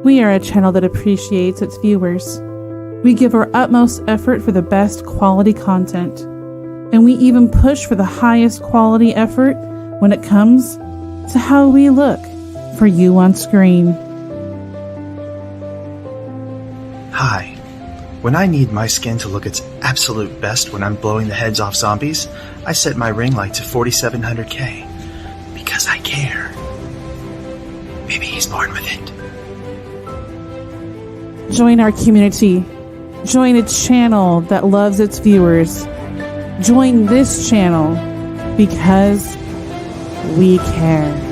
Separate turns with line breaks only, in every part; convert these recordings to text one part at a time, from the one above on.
We are a channel that appreciates its viewers. We give our utmost effort for the best quality content, and we even push for the highest quality effort when it comes to how we look for you on screen.
Hi. When I need my skin to look its absolute best when I'm blowing the heads off zombies, I set my ring light to 4700K. Because I care. Maybe he's born with it.
Join our community. Join a channel that loves its viewers. Join this channel because we care.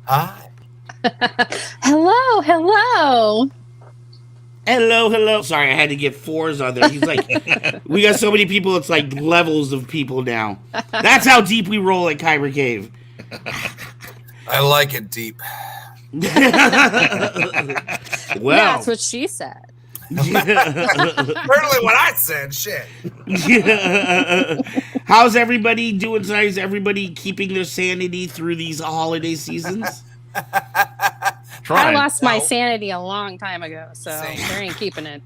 Hi.
Hello.
Hello. Sorry, I had to get fours on there. He's like, we got so many people, it's like levels of people now. That's how deep we roll at Kyber Cave.
I like it deep.
Well,
that's what she said.
Apparently what I said, shit.
How's everybody doing tonight? Is everybody keeping their sanity through these holiday seasons?
I lost my sanity a long time ago, so
Same.
they ain't keeping it.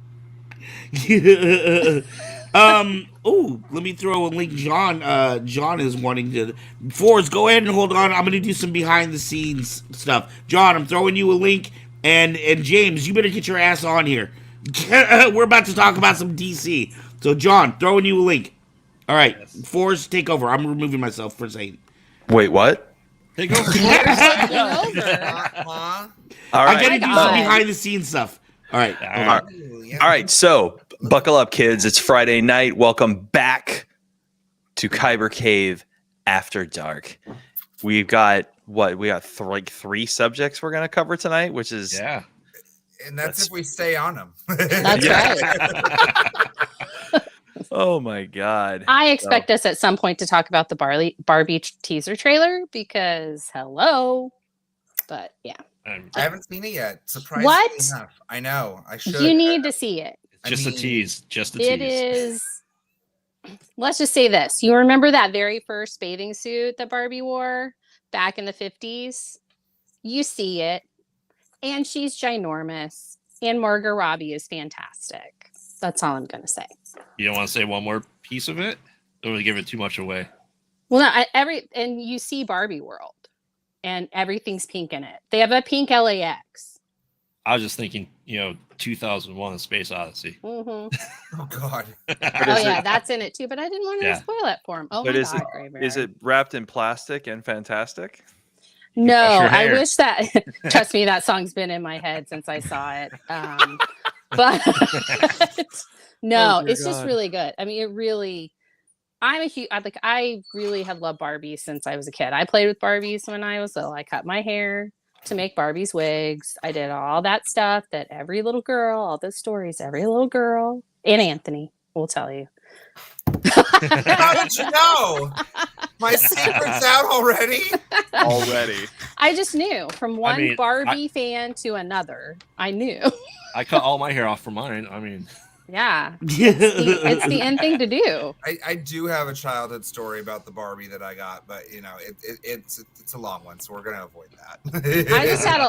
Oh, let me throw a link. John is wanting to. Fours, go ahead and hold on. I'm gonna do some behind the scenes stuff. John, I'm throwing you a link, and James, you better get your ass on here. We're about to talk about some DC. So, John, throwing you a link. All right, yes. Fours, take over. I'm removing myself for a second.
Wait, what?
Take over.
All right.
I gotta do some behind the scenes stuff. All right.
All right. So, buckle up, kids. It's Friday night. Welcome back to Kyber Cave After Dark. We've got three subjects we're gonna cover tonight, which is
and that's if we stay on them.
That's right.
Oh my god!
I expect us at some point to talk about the Barbie teaser trailer because hello, but yeah,
I haven't seen it yet. Surprisingly enough, I know I should.
You need to see it.
Just a tease.
It is. Let's just say this: you remember that very first bathing suit that Barbie wore back in the 50s? You see it, and she's ginormous, and Margot Robbie is fantastic. That's all I'm gonna say.
You don't want to say one more piece of it? Or would give it too much away?
Well, no, and you see Barbie World, and everything's pink in it. They have a pink LAX.
I was just thinking, 2001: Space Odyssey.
Mm-hmm.
Oh God.
That's in it too. But I didn't want to spoil it for him. Oh, but
is it wrapped in plastic and fantastic?
No, I wish that. Trust me, that song's been in my head since I saw it. But no, it's just really good. I mean, it really. I really have loved Barbies since I was a kid. I played with Barbies when I was little. I cut my hair to make Barbie's wigs. I did all that stuff that every little girl, all those stories, every little girl, and Anthony will tell you.
How did you know? My secret's out already.
I just knew from one Barbie fan to another. I knew.
I cut all my hair off for mine. I mean,
yeah, it's the end thing to do.
I do have a childhood story about the Barbie that I got, but it's a long one, so we're gonna avoid that.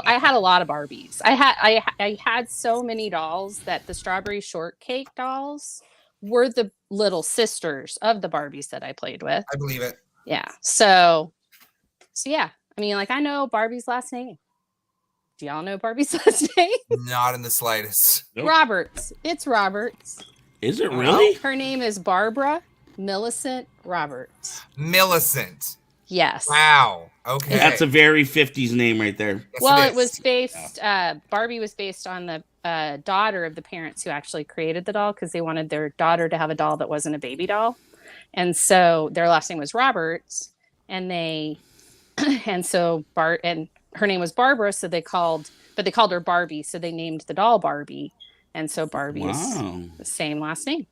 I had a lot of Barbies. I had so many dolls that the strawberry shortcake dolls were the little sisters of the Barbies that I played with.
I believe it.
Yeah. So yeah. I mean, I know Barbie's last name. Do y'all know Barbie's last name?
Not in the slightest.
Nope.
Roberts. It's Roberts.
Is it really?
Her name is Barbara Millicent Roberts.
Millicent.
Yes.
Wow. Okay.
That's a very 50s name right there.
Yes,
well, it was based. Barbie was based on the daughter of the parents who actually created the doll because they wanted their daughter to have a doll that wasn't a baby doll, and so their last name was Roberts, and so Bart and her name was Barbara, so they called her Barbie, so they named the doll Barbie, and so Barbie's the same last name.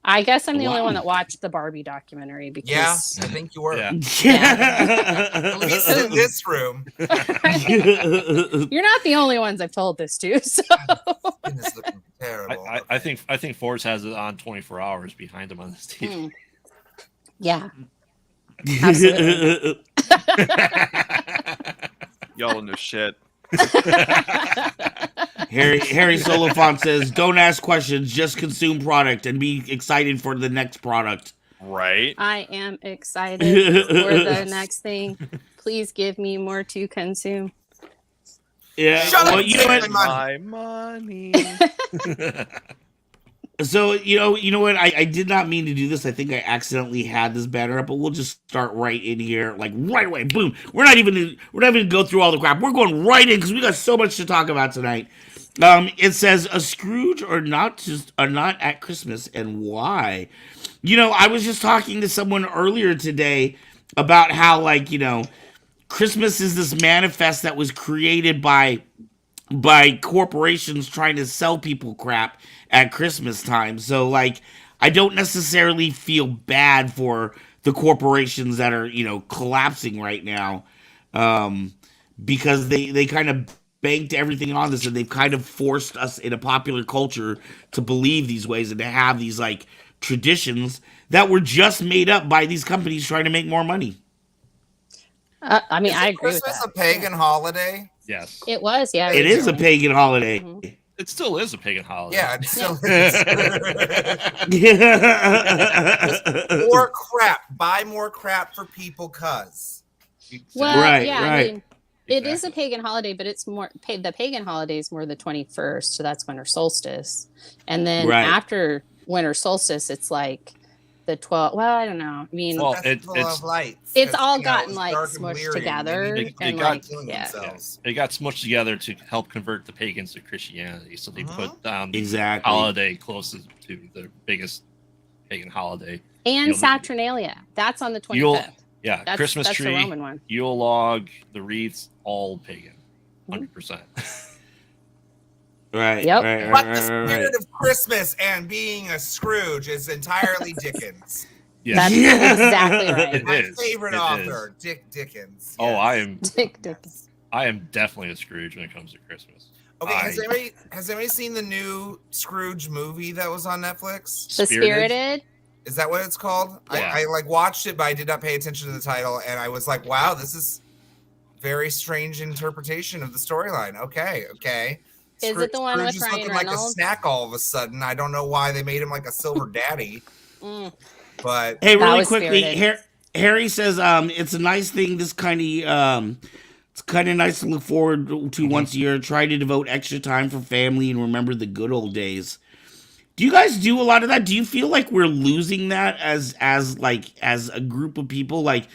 I guess I'm the only one that watched the Barbie documentary because
I think you were.
Yeah.
At least in this room.
You're not the only ones I've told this to. So
it's looking terrible.
I think Forrest has it on 24 hours behind him on this TV.
Yeah. Absolutely.
Y'all know shit.
Harry Solofont says, "Don't ask questions, just consume product and be excited for the next product."
Right.
I am excited for the next thing. Please give me more to consume.
Yeah.
Shut up,
you know what?
My money.
So you know what? I did not mean to do this. I think I accidentally had this banner up, but we'll just start right in here, like right away. Boom. We're not even gonna go through all the crap. We're going right in because we got so much to talk about tonight. It says a Scrooge are not at Christmas, and why? You know, I was just talking to someone earlier today about how, like, you know, Christmas is this manifest that was created by corporations trying to sell people crap at Christmas time. So, like, I don't necessarily feel bad for the corporations that are, you know, collapsing right now, because they kind of banked everything on this, and they've kind of forced us in a popular culture to believe these ways and to have these, like, traditions that were just made up by these companies trying to make more money.
I mean, I agree
Christmas
with that.
a pagan holiday?
Yes.
It was, yeah.
It is a pagan holiday.
Mm-hmm.
It still is a pagan holiday.
Yeah, it still is. More crap. Buy more crap for people, cuz.
Well,
right.
I mean, it is a pagan holiday, but it's more the pagan holiday is more the 21st, so that's winter solstice. And then after winter solstice, it's like the 12th. Well, I don't know. I mean,
of lights.
It's all gotten like smushed together.
They got smushed together to help convert the pagans to Christianity. So they put down the holiday closest to the biggest pagan holiday.
And Saturnalia. That's on the 25th.
Yeah, Christmas tree,
the Roman one.
Yule log, the wreaths, all pagan, 100%.
Right.
Yep.
But the spirit of Christmas and being a Scrooge is entirely Dickens.
Yes.
That's exactly right.
My favorite author, Dick Dickens.
Oh, I am
Dick Dickens.
I am definitely a Scrooge when it comes to Christmas.
Okay, has anybody seen the new Scrooge movie that was on Netflix?
The Spirited?
Is that what it's called?
Yeah.
I like watched it, but I did not pay attention to the title, and I was like, wow, this is very strange interpretation of the storyline. Okay.
Is it the one
Scrooge
with
is
Ryan
looking
Reynolds?
like a snack all of a sudden. I don't know why they made him like a silver daddy. But
hey,
That
really
was
quickly, Harry says it's a nice thing. This kind of it's kind of nice to look forward to once a year. Try to devote extra time for family and remember the good old days. Do you guys do a lot of that? Do you feel like we're losing that as a group of people? Like,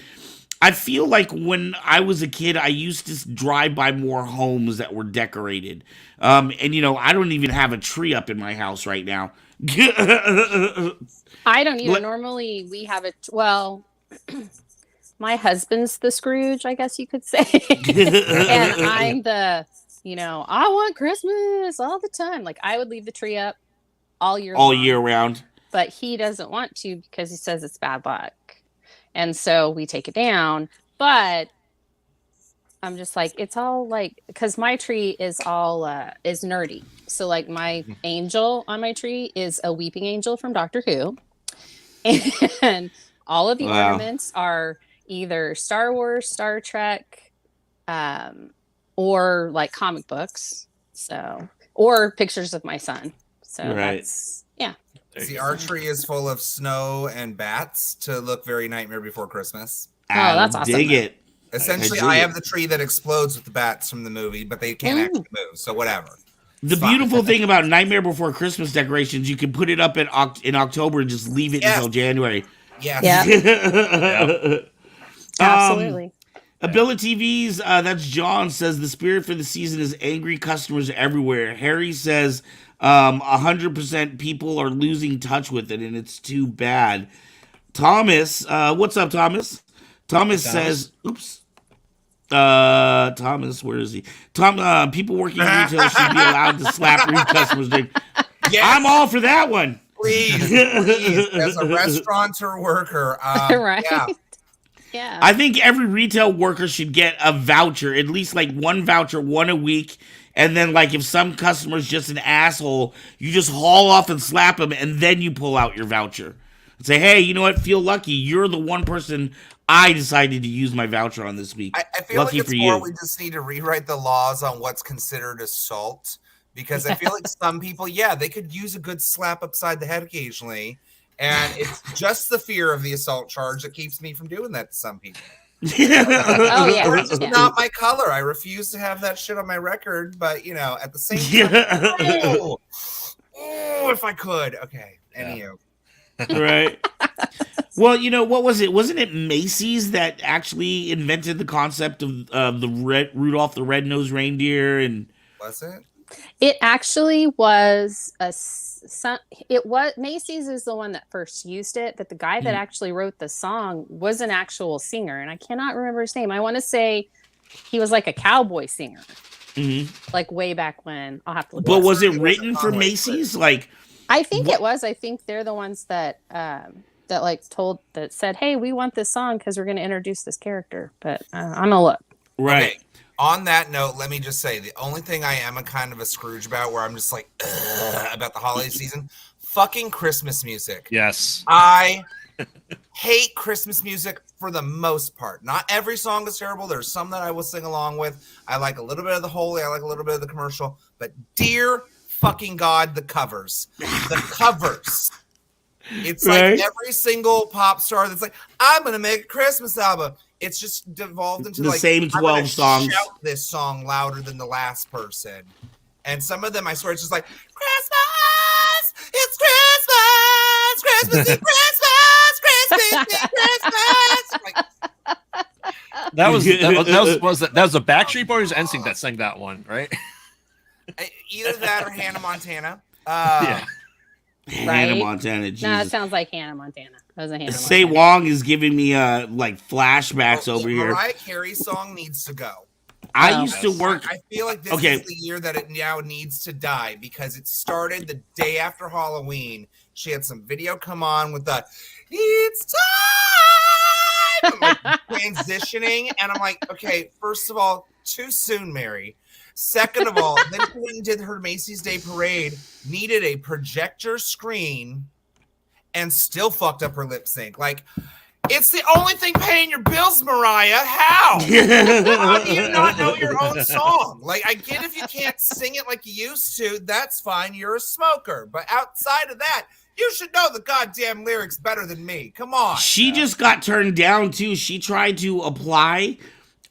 I feel like when I was a kid, I used to drive by more homes that were decorated. And, you know, I don't even have a tree up in my house right now.
I don't either. Normally we have it. Well, my husband's the Scrooge, I guess you could say. And I'm the, you know, I want Christmas all the time. Like, I would leave the tree up all year
round.
But he doesn't want to because he says it's bad luck. And so we take it down. But I'm just like, it's all like, because my tree is all is nerdy. So like my angel on my tree is a weeping angel from Doctor Who. And all of the ornaments are either Star Wars, Star Trek, or like comic books. So, or pictures of my son. So that's, yeah.
See, our tree is full of snow and bats to look very Nightmare Before Christmas.
Oh, that's awesome.
Dig it.
Essentially, I have the tree that explodes with the bats from the movie, but they can't actually move, so whatever.
The beautiful thing about Nightmare Before Christmas decorations, you can put it up in October and just leave it until January.
Yes.
Yeah. Absolutely.
Ability TVs, that's John, says the spirit for the season is angry customers everywhere. Harry says 100% people are losing touch with it, and it's too bad. Thomas, what's up, Thomas? Thomas says, oops. Thomas, where is he? Tom, people working in retail should be allowed to slap rude customers. Yes. I'm all for that one.
Please, as a restaurateur worker,
right?
Yeah.
Yeah.
I think every retail worker should get a voucher, at least like one voucher, one a week. And then, like, if some customer's just an asshole, you just haul off and slap him, and then you pull out your voucher. And say, hey, you know what? Feel lucky. You're the one person I decided to use my voucher on this week.
I feel lucky like it's more we just need to rewrite the laws on what's considered assault. Because I feel like some people, they could use a good slap upside the head occasionally. And it's just the fear of the assault charge that keeps me from doing that to some people. It's just not my color. I refuse to have that shit on my record. But, at the same time, if I could. Okay. Anywho.
Right. Well, what was it? Wasn't it Macy's that actually invented the concept of the Rudolph the Red-Nosed Reindeer? And
was it?
It actually was Macy's is the one that first used it, but the guy that actually wrote the song was an actual singer, and I cannot remember his name. I want to say he was like a cowboy singer, like way back when. I'll have to look.
But was it written for Macy's? Like,
I think it was. I think they're the ones that said, "Hey, we want this song because we're going to introduce this character." But I'm gonna look.
Right.
Okay. On that note, let me just say the only thing I am a kind of a Scrooge about, where I'm just like about the holiday season, fucking Christmas music.
Yes,
I hate Christmas music for the most part. Not every song is terrible. There's some that I will sing along with. I like a little bit of the holy. I like a little bit of the commercial. But dear fucking God, the covers. It's like every single pop star that's like, I'm going to make a Christmas album. It's just devolved into
the same 12 songs.
Shout this song louder than the last person. And some of them, I swear, it's just like, Christmas! It's Christmas! Christmas! Christmas!
That was the Backstreet Boys or NSYNC that sang that one, right?
Either that or Hannah Montana.
Yeah. Hannah Montana. Jesus.
No, it sounds like Hannah Montana. That was a Hannah
Say
Montana.
Wong is giving me like flashbacks over here.
Mariah Carey's song needs to go.
I used to work.
I feel like this is the year that it now needs to die because it started the day after Halloween. She had some video come on with the "It's time" I'm like transitioning, and I'm like, okay, first of all, too soon, Mary. Second of all, then Queen did her Macy's Day Parade, needed a projector screen, and still fucked up her lip sync. Like, it's the only thing paying your bills, Mariah. How? How do you not know your own song? Like, I get if you can't sing it like you used to, that's fine. You're a smoker. But outside of that, you should know the goddamn lyrics better than me. Come on.
She just got turned down, too. She tried to apply.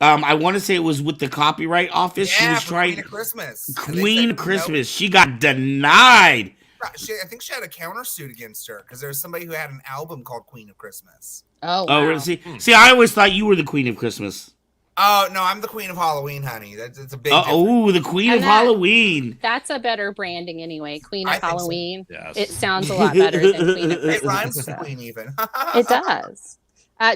I want to say it was with the Copyright Office.
Yeah,
she was trying
Queen of Christmas.
Queen Christmas. Nope. She got denied.
I think she had a countersuit against her because there was somebody who had an album called Queen of Christmas.
Oh, wow.
See, I always thought you were the Queen of Christmas.
Oh, no, I'm the Queen of Halloween, honey. It's a big
the Queen of Halloween.
That's a better branding anyway. Queen of Halloween.
So. Yes.
It sounds a lot better than Queen of Christmas.
It rhymes with Queen even.
It does.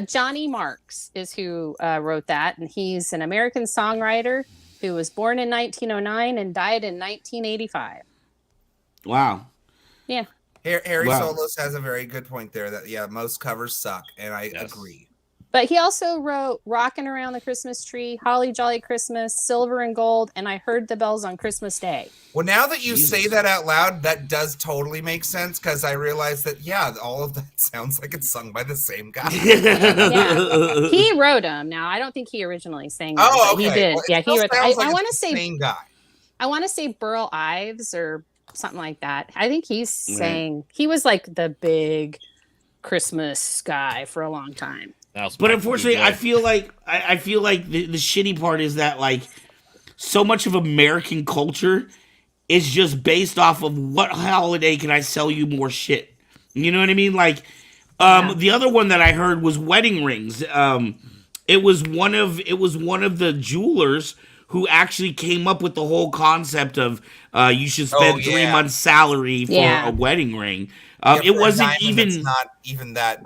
Johnny Marks is who wrote that, and he's an American songwriter who was born in 1909 and died in 1985.
Wow.
Yeah.
Harry Solis has a very good point there that, most covers suck, and I agree.
But he also wrote Rockin' Around the Christmas Tree, Holly Jolly Christmas, Silver and Gold, and I Heard the Bells on Christmas Day.
Well, now that you say that out loud, that does totally make sense because I realized that, all of that sounds like it's sung by the same guy.
Yeah. He wrote them. Now, I don't think he originally sang them.
Oh, okay.
He did.
Well,
he wrote them. I want to say
same guy.
I want to say Burl Ives or something like that. I think he's saying he was like the big Christmas guy for a long time.
But unfortunately, I feel like the shitty part is that like so much of American culture is just based off of what holiday can I sell you more shit. You know what I mean? Like the other one that I heard was wedding rings. It was one of the jewelers who actually came up with the whole concept of you should spend 3 months' salary for a wedding ring. It wasn't even
it's not even that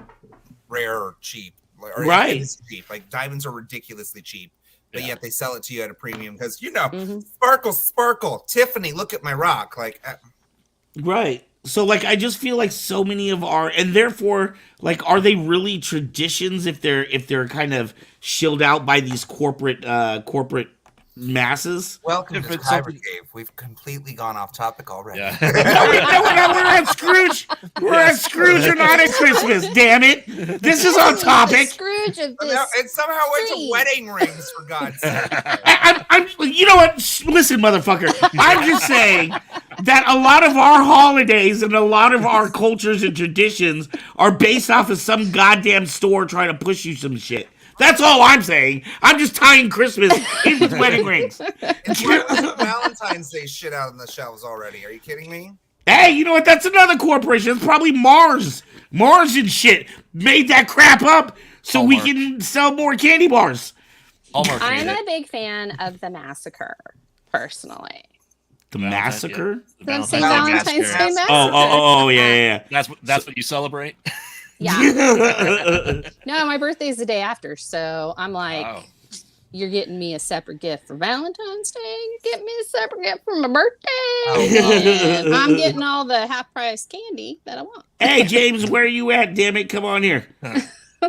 rare or cheap. Or
right.
It's cheap. Like diamonds are ridiculously cheap. but yet they sell it to you at a premium because sparkle, sparkle. Tiffany, look at my rock. Like,
right. So, like, I just feel like so many of our, and therefore, like, are they really traditions if they're kind of shilled out by these corporate masses?
Welcome to Kyber Cave. We've completely gone off topic already.
Yeah. We're at Scrooge. We're at Scrooge. We're not at Christmas. Damn it! This is on topic.
Scrooge of this.
It somehow went to wedding rings, for God's sake.
You know what? Listen, motherfucker. I'm just saying that a lot of our holidays and a lot of our cultures and traditions are based off of some goddamn store trying to push you some shit. That's all I'm saying. I'm just tying Christmas in with wedding rings.
It's Valentine's Day shit out on the shelves already. Are you kidding me?
Hey, you know what? That's another corporation. It's probably Mars. Mars and shit made that crap up so we can sell more candy bars.
I'm a big fan of the massacre, personally.
The massacre?
The St. Valentine's Day massacre.
Oh, yeah.
That's what you celebrate?
Yeah. No, my birthday's the day after, so I'm like, you're getting me a separate gift for Valentine's Day. You get me a separate gift for my birthday. And I'm getting all the half price candy that I want.
Hey, James, where are you at? Damn it, come on here.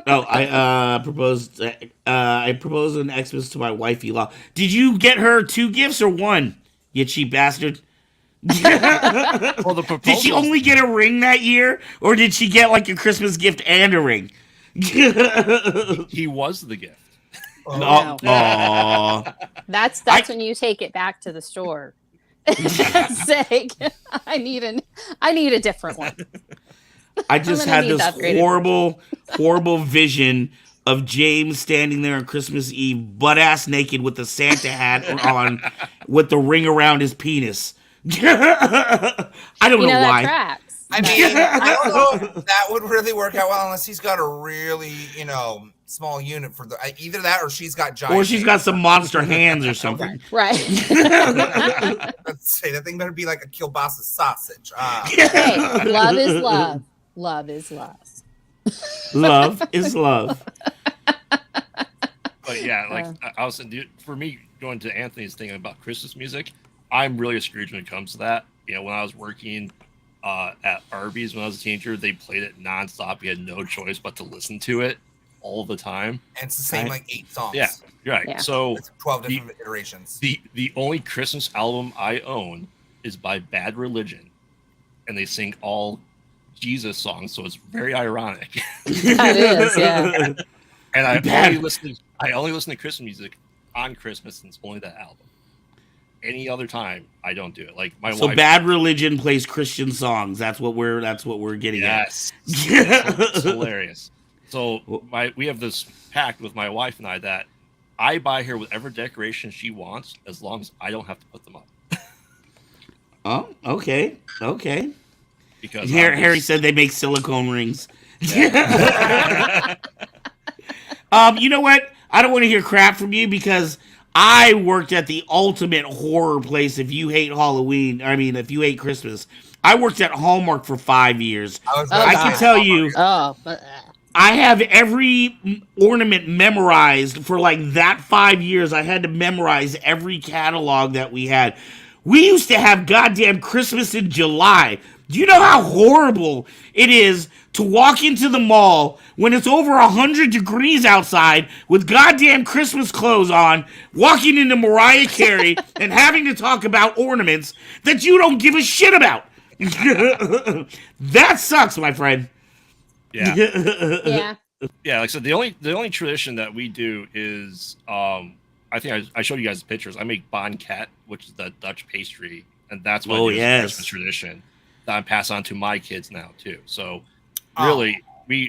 I proposed an Xmas to my wifey law. Did you get her 2 gifts or 1? You cheap bastard.
Well,
did she only get a ring that year, or did she get like a Christmas gift and a ring?
He was the gift.
No. That's when you take it back to the store. Say, I need a different one.
I just had this horrible vision of James standing there on Christmas Eve, butt ass naked with the Santa hat on, with the ring around his penis. I don't know why.
Tracks.
I mean, I don't know if that would really work out well unless he's got a really, small unit for the either that or she's got giant.
Or she's got some monster hands or something.
Right.
Let's say that thing better be like a kielbasa sausage.
Hey, love is love. Love is love.
Love is love.
But yeah, I was saying, for me, going to Anthony's thing about Christmas music, I'm really a Scrooge when it comes to that. When I was working at Arby's when I was a teenager, they played it nonstop. You had no choice but to listen to it all the time.
And it's the same, 8 songs.
Yeah, right. Yeah. So
it's 12 different iterations.
The only Christmas album I own is by Bad Religion, and they sing all Jesus songs, so it's very ironic.
That is, yeah.
And I only listen to Christmas music on Christmas, and it's only that album. Any other time, I don't do it. Like my wife. So
Bad Religion plays Christian songs. That's what we're getting at.
Yes, it's hilarious. So we have this pact with my wife and I that I buy her whatever decoration she wants as long as I don't have to put them up.
Oh, okay.
Because
Harry said they make silicone rings.
Yeah.
You know what? I don't want to hear crap from you because I worked at the ultimate horror place. If you hate Halloween, if you hate Christmas, I worked at Hallmark for 5 years. I can tell you, I have every ornament memorized for that 5 years. I had to memorize every catalog that we had. We used to have goddamn Christmas in July. Do you know how horrible it is to walk into the mall when it's over 100 degrees outside with goddamn Christmas clothes on, walking into Mariah Carey and having to talk about ornaments that you don't give a shit about? That sucks, my friend.
Yeah.
Yeah.
Yeah, like I said, the only tradition that we do is I think I showed you guys the pictures. I make banket, which is the Dutch pastry, and that's what Christmas tradition that I'm passing on to my kids now too. So really,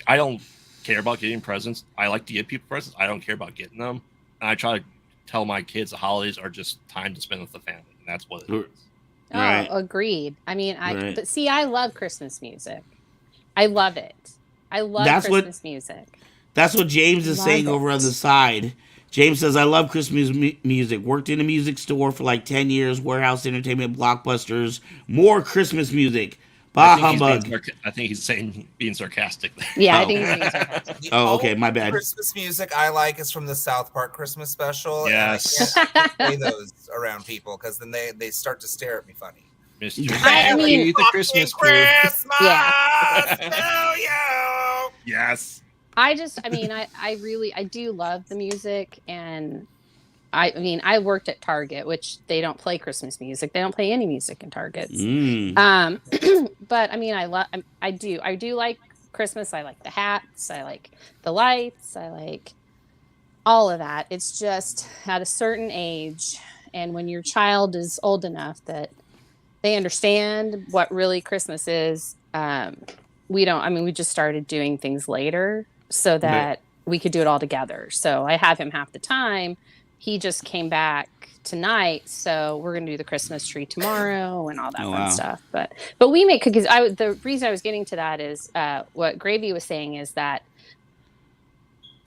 I don't care about getting presents. I like to give people presents. I don't care about getting them. And I try to tell my kids the holidays are just time to spend with the family, and that's what it is.
Oh, agreed. But see, I love Christmas music. I love it. I love Christmas music.
That's what James is saying over on the side. James says, I love Christmas music. Worked in a music store for 10 years. Warehouse entertainment, blockbusters. More Christmas music. Bah
I think
humbug.
I think he's saying being sarcastic.
Yeah,
Oh.
I think he's being sarcastic.
The
Oh, okay,
only
my bad.
Christmas music I like is from the South Park Christmas special.
Yes.
And I can't play those around people because then they start to stare at me funny.
Mr.
I mean-
Happy, the Christmas crew.
Christmas to you.
Yes.
I do love the music, and I worked at Target, which they don't play Christmas music. They don't play any music in Targets. But I mean, I do like Christmas. I like the hats. I like the lights. I like all of that. It's just at a certain age, and when your child is old enough that they understand what really Christmas is, we just started doing things later so that we could do it all together. So I have him half the time. He just came back tonight, so we're gonna do the Christmas tree tomorrow and all that fun stuff. But we make cookies. The reason I was getting to that is what Gravy was saying is that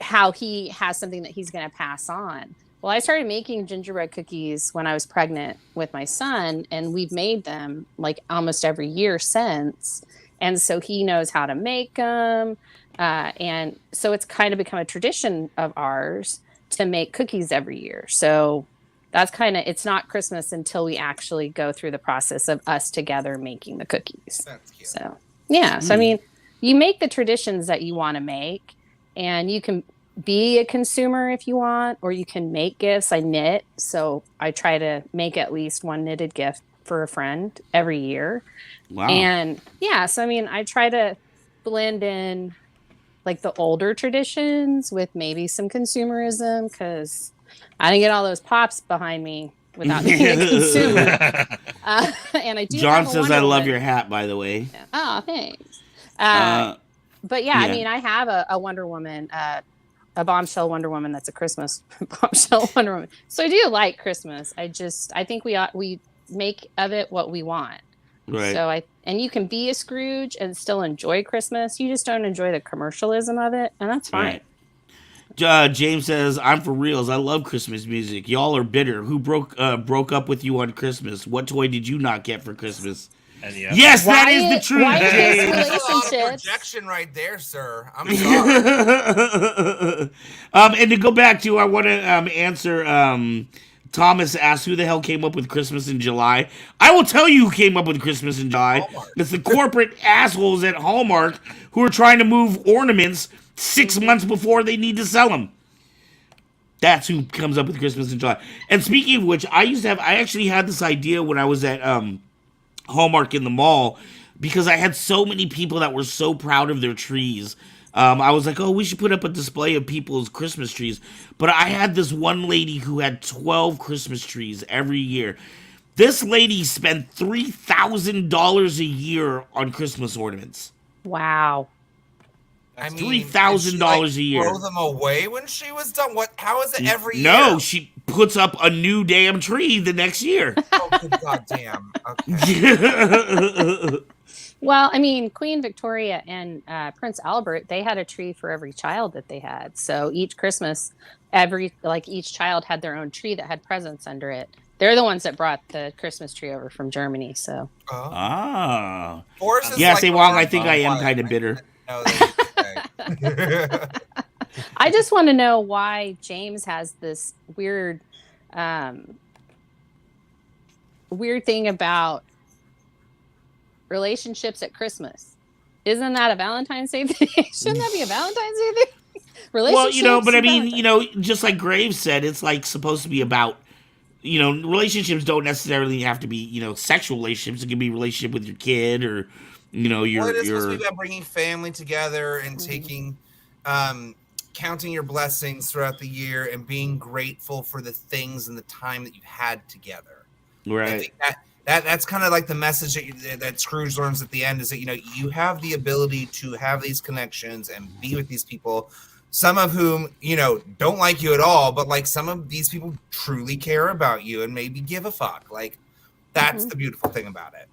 how he has something that he's gonna pass on. Well, I started making gingerbread cookies when I was pregnant with my son, and we've made them like almost every year since. And so he knows how to make them, and so it's kind of become a tradition of ours to make cookies every year. So that's it's not Christmas until we actually go through the process of us together making the cookies. That's cute. So, yeah. So, I mean, you make the traditions that you want to make, and you can be a consumer if you want, or you can make gifts. I knit, so I try to make at least one knitted gift for a friend every year. Wow. And yeah, so I mean, I try to blend in like the older traditions with maybe some consumerism, because I didn't get all those pops behind me without being a consumer. And I do.
John says, "I love your hat," by the way.
Yeah. Oh, thanks. But yeah, I mean, I have a Wonder Woman, a bombshell Wonder Woman that's a Christmas bombshell Wonder Woman. So I do like Christmas. I think we make of it what we want.
Right.
So and you can be a Scrooge and still enjoy Christmas. You just don't enjoy the commercialism of it, and that's fine.
Right. James says, "I'm for reals. I love Christmas music. Y'all are bitter. Who broke up with you on Christmas? What toy did you not get for Christmas?" Yes, that is the truth.
That's a lot of projection right there, sir. I'm sorry.
And to go back to, I want to answer. Thomas asked, "Who the hell came up with Christmas in July?" I will tell you who came up with Christmas in July. Hallmark. It's the corporate assholes at Hallmark who are trying to move ornaments 6 months before they need to sell them. That's who comes up with Christmas in July. And speaking of which, I actually had this idea when I was at Hallmark in the mall, because I had so many people that were so proud of their trees. I was like, oh, we should put up a display of people's Christmas trees. But I had this one lady who had 12 Christmas trees every year. This lady spent $3,000 a year on Christmas ornaments.
Wow.
I mean,
$3,000 a year.
Throw them away when she was done. How is it every year?
No, she puts up a new damn tree the next year.
Oh, good goddamn. Okay.
Well, I mean, Queen Victoria and Prince Albert, they had a tree for every child that they had. So each Christmas, each child had their own tree that had presents under it. They're the ones that brought the Christmas tree over from Germany. So.
Ah.
Yeah,
say, well, I think I am kind of bitter.
I just want to know why James has this weird thing about relationships at Christmas. Isn't that a Valentine's Day thing? Shouldn't that be a Valentine's Day thing? Relationships.
Well, but I mean, just like Graves said, it's like supposed to be about, relationships don't necessarily have to be, sexual relationships. It can be a relationship with your kid, or,
it is supposed to be about bringing family together and taking, counting your blessings throughout the year and being grateful for the things and the time that you've had together.
Right.
I think that's kind of like the message that Scrooge learns at the end, is that you have the ability to have these connections and be with these people, some of whom don't like you at all, but like some of these people truly care about you and maybe give a fuck. Like that's the beautiful thing about it.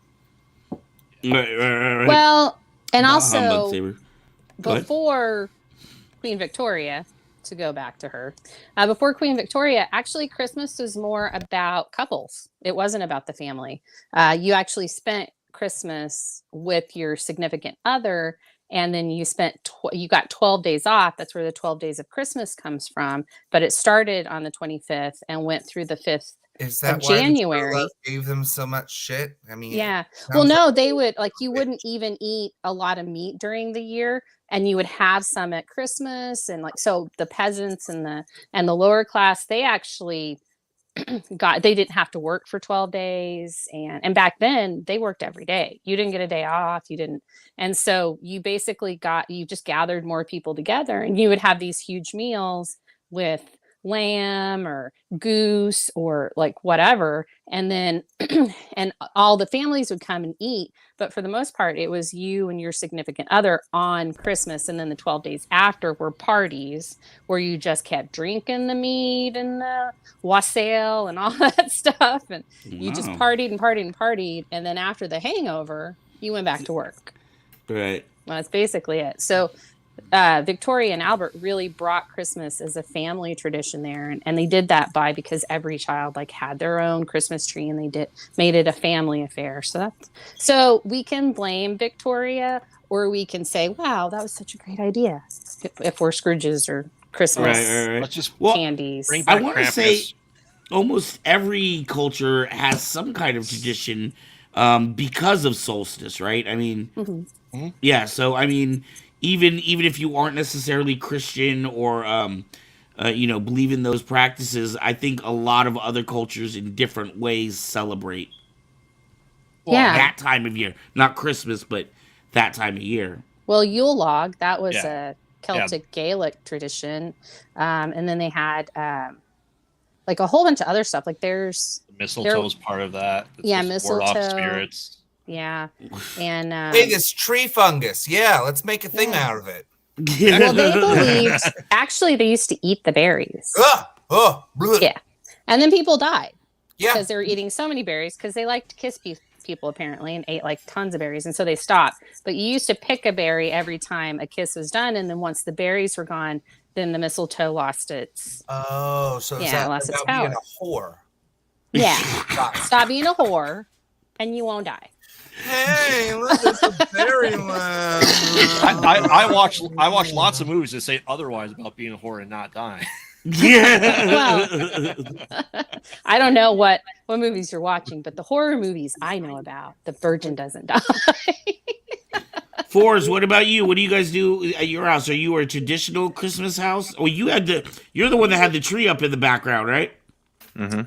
Right.
Well, and also before Queen Victoria, to go back to her, before Queen Victoria, actually Christmas was more about couples. It wasn't about the family. You actually spent Christmas with your significant other, and then you you got 12 days off. That's where the 12 days of Christmas comes from. But it started on the 25th and went through the 5th
Is that
of
why the
January.
True Love gave them so much shit? I mean,
Yeah. Well, no, they would like you wouldn't even eat a lot of meat during the year, and you would have some at Christmas, and like so the peasants and the lower class, they actually they didn't have to work for 12 days, and back then they worked every day. You didn't get a day off, you didn't. And so you basically you just gathered more people together, and you would have these huge meals with lamb or goose or like whatever, and then and all the families would come and eat. But for the most part, it was you and your significant other on Christmas, and then the 12 days after were parties where you just kept drinking the meat and the wassail and all that stuff, and you just partied and partied and partied, and then after the hangover you went back to work.
Right.
Well, that's basically it. So Victoria and Albert really brought Christmas as a family tradition there, and they did that because every child like had their own Christmas tree, and they made it a family affair. So we can blame Victoria, or we can say, wow, that was such a great idea, if we're Scrooges or Christmas
Right.
Let's just
candies.
bring back
I want to
Krampus.
say almost every culture has some kind of tradition because of solstice, right? I mean, yeah. So I mean, even if you aren't necessarily Christian or believe in those practices, I think a lot of other cultures in different ways celebrate that time of year. Not Christmas, but that time of year.
Well, Yule log, that was a Celtic Gaelic tradition, and then they had like a whole bunch of other stuff. Like there's
mistletoe is part of that.
Mistletoe.
Ward off spirits.
Yeah, and
hey, this tree fungus. Yeah, let's make a thing out of it.
Well, they believed actually they used to eat the berries. Yeah, and then people died because they were eating so many berries because they liked to kiss people apparently, and ate like tons of berries, and so they stopped. But you used to pick a berry every time a kiss was done, and then once the berries were gone, then the mistletoe lost its
lost its power. Being a whore.
Yeah, stop being a whore, and you won't die.
Hey, look at the berry lamb.
I watch lots of movies that say otherwise about being a whore and not dying.
Yeah.
Well, I don't know what movies you're watching, but the horror movies I know about, the virgin doesn't die.
Fours, what about you? What do you guys do at your house? Are you a traditional Christmas house? Oh, you're the one that had the tree up in the background, right?
Mm-hmm.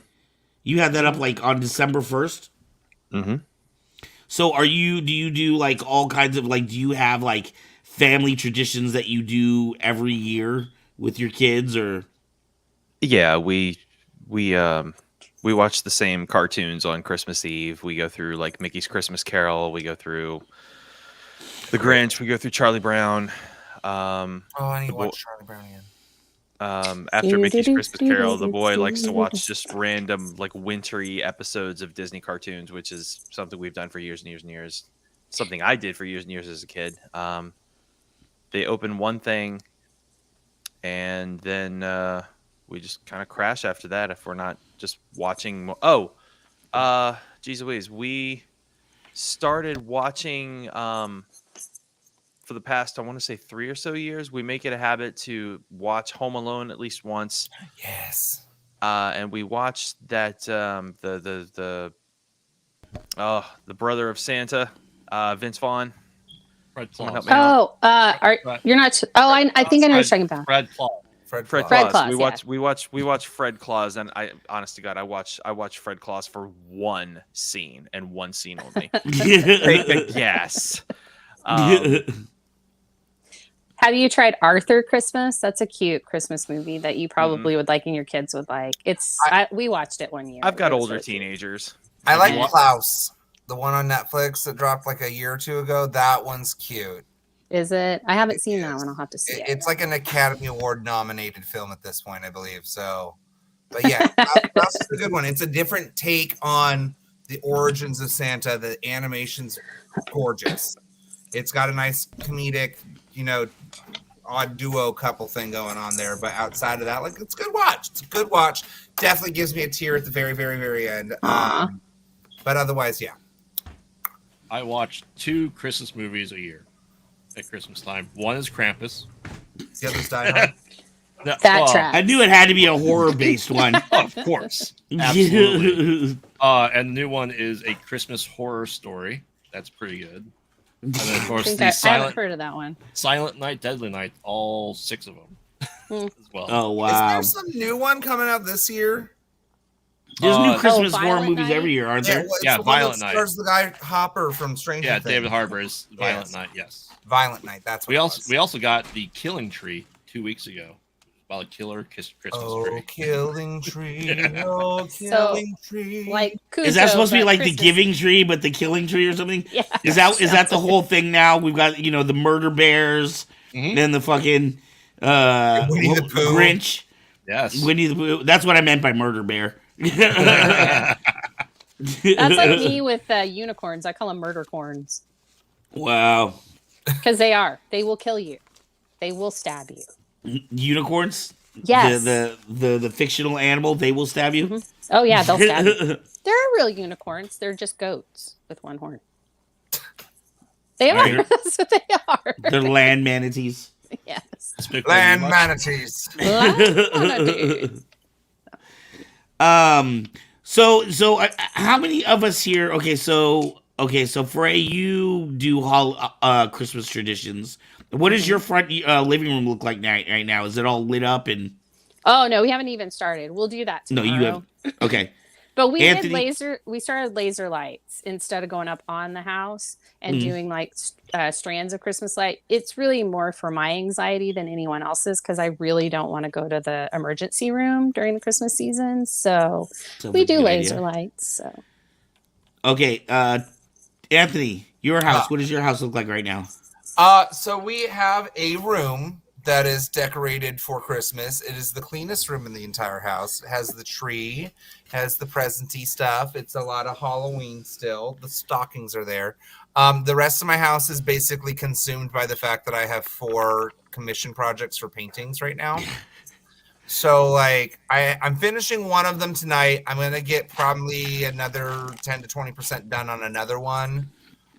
You had that up like on December 1st?
Mm-hmm.
So do you do like all kinds of like, do you have like family traditions that you do every year with your kids or?
Yeah, we watch the same cartoons on Christmas Eve. We go through like Mickey's Christmas Carol. We go through The Grinch. We go through Charlie Brown.
I need to watch Charlie Brown again.
After Mickey's Christmas Carol, the boy likes to watch just random like wintry episodes of Disney cartoons, which is something we've done for years and years and years. Something I did for years and years as a kid. They open one thing, and then we just kind of crash after that if we're not just watching. Geez Louise, we started watching for the past, I want to say 3 or so years. We make it a habit to watch Home Alone at least once.
Yes.
And we watched that the brother of Santa, Vince Vaughn.
Fred
Someone
Claus.
help me out.
You're not. I think I know what you're talking about.
Fred Claus.
Fred
Claus,
Claus. We watch Fred Claus, and honest to God, I watch Fred Claus for one scene and one scene only. Take a guess.
Have you tried Arthur Christmas? That's a cute Christmas movie that you probably would like and your kids would like. We watched it one year.
I've got older teenagers.
I like Klaus, the one on Netflix that dropped like a year or two ago. That one's cute.
Is it? I haven't seen that one. I'll have to see it.
It's like an Academy Award nominated film at this point, I believe. So, but yeah, Klaus is a good one. It's a different take on the origins of Santa. The animation's gorgeous. It's got a nice comedic, odd duo couple thing going on there. But outside of that, like, it's a good watch. It's a good watch. Definitely gives me a tear at the very, very, very end. But otherwise, yeah.
I watch 2 Christmas movies a year at Christmas time. One is Krampus.
The other's Die Hard.
No,
That tracks.
I knew it had to be a horror-based one.
of course. Absolutely. And the new one is A Christmas Horror Story. That's pretty good. And then, of course,
I haven't heard of that one.
Silent Night, Deadly Night, all 6 of them as well.
Oh, wow.
Is there some new one coming out this year?
There's new Christmas horror
Violent
movies
Night?
every year, aren't there?
It's
Yeah,
the one
Violent
that
Night.
stars the guy Hopper from Stranger
Yeah,
Things.
David Harbour is Violent
Yes.
Night, yes.
Violent Night, that's what
We also got The Killing Tree 2 weeks ago. About a killer Christmas tree.
Killing tree, oh, killing tree.
Like
Is that supposed to be
Cujo,
like
but
the
Christmas.
Giving Tree, but the Killing Tree or something?
Yeah.
Is that the whole thing now? We've got the murder bears, and the fucking
Winnie the Pooh.
Grinch.
Yes.
Winnie the Pooh. That's what I meant by murder bear.
That's like me with unicorns. I call them murder corns
Wow.
because they are. They will kill you. They will stab you.
Unicorns?
Yes.
The fictional animal, they will stab you?
Oh yeah, they'll stab you. There are real unicorns. They're just goats with one horn. They are.
Right.
That's what they are.
They're land manatees.
Yes.
Land manatees.
Manatees.
So how many of us here? Okay, so Frey, you do Christmas traditions. What does your front living room look like right now? Is it all lit up and?
Oh no, we haven't even started. We'll do that tomorrow.
No, you have. Okay.
But we
Anthony-
we started laser lights instead of going up on the house and doing like strands of Christmas light. It's really more for my anxiety than anyone else's because I really don't want to go to the emergency room during the Christmas season. So
Sounds
we
like a
do
good
laser
idea.
lights. So
Okay, Anthony, your house. What does your house look like right now?
So we have a room that is decorated for Christmas. It is the cleanest room in the entire house. It has the tree, has the presenty stuff. It's a lot of Halloween still. The stockings are there. The rest of my house is basically consumed by the fact that I have 4 commission projects for paintings right now. So like I'm finishing one of them tonight. I'm gonna get probably another 10 to 20% done on another one.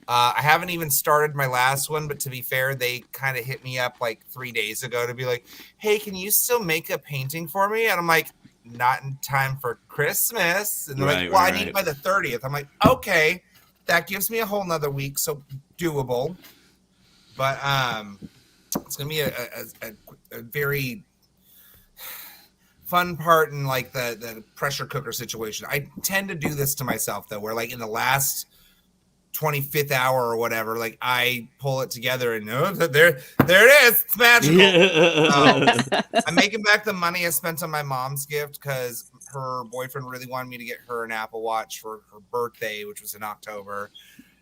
I haven't even started my last one, but to be fair, they kind of hit me up like 3 days ago to be like, hey, can you still make a painting for me? And I'm like, not in time for Christmas. And they're like, well, I need it by the 30th. I'm like, okay, that gives me a whole nother week. So doable. But it's going to be a very fun part in like the pressure cooker situation. I tend to do this to myself though, where like in the last 25th hour or whatever, like I pull it together and there it is. It's magical. I'm making back the money I spent on my mom's gift because her boyfriend really wanted me to get her an Apple Watch for her birthday, which was in October.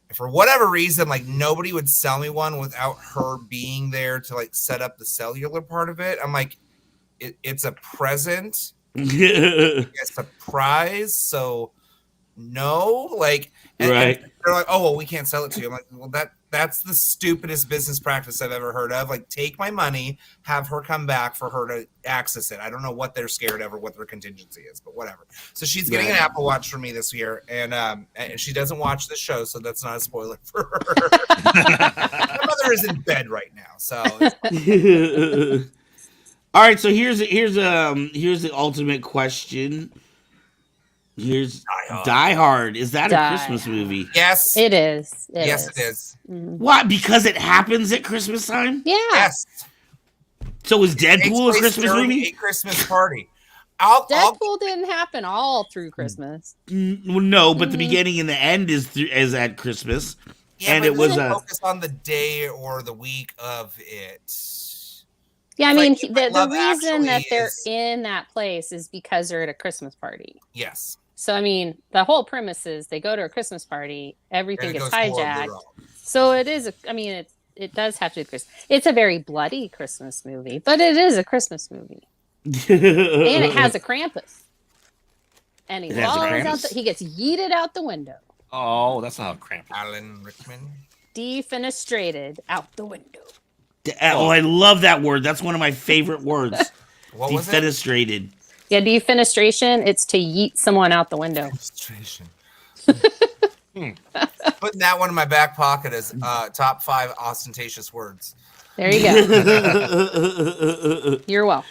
And for whatever reason, like nobody would sell me one without her being there to like set up the cellular part of it. I'm like, it's a present. It's a surprise. So no, like, and they're like, oh well, we can't sell it to you. I'm like, well, that's the stupidest business practice I've ever heard of. Like, take my money, have her come back for her to access it. I don't know what they're scared of or what their contingency is, but whatever. So she's getting an Apple Watch for me this year, and she doesn't watch the show, so that's not a spoiler for her. My mother is in bed right now, so.
All right, so here's the ultimate question. Here's Die Hard. Is that a Christmas movie?
Yes.
it is.
It is.
Mhm.
Why? Because it happens at Christmas time?
Yeah.
Yes.
So is Deadpool a Christmas movie?
A Christmas party.
Deadpool didn't happen all through Christmas.
No, but the beginning and the end is at Christmas.
Yeah,
and
but
it was
focus on the day or the week of it.
Yeah, I
It's
mean,
like,
the
Love
reason that
Actually
they're
is-
in that place is because they're at a Christmas party.
Yes.
So, I mean, the whole premise is they go to a Christmas party, everything
And it
gets
goes horribly
hijacked.
wrong.
So it is, it does have to be Christmas. It's a very bloody Christmas movie, but it is a Christmas movie. And it has a Krampus. And he he gets yeeted out the window.
Oh, that's not how Krampus.
Alan Rickman.
Defenestrated out the window.
Oh, I love that word. That's one of my favorite words.
What was it?
Defenestrated.
Yeah, defenestration, it's to yeet someone out the window.
Demonstration. Putting that one in my back pocket as top 5 ostentatious words.
There you go. You're welcome.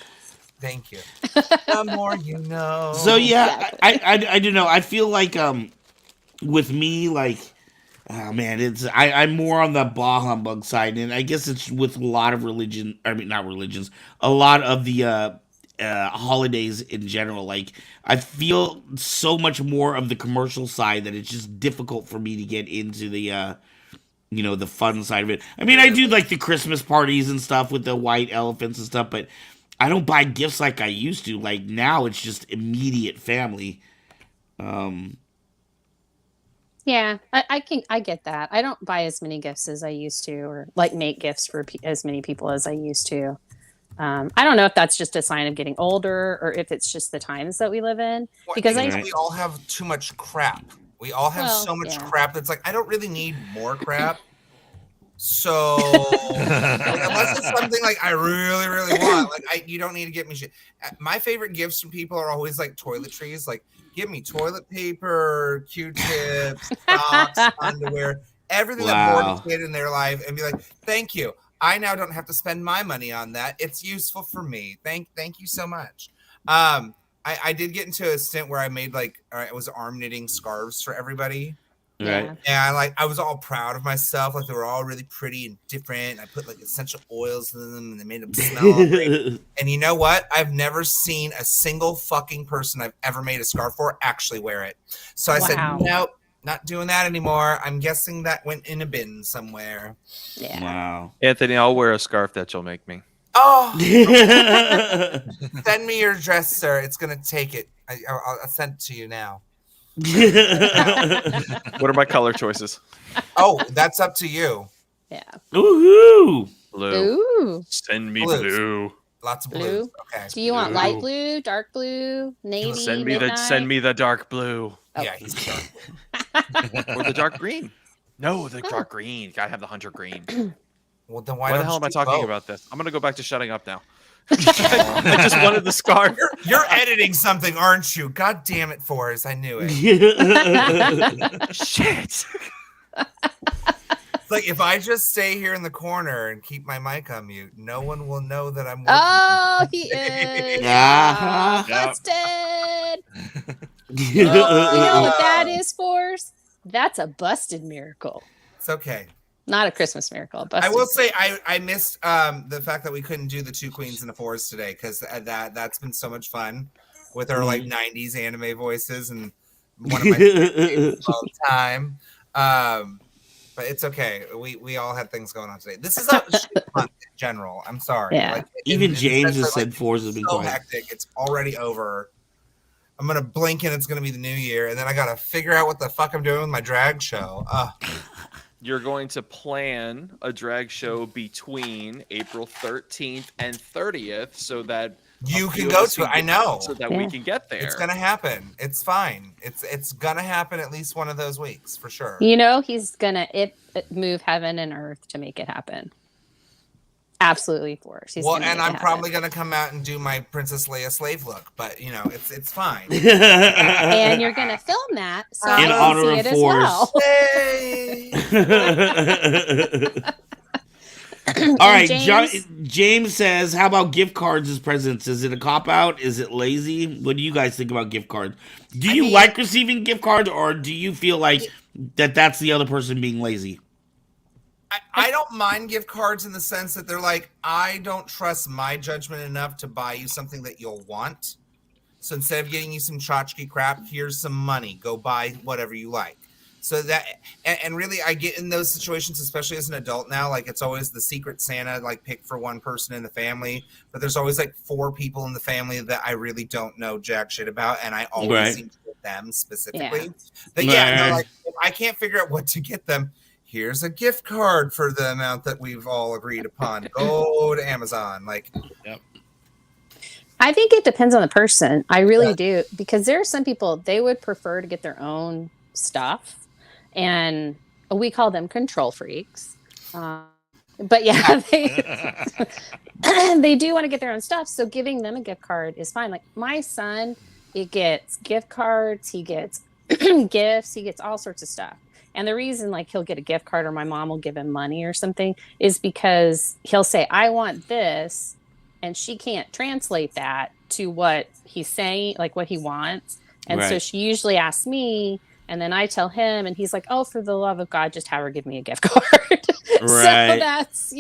Thank you. The more you know.
So yeah,
Exactly.
I don't know. I feel like with me, like, oh man, I'm more on the bah humbug side, and I guess it's with a lot of religion. I mean, not religions. A lot of the holidays in general. Like, I feel so much more of the commercial side that it's just difficult for me to get into the the fun side of it. I mean, I do like the Christmas parties and stuff with the white elephants and stuff, but I don't buy gifts like I used to. Like now, it's just immediate family.
Yeah, I get that. I don't buy as many gifts as I used to, or like make gifts for as many people as I used to. I don't know if that's just a sign of getting older or if it's just the times that we live in. Because
we all have too much crap. We all have so much crap that's like, I don't really need more crap. So unless it's something like I really, really want, like you don't need to get me shit. My favorite gifts from people are always like toiletries. Like, give me toilet paper, Q-tips, socks, underwear, everything that bored a kid in their life, and be like, thank you. I now don't have to spend my money on that. It's useful for me. Thank you so much. I did get into a stint where I made I was arm knitting scarves for everybody.
Right.
And I was all proud of myself. Like, they were all really pretty and different. I put like essential oils in them and they made them smell all great. And you know what? I've never seen a single fucking person I've ever made a scarf for actually wear it. So I said, nope, not doing that anymore. I'm guessing that went in a bin somewhere.
Yeah.
Wow.
Anthony, I'll wear a scarf that you'll make me.
Oh, send me your dress, sir. It's going to take it. I'll send it to you now.
What are my color choices?
Oh, that's up to you.
Yeah.
Ooh.
Blue.
Ooh.
Send me
Blues.
blue.
Lots of
Blue.
blues. Okay.
Do you want light blue, dark blue, navy?
Send me the dark blue.
Oh.
Yeah, he's dark.
Or the dark green. No, the dark green. Gotta have the hunter green.
Well, then
Why the hell am I talking about this? I'm gonna go back to shutting up now.
I
just wanted the scarf.
You're editing something, aren't you? God damn it, Forrest. I knew it.
Shit.
Like, if I just stay here in the corner and keep my mic on mute, no one will know that I'm working.
Oh, he is. Busted. You know what that is, Forrest? That's a busted miracle.
It's okay.
Not a Christmas miracle. Busted.
I will say I missed the fact that we couldn't do the 2 queens and a Forrest today, because that's been so much fun with our like 90s anime voices and one of my favorites of all time. But it's okay. We all had things going on today. This is a shit month in general. I'm sorry.
Yeah.
Like,
Even James has said Forrest has been
so
quiet.
hectic. It's already over. I'm gonna blink and it's gonna be the new year, and then I gotta figure out what the fuck I'm doing with my drag show.
You're going to plan a drag show between April 13th and 30th so that
you can go to it. I know.
So that we can get there.
It's gonna happen. It's fine. It's gonna happen at least one of those weeks for sure.
You know, he's gonna move heaven and earth to make it happen. Absolutely, Forrest.
Well, and I'm probably gonna come out and do my Princess Leia slave look, but you know, it's fine.
And you're gonna film that so
in honor of Forrest. All right, James says, how about gift cards as presents? Is it a cop-out? Is it lazy? What do you guys think about gift cards? Do you like receiving gift cards, or do you feel like that's the other person being lazy?
I don't mind gift cards in the sense that they're like, I don't trust my judgment enough to buy you something that you'll want. So instead of getting you some tchotchke crap, here's some money. Go buy whatever you like. So that, and really, I get in those situations, especially as an adult now, like it's always the secret Santa, like picked for one person in the family, but there's always like 4 people in the family that I really don't know jack shit about, and I always seem to get them specifically. Yeah. But no, like if I can't figure out what to get them, here's a gift card for the amount that we've all agreed upon. Go to Amazon. Like,
I think it depends on the person. I really do, because there are some people, they would prefer to get their own stuff. And we call them control freaks. But yeah, they do want to get their own stuff. So giving them a gift card is fine. Like my son, he gets gift cards, he gets gifts, he gets all sorts of stuff. And the reason like he'll get a gift card or my mom will give him money or something is because he'll say, I want this. And she can't translate that to what he's saying, like what he wants. And so she usually asks me, and then I tell him, and he's like, oh, for the love of God, just have her give me a gift card. So that's,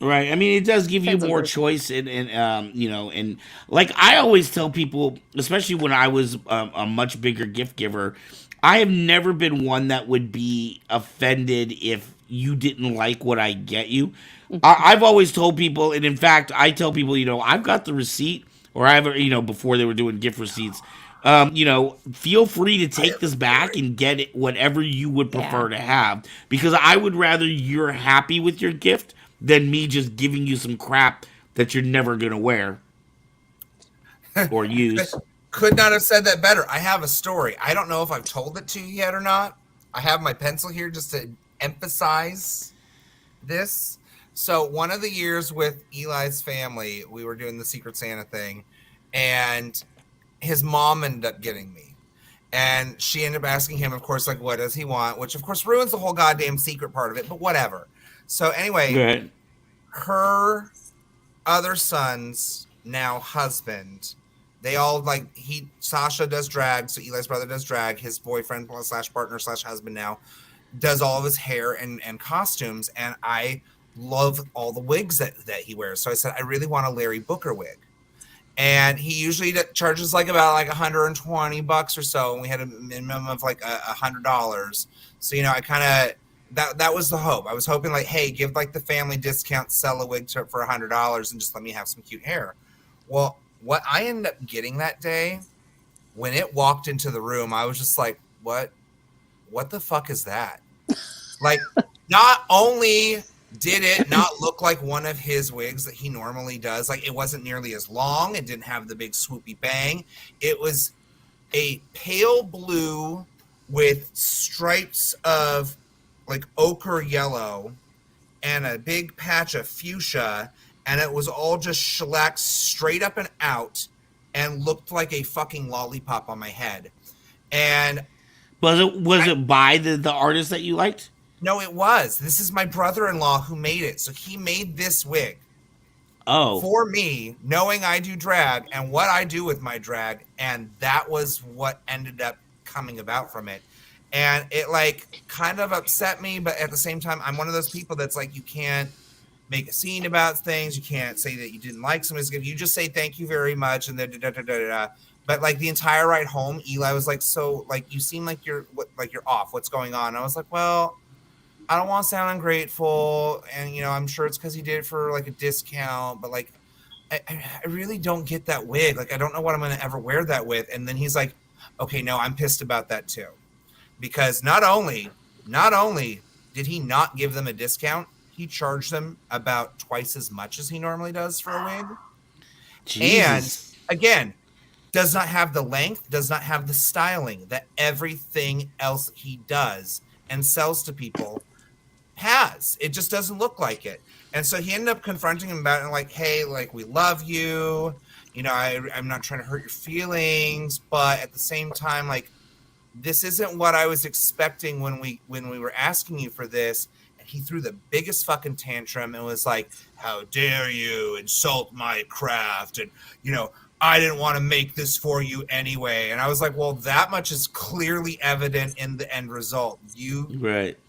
Right. I mean, it does give you more choice, and and like I always tell people, especially when I was a much bigger gift giver, I have never been one that would be offended if you didn't like what I get you. I've always told people, and in fact, I tell people, I've got the receipt, or I have, before they were doing gift receipts. Feel free to take this back and get it whatever you would prefer to have, because I would rather you're happy with your gift than me just giving you some crap that you're never going to wear or use.
Could not have said that better. I have a story. I don't know if I've told it to you yet or not. I have my pencil here just to emphasize this. So one of the years with Eli's family, we were doing the Secret Santa thing, and his mom ended up getting me. And she ended up asking him, of course, like, what does he want? Which, of course, ruins the whole goddamn secret part of it, but whatever. So anyway, her other son's now husband, they all Sasha does drag, so Eli's brother does drag. His boyfriend / partner / husband now does all of his hair and costumes, and I love all the wigs that he wears. So I said, I really want a Larry Booker wig. And he usually charges about $120 or so, and we had a minimum of $100. So I kind of that was the hope. I was hoping hey, give the family discount, sell a wig for $100, and just let me have some cute hair. Well, what I ended up getting that day, when it walked into the room, I was just like, what the fuck is that? Not only did it not look like one of his wigs that he normally does, it wasn't nearly as long, it didn't have the big swoopy bang. It was a pale blue with stripes of ochre yellow and a big patch of fuchsia, and it was all just shellacked straight up and out and looked like a fucking lollipop on my head. And
was it by the artist that you liked?
No, it was. This is my brother-in-law who made it. So he made this wig for me, knowing I do drag and what I do with my drag, and that was what ended up coming about from it. And it kind of upset me, but at the same time, I'm one of those people that's you can't make a scene about things. You can't say that you didn't like somebody's gift. You just say thank you very much, and then But the entire ride home, Eli was so you seem like you're off. What's going on? And I was like, well, I don't want to sound ungrateful, and I'm sure it's because he did it for a discount, but I really don't get that wig. I don't know what I'm going to ever wear that with. And then he's like, okay, no, I'm pissed about that too, because not only did he not give them a discount, he charged them about twice as much as he normally does for a wig. Jesus. And again, does not have the length, does not have the styling that everything else he does and sells to people has. It just doesn't look like it. And so he ended up confronting him about it, hey, we love you. I'm not trying to hurt your feelings, but at the same time, this isn't what I was expecting when we were asking you for this. And he threw the biggest fucking tantrum and was like, how dare you insult my craft? And, I didn't want to make this for you anyway. And I was like, well, that much is clearly evident in the end result. You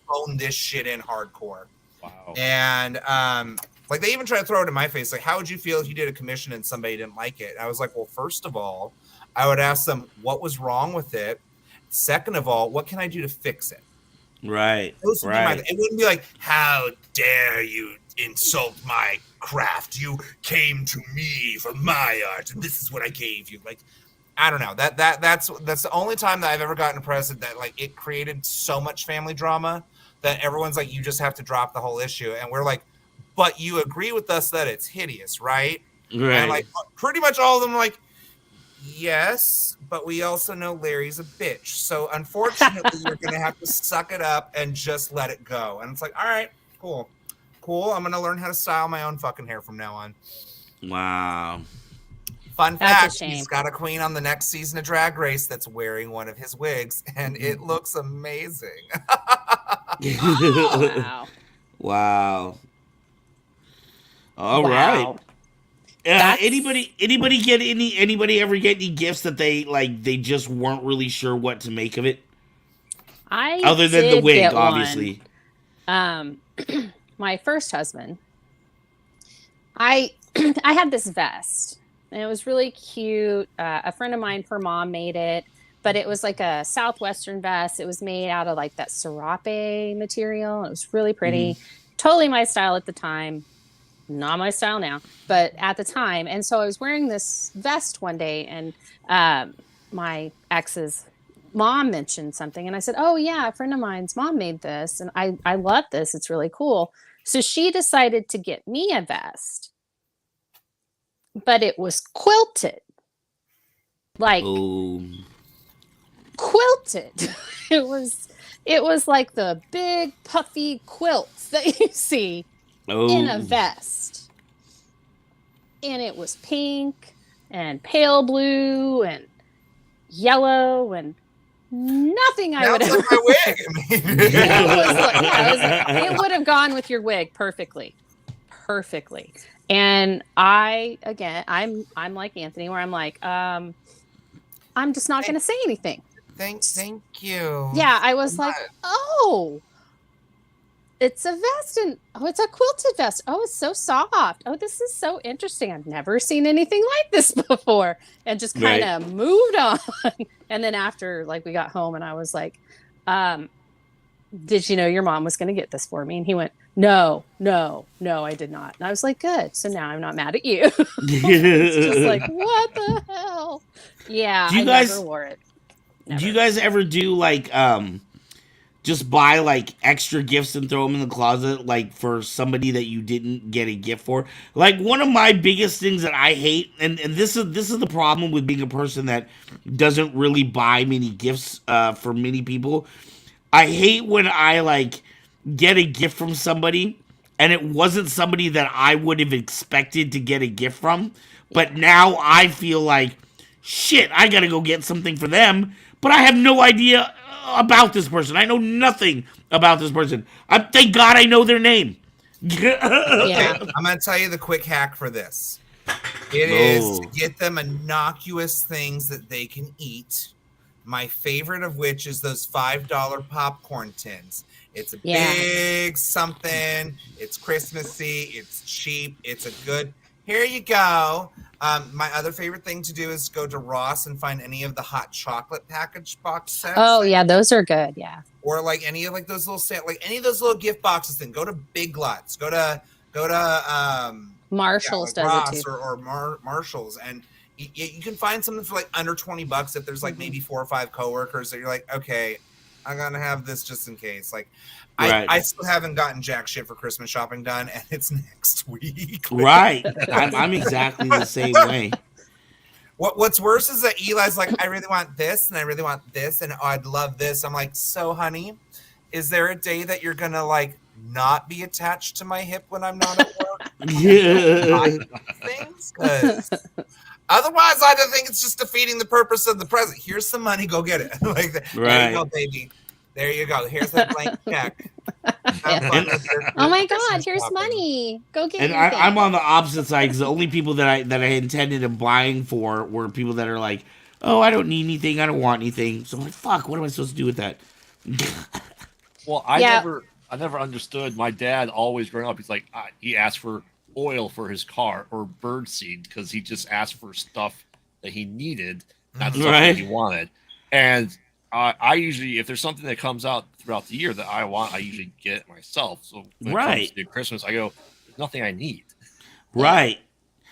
own this shit in hardcore.
Wow.
And they even try to throw it in my face. How would you feel if you did a commission and somebody didn't like it? And I was like, well, first of all, I would ask them what was wrong with it. Second of all, what can I do to fix it?
Right.
It wouldn't be how dare you insult my craft? You came to me for my art, and this is what I gave you. I don't know. That's the only time that I've ever gotten a present that it created so much family drama that everyone's you just have to drop the whole issue. And we're but you agree with us that it's hideous, right?
Right.
And pretty much all of them are yes, but we also know Larry's a bitch. So unfortunately, you're going to have to suck it up and just let it go. And it's all right, cool. I'm going to learn how to style my own fucking hair from now on.
Wow.
Fun
That's a
fact,
shame.
he's got a queen on the next season of Drag Race that's wearing one of his wigs, and it looks amazing.
Wow.
Wow. All
Wow.
right. Anybody ever get any gifts that they just weren't really sure what to make of it? Other than the wig, obviously.
My first husband, I had this vest, and it was really cute. A friend of mine, her mom made it, but it was like a southwestern vest. It was made out of like that serape material. It was really pretty, totally my style at the time. Not my style now, but at the time. And so I was wearing this vest one day, and my ex's mom mentioned something, and I said, "Oh yeah, a friend of mine's mom made this, and I love this. It's really cool." So she decided to get me a vest, but it was quilted, like quilted. It was like the big puffy quilts that you see in a vest, and it was pink and pale blue and yellow and nothing I would ever.
Like my wig.
It would have gone with your wig perfectly. And I'm like Anthony, where I'm like, I'm just not going to say anything.
Thank you.
Yeah, I was like, oh, it's a vest, and it's a quilted vest. Oh, it's so soft. Oh, this is so interesting. I've never seen anything like this before, and just kind of moved on. And then after, like, we got home, and I was like, did you know your mom was going to get this for me? And he went, no, I did not. And I was like, good. So now I'm not mad at you. It's just like, what the hell? Yeah, I never wore it. Never.
Do you guys ever do like just buy like extra gifts and throw them in the closet, like for somebody that you didn't get a gift for? Like, one of my biggest things that I hate, and this is the problem with being a person that doesn't really buy many gifts for many people. I hate when I like get a gift from somebody and it wasn't somebody that I would have expected to get a gift from, but now I feel like, shit, I gotta go get something for them, but I have no idea about this person. I know nothing about this person. Thank God I know their name.
Yeah. I'm going to tell you the quick hack for this. It is to get them innocuous things that they can eat. My favorite of which is those $5 popcorn tins. It's a big something. It's Christmassy. It's cheap. It's a good... Here you go. My other favorite thing to do is go to Ross and find any of the hot chocolate package box sets.
Oh yeah, those are good. Yeah.
Or like any of like those little any of those little gift boxes. Then go to Big Lots. Go to
Marshalls does
Ross
it too.
or Marshalls, and you can find something for like under $20 if there's like maybe 4 or 5 coworkers that you're like, okay, I'm gonna have this just in case. Like, I still haven't gotten jack shit for Christmas shopping done, and it's next week.
Right. I'm exactly the same way.
What's worse is that Eli's like, I really want this, and I really want this, and I'd love this. I'm like, so honey, is there a day that you're gonna like not be attached to my hip when I'm not at work? Things, because otherwise, I don't think it's just defeating the purpose of the present. Here's some money, go get it. Like, there you go, baby. There you go. Here's that blank check.
Oh my God! Here's money. Go get it.
And I'm on the opposite side, because the only people that I intended in buying for were people that are like, oh, I don't need anything, I don't want anything. So I'm like, fuck, what am I supposed to do with that?
Well, I never understood. My dad always growing up, he's like, he asked for oil for his car or bird seed because he just asked for stuff that he needed, not stuff that he wanted. And I usually, if there's something that comes out throughout the year that I want, I usually get it myself. So when it comes to Christmas, I go, there's nothing I need.
Right.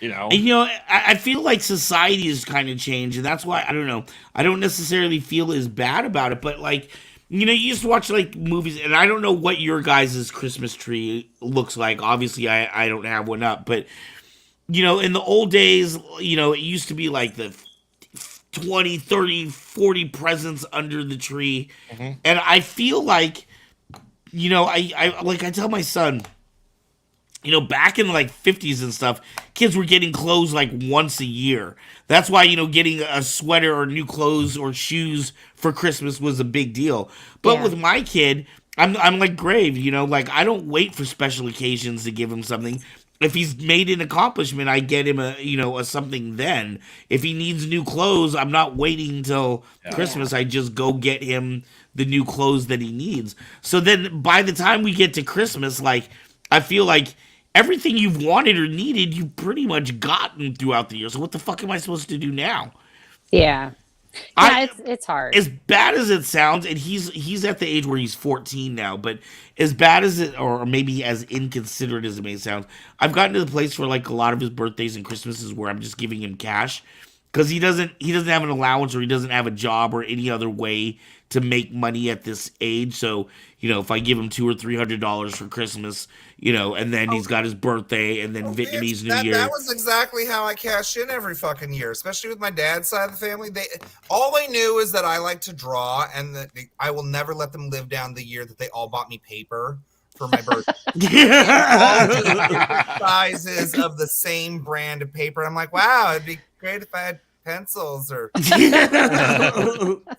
You know?
And, I feel like society has kind of changed, and that's why, I don't know, I don't necessarily feel as bad about it, but, like, you used to watch, like, movies, and I don't know what your guys' Christmas tree looks like. Obviously, I don't have one up, but, in the old days, it used to be, like, the 20, 30, 40 presents under the tree. Mm-hmm. And I feel like, I tell my son, back in like 50s and stuff, kids were getting clothes like once a year. That's why, getting a sweater or new clothes or shoes for Christmas was a big deal. But with my kid, I'm like Grave, like I don't wait for special occasions to give him something. If he's made an accomplishment, I get him a something then. If he needs new clothes, I'm not waiting until Christmas. I just go get him the new clothes that he needs. So then by the time we get to Christmas, like I feel like everything you've wanted or needed, you've pretty much gotten throughout the year. So what the fuck am I supposed to do now?
Yeah. It's hard.
As bad as it sounds, and he's at the age where he's 14 now, but as bad as it, or maybe as inconsiderate as it may sound, I've gotten to the place where like a lot of his birthdays and Christmases where I'm just giving him cash because he doesn't have an allowance or he doesn't have a job or any other way to make money at this age. So, if I give him $200 or $300 for Christmas, and then he's got his birthday and then Vietnamese New Year.
That was exactly how I cash in every fucking year, especially with my dad's side of the family. All they knew is that I like to draw and that I will never let them live down the year that they all bought me paper for my birthday. All different sizes of the same brand of paper. I'm like, wow, it'd be great if I had pencils or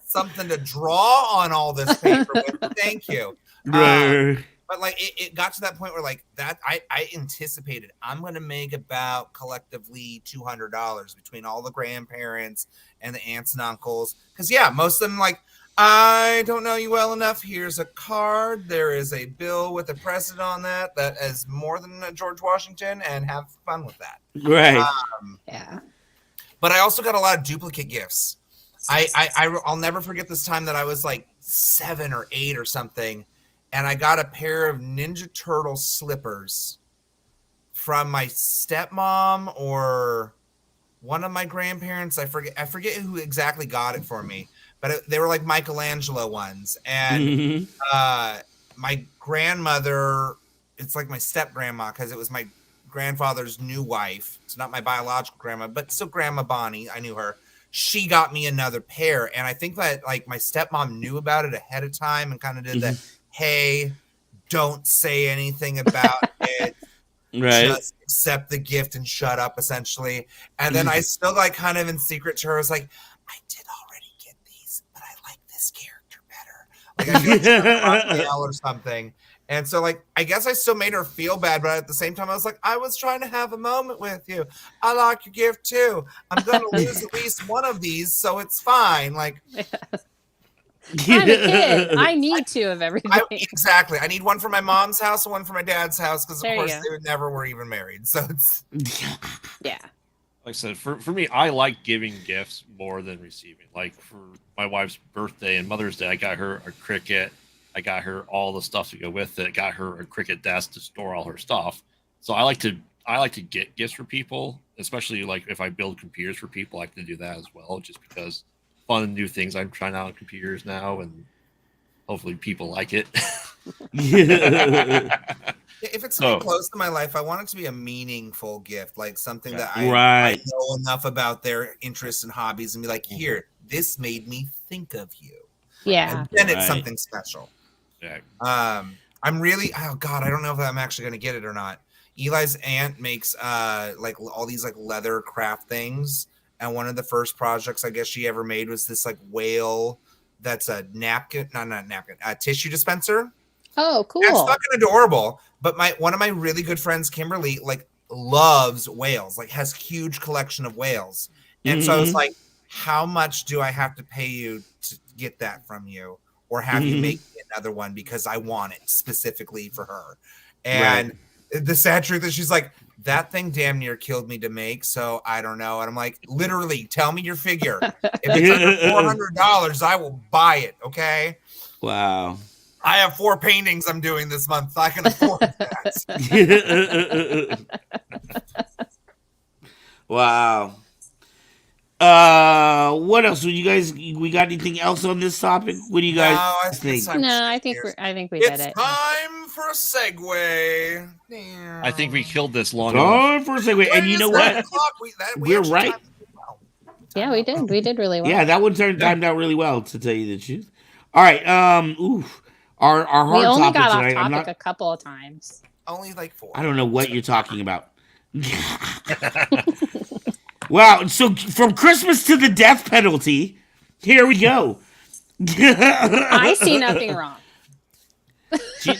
something to draw on all this paper with. Thank you. But like it got to that point where like that I anticipated I'm gonna make about collectively $200 between all the grandparents and the aunts and uncles. Because most of them like, I don't know you well enough. Here's a card. There is a bill with a president on that is more than George Washington, and have fun with that.
Right.
But I also got a lot of duplicate gifts. I'll never forget this time that I was like 7 or 8 or something, and I got a pair of Ninja Turtle slippers from my stepmom or one of my grandparents. I forget who exactly got it for me, but they were like Michelangelo ones. And my grandmother, it's like my step grandma because it was my grandfather's new wife. It's not my biological grandma, but still Grandma Bonnie. I knew her. She got me another pair, and I think that like my stepmom knew about it ahead of time and kind of did the hey, don't say anything about it.
Right.
Just accept the gift and shut up, essentially. And then I still like kind of in secret to her was like, I did already get these, but I like this character better. Like I feel like or something. And so, like, I guess I still made her feel bad, but at the same time, I was like, I was trying to have a moment with you. I like your gift, too. I'm going to lose at least one of these, so it's fine. Like,
I'm a kid. I need 2 of everything.
Exactly. I need one for my mom's house and one for my dad's house, because, of course, they never were even married. So it's...
Yeah.
Like I said, for me, I like giving gifts more than receiving. Like, for my wife's birthday and Mother's Day, I got her a Cricut. I got her all the stuff to go with it. Got her a Cricut desk to store all her stuff. So I like to get gifts for people, especially like if I build computers for people. I like to do that as well, just because fun new things I'm trying out on computers now, and hopefully people like it.
If it's something close to my life, I want it to be a meaningful gift, like something that I know enough about their interests and hobbies, and be like, here, this made me think of you.
Yeah,
and then it's something special. I'm really, oh God, I don't know if I'm actually going to get it or not. Eli's aunt makes like all these like leather craft things, and one of the first projects I guess she ever made was this like whale that's a napkin, not napkin, a tissue dispenser.
Oh, cool.
That's fucking adorable. But one of my really good friends, Kimberly, like loves whales, like has huge collection of whales, and so I was like, how much do I have to pay you to get that from you? Or have you make another one because I want it specifically for her. And the sad truth is she's like, that thing damn near killed me to make, so I don't know. And I'm like, literally, tell me your figure. If it's under $400, I will buy it, okay?
Wow.
I have 4 paintings I'm doing this month. I can afford that.
Wow. What else? We got anything else on this topic? What do you guys think?
No, I think we did it.
It's time for a segue.
I think we killed this long
enough. For a segue, and you know what? We're right.
Yeah, we did. We did really well.
Yeah, that one timed out really well, to tell you the truth. All right. Our hard
we only
topic
got
tonight.
off topic a couple of times.
Only like 4.
I don't know what you're talking about. Wow. So from Christmas to the death penalty, here we go.
I see nothing wrong.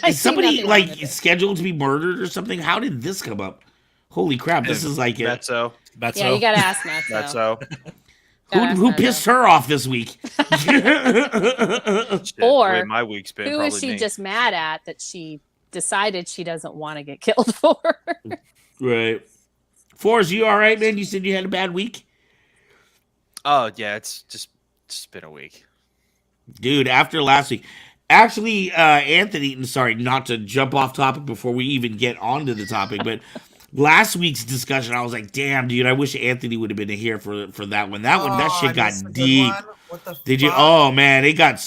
Is somebody like scheduled to be murdered or something? How did this come up? Holy crap! This is like it.
So.
Yeah, you gotta ask Matt.
That's so.
Who pissed her off this week?
Or
my week's been
who is she
me.
just mad at that she decided she doesn't want to get killed for?
Right. Forrest, you all right, man? You said you had a bad week?
Oh, yeah, it's just been a week.
Dude, after last week. Actually, Anthony, sorry, not to jump off topic before we even get onto the topic, but last week's discussion, I was like, damn, dude, I wish Anthony would have been here for that one. That shit got deep.
What the
Did you?
fuck?
Oh, man, it got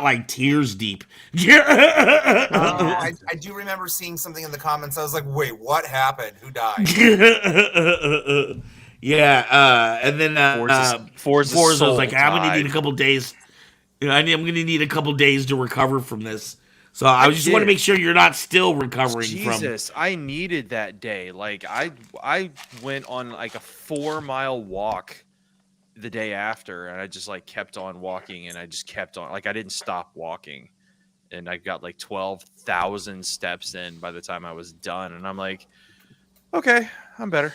like tears deep.
I do remember seeing something in the comments. I was like, wait, what happened? Who died?
Yeah, and then
Forza's
was
soul
like, I'm gonna
died.
need a couple days. I'm gonna need a couple days to recover from this. So I just want to make sure you're not still recovering from.
Jesus, I needed that day. Like I went on like a 4-mile walk the day after, and I just like kept on walking, and I just kept on. Like I didn't stop walking, and I got like 12,000 steps in by the time I was done, and I'm like, okay, I'm better.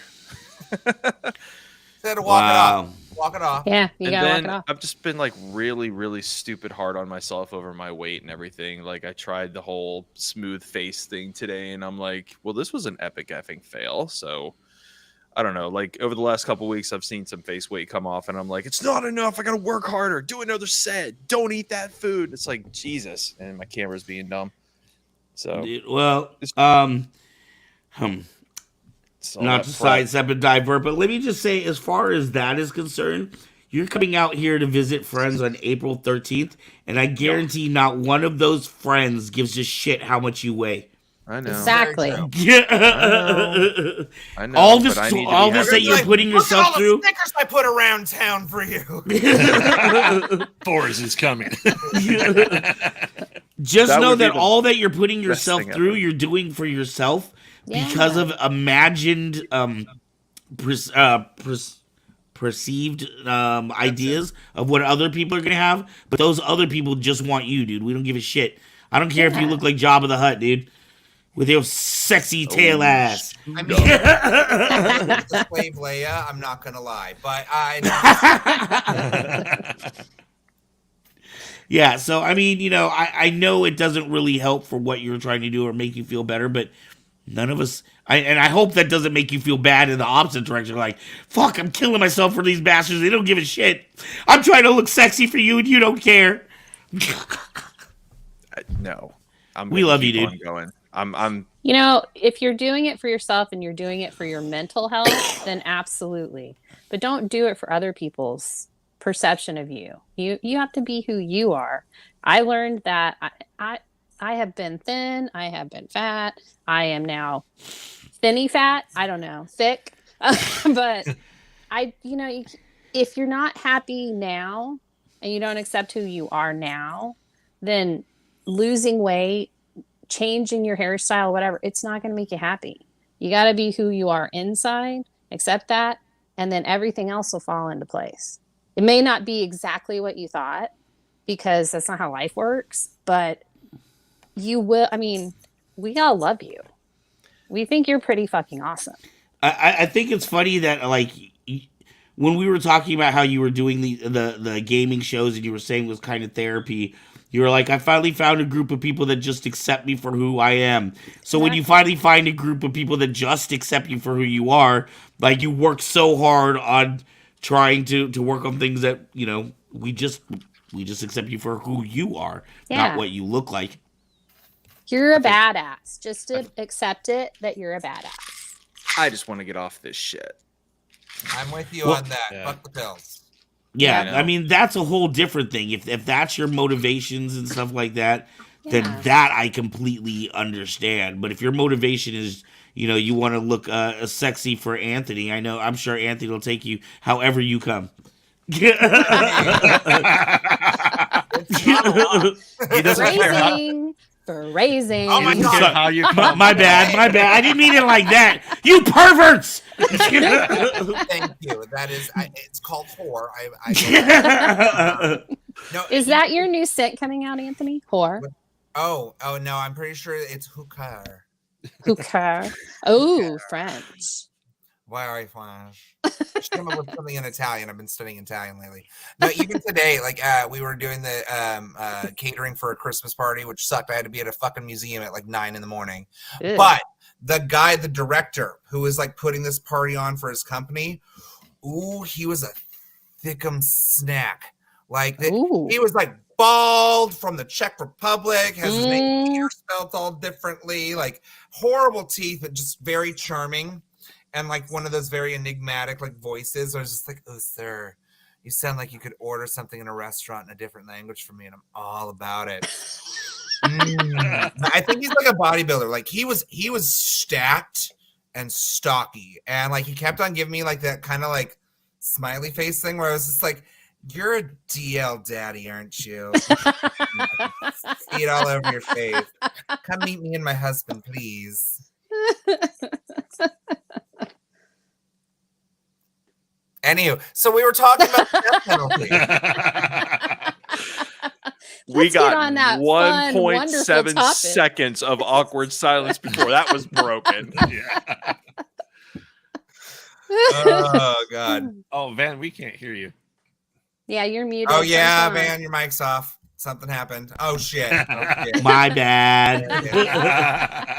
Had to walk it off. Walk it off.
Yeah, you gotta walk it off.
I've just been like really, really stupid hard on myself over my weight and everything. Like I tried the whole smooth face thing today, and I'm like, well, this was an epic effing fail. So I don't know. Like over the last couple weeks, I've seen some face weight come off, and I'm like, it's not enough. I gotta work harder. Do another set. Don't eat that food. It's like Jesus, and my camera's being dumb. So
well, not to sidestep and divert, but let me just say, as far as that is concerned, you're coming out here to visit friends on April 13th, and I guarantee not one of those friends gives a shit how much you weigh.
I know.
Exactly.
Yeah.
I know.
All this that you're putting yourself
all
through.
the stickers I put around town for you.
Forrest is coming.
Just
That
know
would be
that
the
all that you're putting yourself
thing
through,
ever.
you're doing for yourself
Yeah.
because of imagined, perceived ideas of what other people are gonna have. But those other people just want you, dude. We don't give a shit. I don't care if you look like Jabba the Hutt, dude, with your sexy tail ass.
I mean, this wave Leia, I'm not gonna lie, but
Yeah, so I mean, I know it doesn't really help for what you're trying to do or make you feel better, but none of us, and I hope that doesn't make you feel bad in the opposite direction. Like, fuck, I'm killing myself for these bastards. They don't give a shit. I'm trying to look sexy for you, and you don't care.
No,
We love you, dude.
Going. I'm.
If you're doing it for yourself and you're doing it for your mental health, then absolutely. But don't do it for other people's perception of you. You have to be who you are. I learned that I have been thin, I have been fat, I am now thinny fat, I don't know, thick. But if you're not happy now and you don't accept who you are now, then losing weight, changing your hairstyle, whatever, it's not going to make you happy. You got to be who you are inside, accept that, and then everything else will fall into place. It may not be exactly what you thought, because that's not how life works, but you will. I mean, we all love you. We think you're pretty fucking awesome.
I think it's funny that, like, when we were talking about how you were doing the gaming shows and you were saying it was kind of therapy, you were like, I finally found a group of people that just accept me for who I am. So when you finally find a group of people that just accept you for who you are, like, you work so hard on trying to work on things that, we just accept you for who you are, not what you look like.
You're a badass. Just to accept it that you're a badass.
I just want to get off this shit.
I'm with you on that.
Yeah.
Fuck the pills.
Yeah, I mean, that's a whole different thing. If that's your motivations and stuff like that, then that I completely understand. But if your motivation is, you want to look sexy for Anthony, I'm sure Anthony will take you however you come.
He doesn't care.
Phrasing. Phrasing.
Oh my God.
How you
My bad. I didn't mean it like that. You perverts!
Thank you. That is, it's called whore. No,
Is that your new scent coming out, Anthony? Whore.
Oh no, I'm pretty sure it's hookah.
Hookah. Oh, French.
Why are I French? Came up with something in Italian. I've been studying Italian lately. No, even today, like we were doing the catering for a Christmas party, which sucked. I had to be at a fucking museum at like 9 a.m.
Ew.
But the guy, the director, who was like putting this party on for his company, ooh, he was a thickum snack. Like he was like bald from the Czech Republic, has his name spelled all differently, like horrible teeth, but just very charming. And like one of those very enigmatic like voices. I was just like, oh, sir, you sound like you could order something in a restaurant in a different language for me, and I'm all about it. I think he's like a bodybuilder. Like he was stacked and stocky, and like he kept on giving me like that kind of like smiley face thing where I was just like, you're a DL daddy, aren't you? See it all over your face. Come meet me and my husband, please. Anywho, so we were talking about the death penalty.
We
Let's get on
got
that fun,
1.7
topic.
seconds of awkward silence before that was broken.
Yeah.
Oh God.
Oh, Van, we can't hear you.
Yeah, you're muted.
Oh yeah,
Turn it on.
man, your mic's off. Something happened. Oh shit. Okay.
My bad.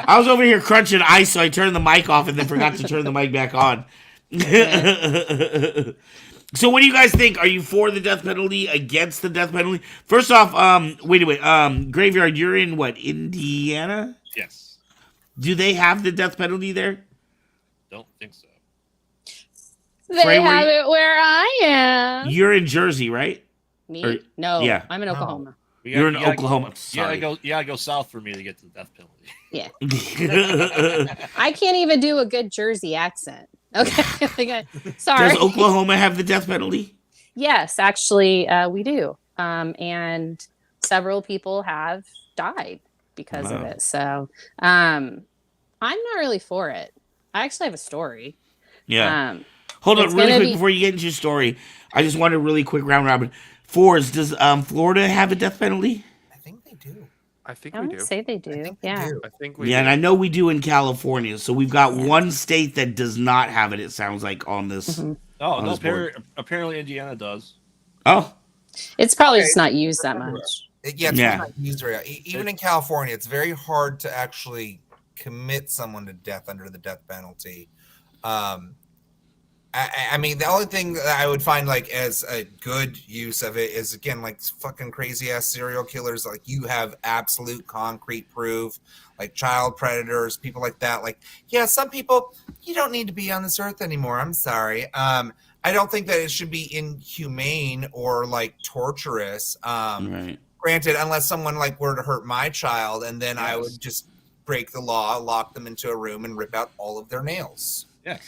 I was over here crunching ice, so I turned the mic off and then forgot to turn the mic back on. So what do you guys think? Are you for the death penalty, against the death penalty? First off, wait. Graveyard, you're in what, Indiana?
Yes.
Do they have the death penalty there?
Don't think so.
They
Trey,
have it where I am.
You're in Jersey, right?
Me?
Or-
No.
yeah.
I'm in Oklahoma.
You're in Oklahoma.
Yeah,
Sorry.
go south for me to get to the death penalty.
Yeah. I can't even do a good Jersey accent. Okay. Sorry.
Does Oklahoma have the death penalty?
Yes, actually, we do. And several people have died because of it. So I'm not really for it. I actually have a story.
Yeah. Hold on, really quick before you get into your story. I just want a really quick round robin. Forrest, does Florida have a death penalty?
I think they do.
I think
I
we
would
do.
say they do. Yeah.
I think we
Yeah,
do.
and I know we do in California. So we've got one state that does not have it, it sounds like, on this.
Mm-hmm.
Oh,
on
no,
this board.
apparently Indiana does.
Oh.
It's probably just not used that much.
Yeah, it's
Yeah.
not used very. Even in California, it's very hard to actually commit someone to death under the death penalty. I mean, the only thing that I would find like as a good use of it is, again, like fucking crazy ass serial killers. Like you have absolute concrete proof, like child predators, people like that. Like, yeah, some people, you don't need to be on this earth anymore. I'm sorry. I don't think that it should be inhumane or like torturous.
Right.
Granted, unless someone like were to hurt my child, and then I would just break the law, lock them into a room, and rip out all of their nails.
Yes.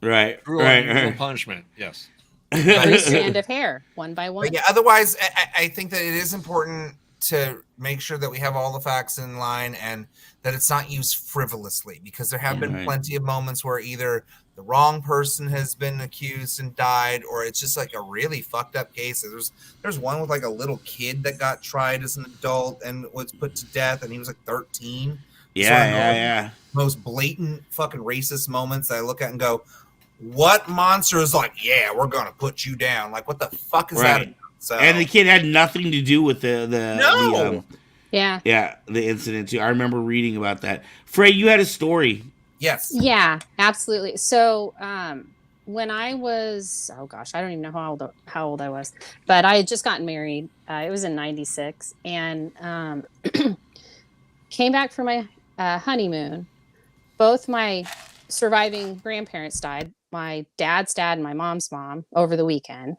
Right.
Cruel and unusual punishment. Yes.
Every strand of hair, one by one.
But yeah, otherwise, I think that it is important to make sure that we have all the facts in line and that it's not used frivolously, because there have been plenty of moments where either the wrong person has been accused and died, or it's just like a really fucked up case. There's one with like a little kid that got tried as an adult and was put to death, and he was like 13.
Yeah.
Most blatant fucking racist moments that I look at and go, what monster is like, yeah, we're gonna put you down? Like, what the fuck is that? So,
and the kid had nothing to do with the incident too. I remember reading about that. Frey, you had a story.
Yes.
Yeah, absolutely. So when I was, oh gosh, I don't even know how old I was, but I had just gotten married. It was in '96, and came back from my honeymoon. Both my surviving grandparents died. My dad's dad and my mom's mom over the weekend.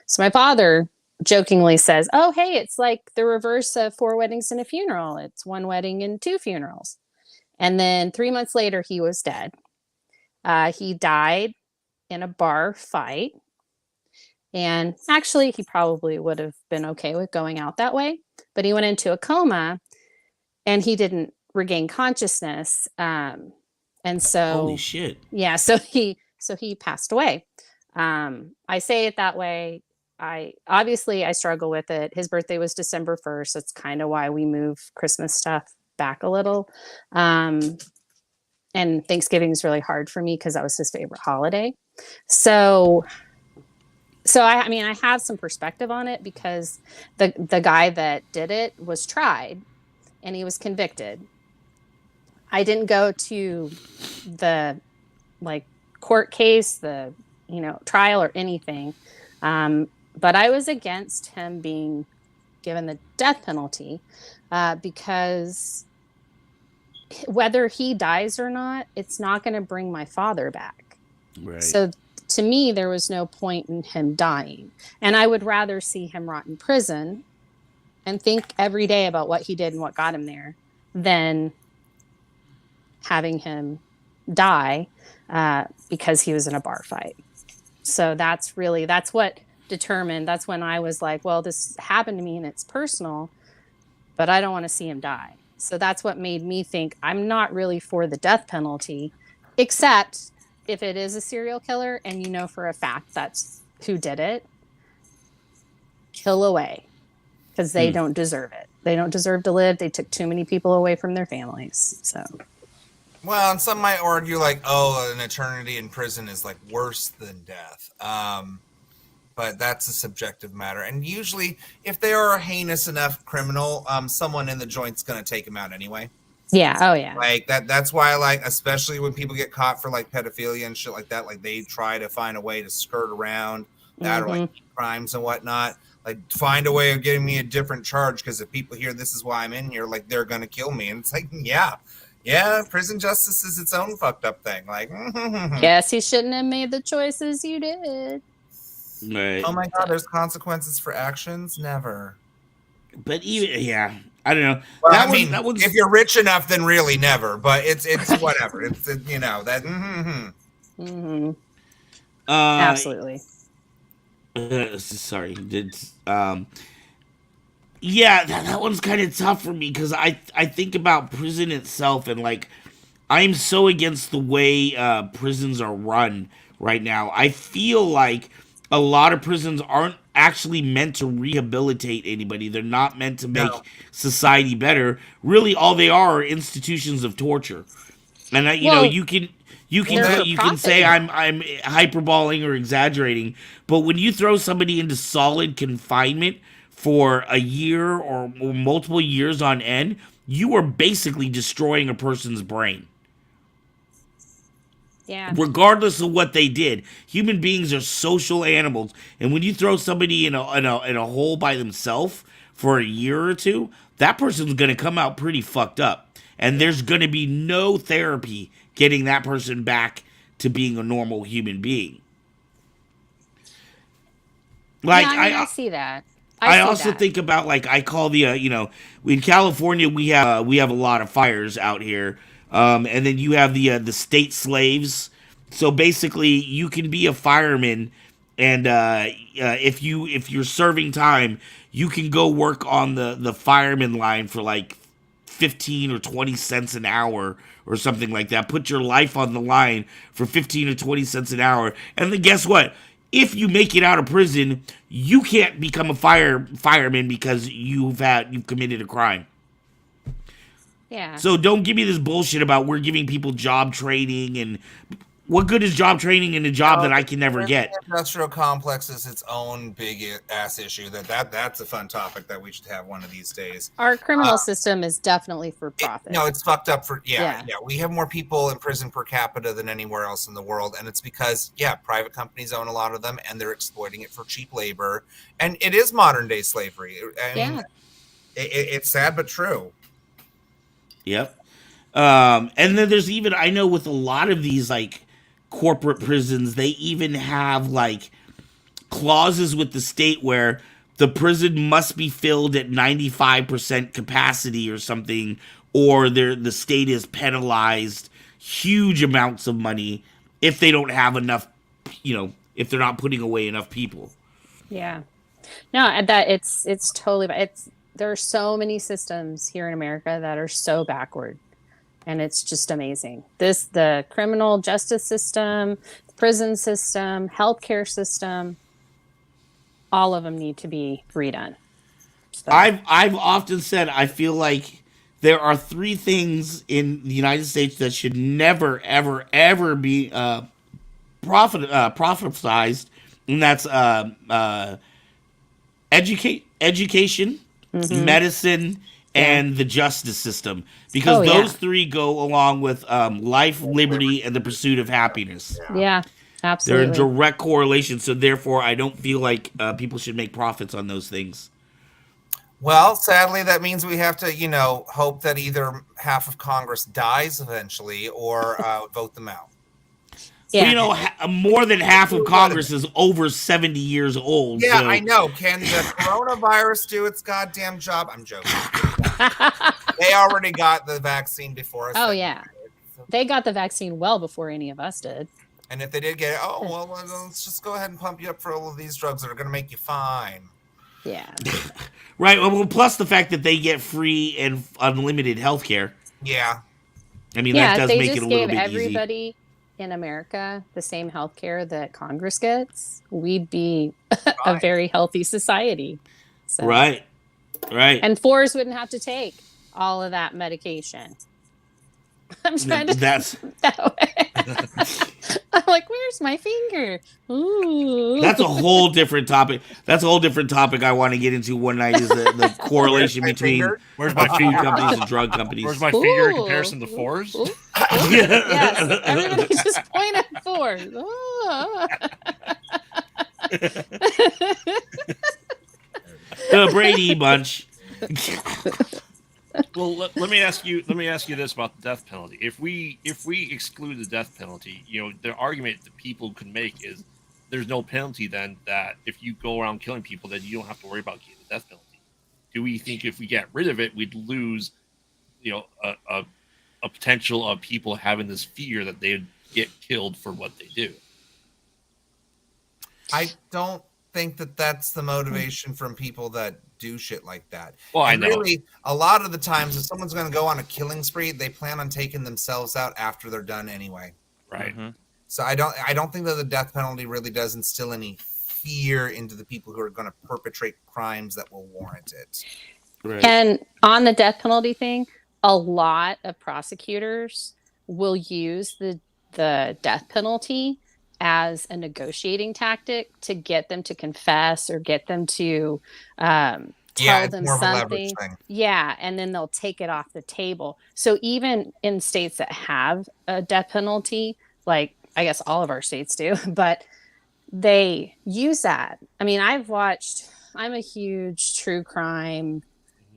So my father jokingly says, oh, hey, it's like the reverse of 4 weddings and a funeral. It's 1 wedding and 2 funerals. And then 3 months later, he was dead. He died in a bar fight. And actually, he probably would have been okay with going out that way. But he went into a coma. and he didn't regain consciousness. And so,
holy shit.
Yeah, so he passed away. I say it that way. I struggle with it. His birthday was December 1st. That's kind of why we move Christmas stuff back a little. And Thanksgiving is really hard for me because that was his favorite holiday. So I mean, I have some perspective on it because the guy that did it was tried and he was convicted. I didn't go to the court case, the trial or anything, but I was against him being given the death penalty because whether he dies or not, it's not going to bring my father back.
Right.
So to me, there was no point in him dying, and I would rather see him rot in prison and think every day about what he did and what got him there than having him die because he was in a bar fight. So that's what determined. That's when I was like, well, this happened to me and it's personal, but I don't want to see him die. So that's what made me think I'm not really for the death penalty, except if it is a serial killer and for a fact that's who did it, kill away, because they don't deserve it. They don't deserve to live. They took too many people away from their families. So.
Well, and some might argue an eternity in prison is worse than death. But that's a subjective matter. And usually, if they are a heinous enough criminal, someone in the joint's going to take them out anyway.
Yeah. Oh, yeah.
That's why, especially when people get caught for pedophilia and shit like that, they try to find a way to skirt around that or crimes and whatnot. Find a way of getting me a different charge because if people hear this is why I'm in here, they're going to kill me. And it's yeah, prison justice is its own fucked up thing.
Guess you shouldn't have made the choices you did.
Right.
Oh my God, there's consequences for actions? Never.
But even, I don't know.
Well, that was, if you're rich enough, then really never. But it's whatever. It's that.
Absolutely.
Sorry. Yeah, that one's kind of tough for me because I think about prison itself and I'm so against the way prisons are run right now. I feel like a lot of prisons aren't actually meant to rehabilitate anybody. They're not meant to make society better. Really, all they are institutions of torture. And you can say I'm hyperboling or exaggerating, but when you throw somebody into solid confinement for a year or multiple years on end, you are basically destroying a person's brain.
Yeah.
Regardless of what they did, human beings are social animals, and when you throw somebody in a hole by themselves for a year or two, that person's going to come out pretty fucked up, and there's going to be no therapy getting that person back to being a normal human being.
I see that.
I also think about I call the in California we have a lot of fires out here. And then you have the state slaves. So basically, you can be a fireman, and if you're serving time, you can go work on the fireman line for 15 or 20 cents an hour or something like that. Put your life on the line for 15 or 20 cents an hour, and then guess what? If you make it out of prison, you can't become a fireman because you've committed a crime.
Yeah.
So don't give me this bullshit about we're giving people job training, and what good is job training in a job that I can never get?
The industrial complex is its own big ass issue. That's a fun topic that we should have one of these days.
Our criminal system is definitely for profit.
It's fucked up for yeah. We have more people in prison per capita than anywhere else in the world, and it's because private companies own a lot of them, and they're exploiting it for cheap labor, and it is modern day slavery. I mean, it's sad but true.
Yep. And then there's even, I know with a lot of these corporate prisons, they even have clauses with the state where the prison must be filled at 95% capacity or something, or the state is penalized huge amounts of money if they don't have enough, if they're not putting away enough people.
Yeah. No, that it's totally, there are so many systems here in America that are so backward, and it's just amazing. The criminal justice system, the prison system, healthcare system, all of them need to be redone. So.
I've often said I feel like there are 3 things in the United States that should never, ever, ever be prophesized, and that's education, medicine, and the justice system, because those 3 go along with life, liberty, and the pursuit of happiness.
Yeah, absolutely.
They're in direct correlation, so therefore I don't feel like people should make profits on those things.
Well, sadly, that means we have to, hope that either half of Congress dies eventually or vote them out.
Yeah.
Well, more than half of Congress is over 70 years old.
Yeah,
so.
I know. Can the coronavirus do its goddamn job? I'm joking. They already got the vaccine before us.
Oh, yeah. They got the vaccine well before any of us did.
And if they did get it, let's just go ahead and pump you up for all of these drugs that are going to make you fine.
Yeah.
Right. Well, plus the fact that they get free and unlimited health care.
Yeah.
I mean, that does make it a little bit easy.
If they just gave everybody in America the same health care that Congress gets, we'd be a very healthy society. So.
Right.
And fours wouldn't have to take all of that medication. I'm trying to
that's
that way. I'm like, where's my finger? Ooh.
That's a whole different topic. I want to get into one night, is the correlation between
where's my
food companies and drug companies.
Where's my finger in comparison to fours?
Yes, everybody just point at fours.
The Brady Bunch.
Well, let me ask you this about the death penalty. If we exclude the death penalty, the argument that people could make is there's no penalty then, that if you go around killing people, then you don't have to worry about getting the death penalty. Do we think if we get rid of it, we'd lose, a potential of people having this fear that they'd get killed for what they do?
I don't think that that's the motivation from people that do shit like that.
Well, I know.
Really, a lot of the times, if someone's going to go on a killing spree, they plan on taking themselves out after they're done anyway.
Right.
Mm-hmm.
So I don't think that the death penalty really does instill any fear into the people who are going to perpetrate crimes that will warrant it.
Right.
And on the death penalty thing, a lot of prosecutors will use the death penalty as a negotiating tactic to get them to confess or get them to tell them something. Yeah, and then they'll take it off the table. So even in states that have a death penalty, like I guess all of our states do, but they use that. I mean, I'm a huge true crime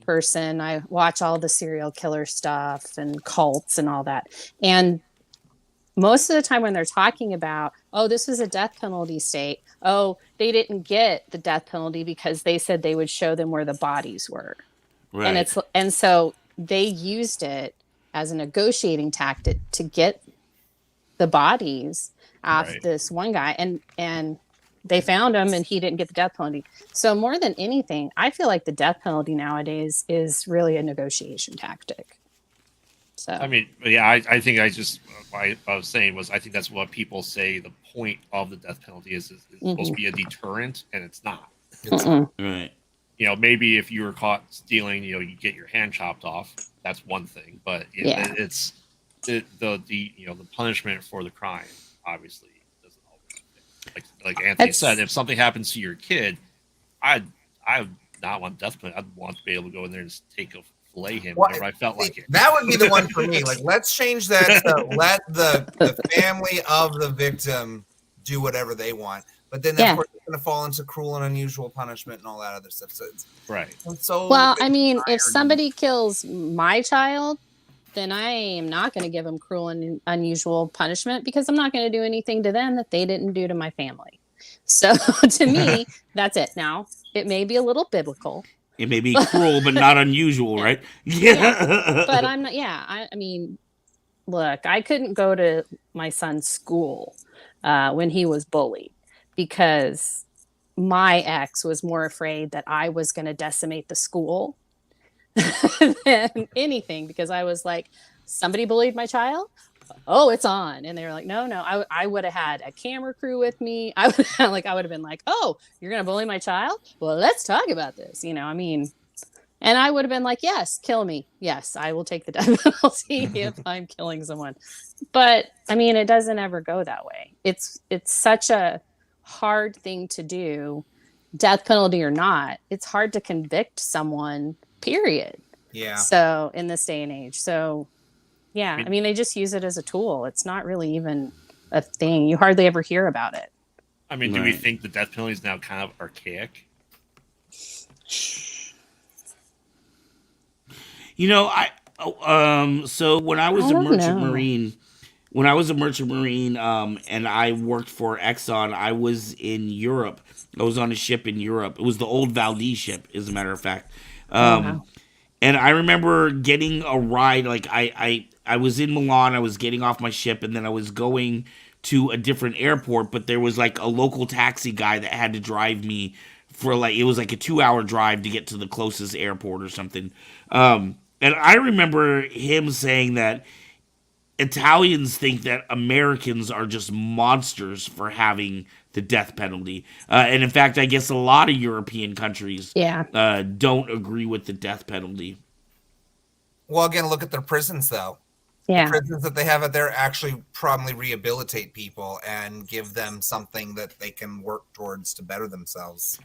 person. I watch all the serial killer stuff and cults and all that. And most of the time when they're talking about, this is a death penalty state, they didn't get the death penalty because they said they would show them where the bodies were. Right. And so they used it as a negotiating tactic to get the bodies off this one guy, and they found him and he didn't get the death penalty. So more than anything, I feel like the death penalty nowadays is really a negotiation tactic. So
I mean, yeah, I think what I was saying was I think that's what people say the point of the death penalty is supposed to be a deterrent, and it's not. It's not.
Right.
Maybe if you were caught stealing, you get your hand chopped off. That's one thing, but it's the punishment for the crime obviously doesn't always fit. Like Anthony said, if something happens to your kid, I would not want death penalty. I'd want to be able to go in there and just take a fillet him whenever I felt like it.
That would be the one for me. Like, let's change that to let the family of the victim do whatever they want. But then, of course, it's going to fall into cruel and unusual punishment and all that other stuff. So it's
right.
Well, I mean, if somebody kills my child, then I am not going to give them cruel and unusual punishment because I'm not going to do anything to them that they didn't do to my family. So to me, that's it. Now, it may be a little biblical.
It may be cruel, but not unusual, right?
Yeah. But I'm not, I mean, look, I couldn't go to my son's school when he was bullied because my ex was more afraid that I was going to decimate the school than anything, because I was like, somebody bullied my child. Oh, it's on. And they were like, no, I would have had a camera crew with me. I would have been like, oh, you're going to bully my child? Well, let's talk about this. You know, I mean, and I would have been like, yes, kill me. Yes, I will take the death penalty if I'm killing someone. But I mean, it doesn't ever go that way. It's such a hard thing to do, death penalty or not. It's hard to convict someone, period.
Yeah.
So in this day and age. So yeah, I mean, they just use it as a tool. It's not really even a thing. You hardly ever hear about it.
I mean, do we think the death penalty is now kind of archaic?
You know, so when I was a merchant marine, and I worked for Exxon, I was in Europe. I was on a ship in Europe. It was the old Valdez ship, as a matter of fact.
Wow.
And I remember getting a ride. Like I was in Milan. I was getting off my ship, and then I was going to a different airport. But there was like a local taxi guy that had to drive me for it was like a 2-hour drive to get to the closest airport or something. And I remember him saying that Italians think that Americans are just monsters for having the death penalty. And in fact, I guess a lot of European countries don't agree with the death penalty.
Well, again, look at their prisons, though.
Yeah.
The prisons that they have out there actually probably rehabilitate people and give them something that they can work towards to better themselves.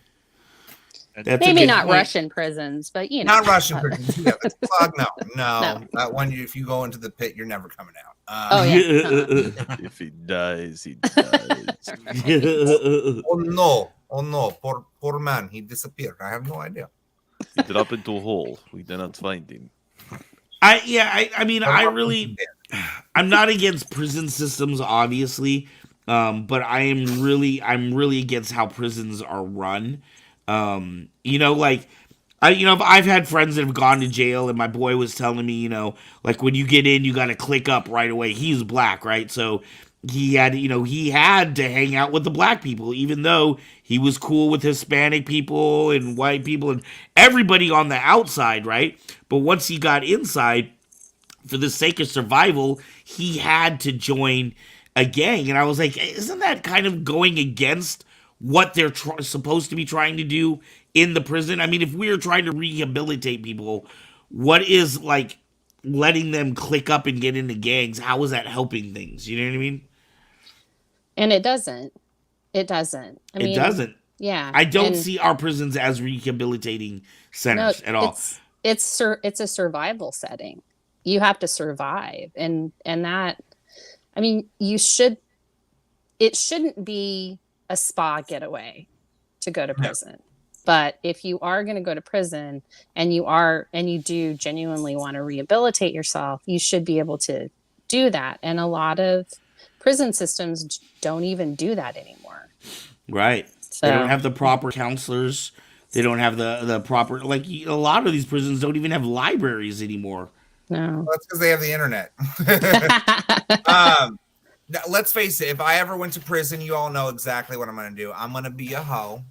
Maybe not Russian prisons, but you know.
Not Russian prisons. Yeah, no. That one, if you go into the pit, you're never coming out.
If he dies, he dies.
Oh no, poor man, he disappeared. I have no idea.
He dropped into a hole. We did not find him.
I'm not against prison systems, obviously, but I'm really against how prisons are run. I've had friends that have gone to jail, and my boy was telling me, like when you get in, you got to click up right away. He's black, right? So he had to hang out with the black people, even though he was cool with Hispanic people and white people and everybody on the outside, right? But once he got inside, for the sake of survival, he had to join a gang. And I was like, isn't that kind of going against what they're supposed to be trying to do in the prison? I mean, if we are trying to rehabilitate people, what is like letting them click up and get into gangs? How is that helping things? You know what I mean?
And it doesn't. It doesn't. Yeah.
I don't see our prisons as rehabilitating centers at all.
It's a survival setting. You have to survive. And that, I mean, it shouldn't be a spa getaway to go to prison. But if you are going to go to prison and you do genuinely want to rehabilitate yourself, you should be able to do that. And a lot of prison systems don't even do that anymore.
Right. So, they don't have the proper counselors. They don't have the proper, like a lot of these prisons don't even have libraries anymore.
No.
Well, that's because they have the internet. Now, let's face it, if I ever went to prison, you all know exactly what I'm going to do. I'm going to be a hoe.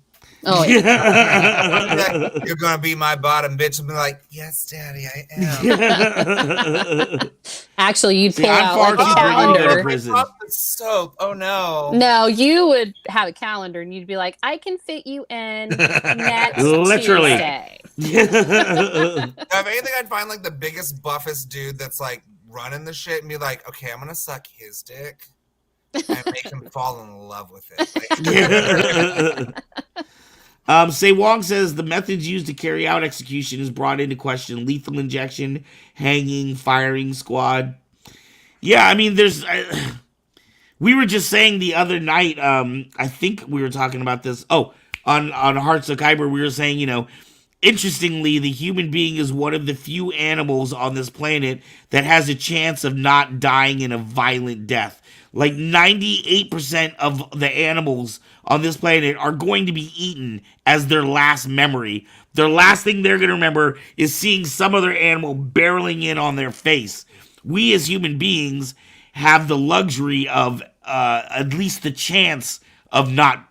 Oh, yeah.
You're going to be my bottom bitch and be like, yes, daddy, I am.
Actually, you'd pull out like a calendar.
The soap. Oh, no.
No, you would have a calendar and you'd be like, I can fit you in next
Literally.
Tuesday.
If anything, I'd find like the biggest, buffest dude that's like running the shit and be like, okay, I'm going to suck his dick and make him fall in love with it.
Say Wong says the methods used to carry out execution is brought into question: lethal injection, hanging, firing squad. Yeah, I mean, we were just saying the other night. I think we were talking about this. Oh, on Hearts of Kyber, we were saying, interestingly, the human being is one of the few animals on this planet that has a chance of not dying in a violent death. Like 98% of the animals on this planet are going to be eaten as their last memory. Their last thing they're going to remember is seeing some other animal barreling in on their face. We as human beings have the luxury of at least the chance of not,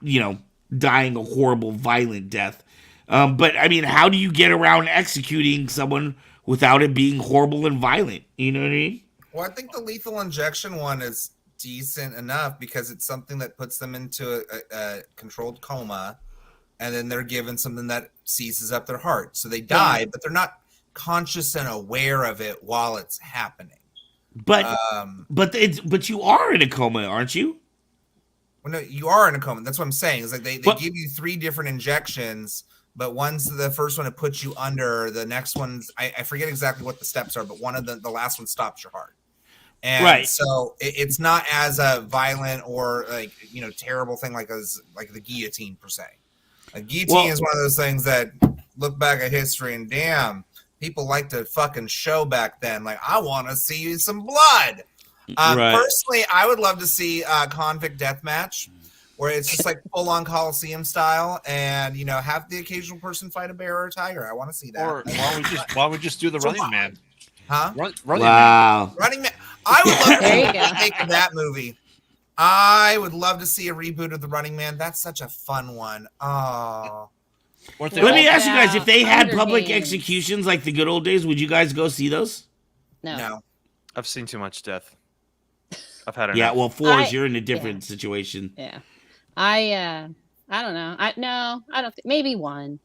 dying a horrible, violent death. But I mean, how do you get around executing someone without it being horrible and violent? You know what I mean?
Well, I think the lethal injection one is decent enough because it's something that puts them into a controlled coma, and then they're given something that seizes up their heart. So they die, but they're not conscious and aware of it while it's happening.
But you are in a coma, aren't you?
Well, no, you are in a coma. That's what I'm saying. It's like they give you 3 different injections, but one's the first one to put you under. The next one's I forget exactly what the steps are, but one of the last one stops your heart. And so it's not as a violent or terrible thing like the guillotine per se. A guillotine is one of those things that look back at history and damn, people like to fucking show back then. Like, I want to see some blood. Personally, I would love to see a convict death match where it's just like full on Coliseum style, and have the occasional person fight a bear or a tiger. I want to see that.
Or why don't we just do the Running Man?
Huh?
Running Man.
Running Man. I would love to see a remake of that movie. I would love to see a reboot of the Running Man. That's such a fun one. Oh.
Let me ask you guys, if they had public executions like the good old days, would you guys go see those?
No.
I've seen too much death. I've had enough.
Yeah, well, Forrest, you're in a different situation.
Yeah. I don't know. I don't think maybe one.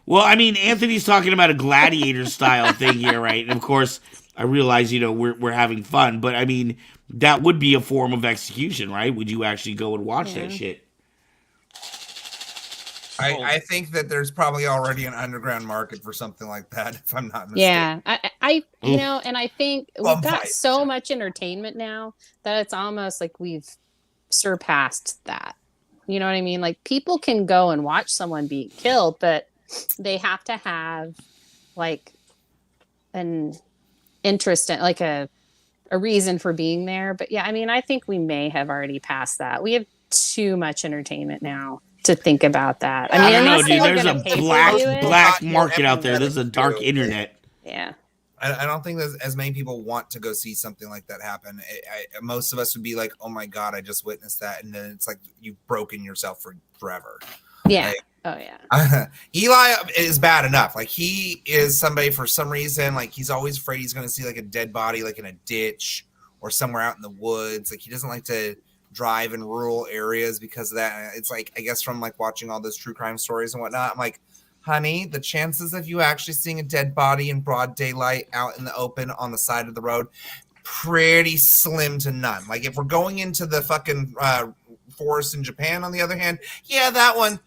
Well, I mean, Anthony's talking about a gladiator style thing here, right? And of course, I realize, we're having fun, but I mean, that would be a form of execution, right? Would you actually go and watch that shit?
I think that there's probably already an underground market for something like that, if I'm not mistaken.
Yeah, I and I think we've got so much entertainment now that it's almost like we've surpassed that. You know what I mean? Like, people can go and watch someone be killed, but they have to have like an interest in, like a reason for being there. But yeah, I mean, I think we may have already passed that. We have too much entertainment now to think about that. I mean,
I don't know, dude. There's a black market out there. There's a dark internet.
Yeah.
I don't think there's as many people want to go see something like that happen. Most of us would be like, "Oh my god, I just witnessed that," and then it's like you've broken yourself for forever.
Yeah. Oh yeah.
Eli is bad enough. Like, he is somebody, for some reason, like, he's always afraid he's going to see like a dead body, like in a ditch or somewhere out in the woods. Like, he doesn't like to drive in rural areas because of that. It's like, I guess from like watching all those true crime stories and whatnot, I'm like, honey, the chances of you actually seeing a dead body in broad daylight out in the open on the side of the road, pretty slim to none. Like, if we're going into the fucking forest in Japan, on the other hand, yeah, that one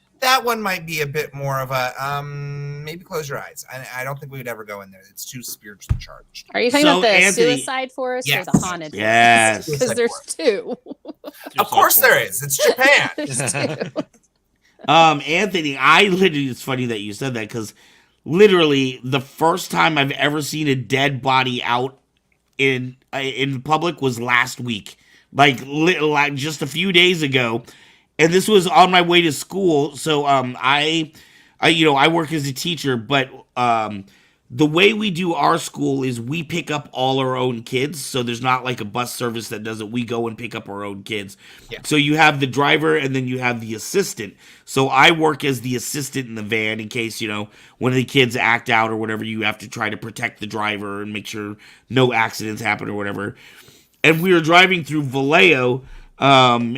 might be a bit more of a maybe close your eyes. I don't think we would ever go in there. It's too spiritually charged.
Are you talking about the suicide forest or the haunted forest?
Yes.
Because there's 2.
Of course there is. It's Japan.
There's 2.
Anthony, it's funny that you said that, because literally the first time I've ever seen a dead body out in public was last week, like just a few days ago, and this was on my way to school. So I work as a teacher, but the way we do our school is we pick up all our own kids. So there's not like a bus service that does it. We go and pick up our own kids. Yeah. So you have the driver and then you have the assistant. So I work as the assistant in the van in case, one of the kids act out or whatever. You have to try to protect the driver and make sure no accidents happen or whatever. And we were driving through Vallejo, and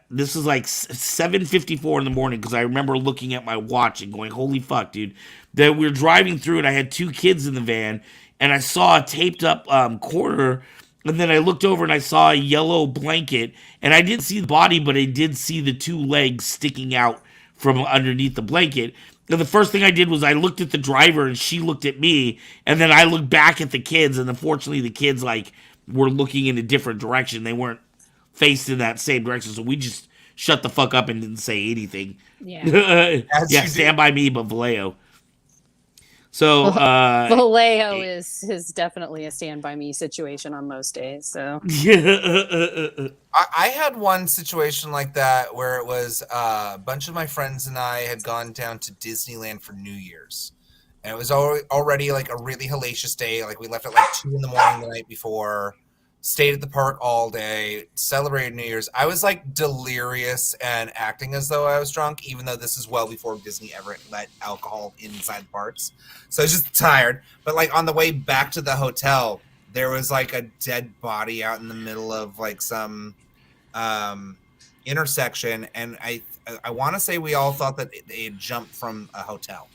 this is like 7:54 in the morning, because I remember looking at my watch and going, holy fuck, dude. That we were driving through and I had 2 kids in the van, and I saw a taped up corner, and then I looked over and I saw a yellow blanket, and I didn't see the body, but I did see the 2 legs sticking out from underneath the blanket. And the first thing I did was I looked at the driver and she looked at me, and then I looked back at the kids, and unfortunately the kids were looking in a different direction. They weren't faced in that same direction, so we just shut the fuck up and didn't say anything.
Yeah.
Yeah, Stand By Me, but Vallejo. So
Vallejo is definitely a Stand By Me situation on most days. So
I had one situation like that where it was a bunch of my friends and I had gone down to Disneyland for New Year's, and it was already like a really hellacious day. Like, we left at like 2 a.m. the night before. stayed at the park all day, celebrated New Year's. I was like delirious and acting as though I was drunk, even though this is well before Disney ever let alcohol inside parks. So I was just tired. But like on the way back to the hotel, there was like a dead body out in the middle of like some intersection, and I want to say we all thought that they had jumped from a hotel.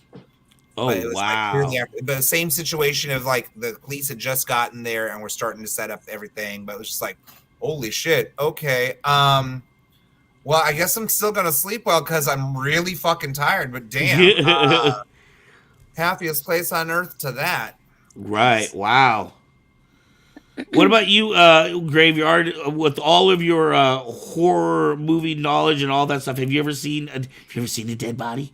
Oh, wow.
Like the same situation of like the police had just gotten there and we're starting to set up everything, but it was just like, holy shit. Okay. Well, I guess I'm still going to sleep well because I'm really fucking tired, but damn. Happiest place on earth to that.
Right. Wow. What about you, Graveyard? With all of your horror movie knowledge and all that stuff, have you ever seen a dead body?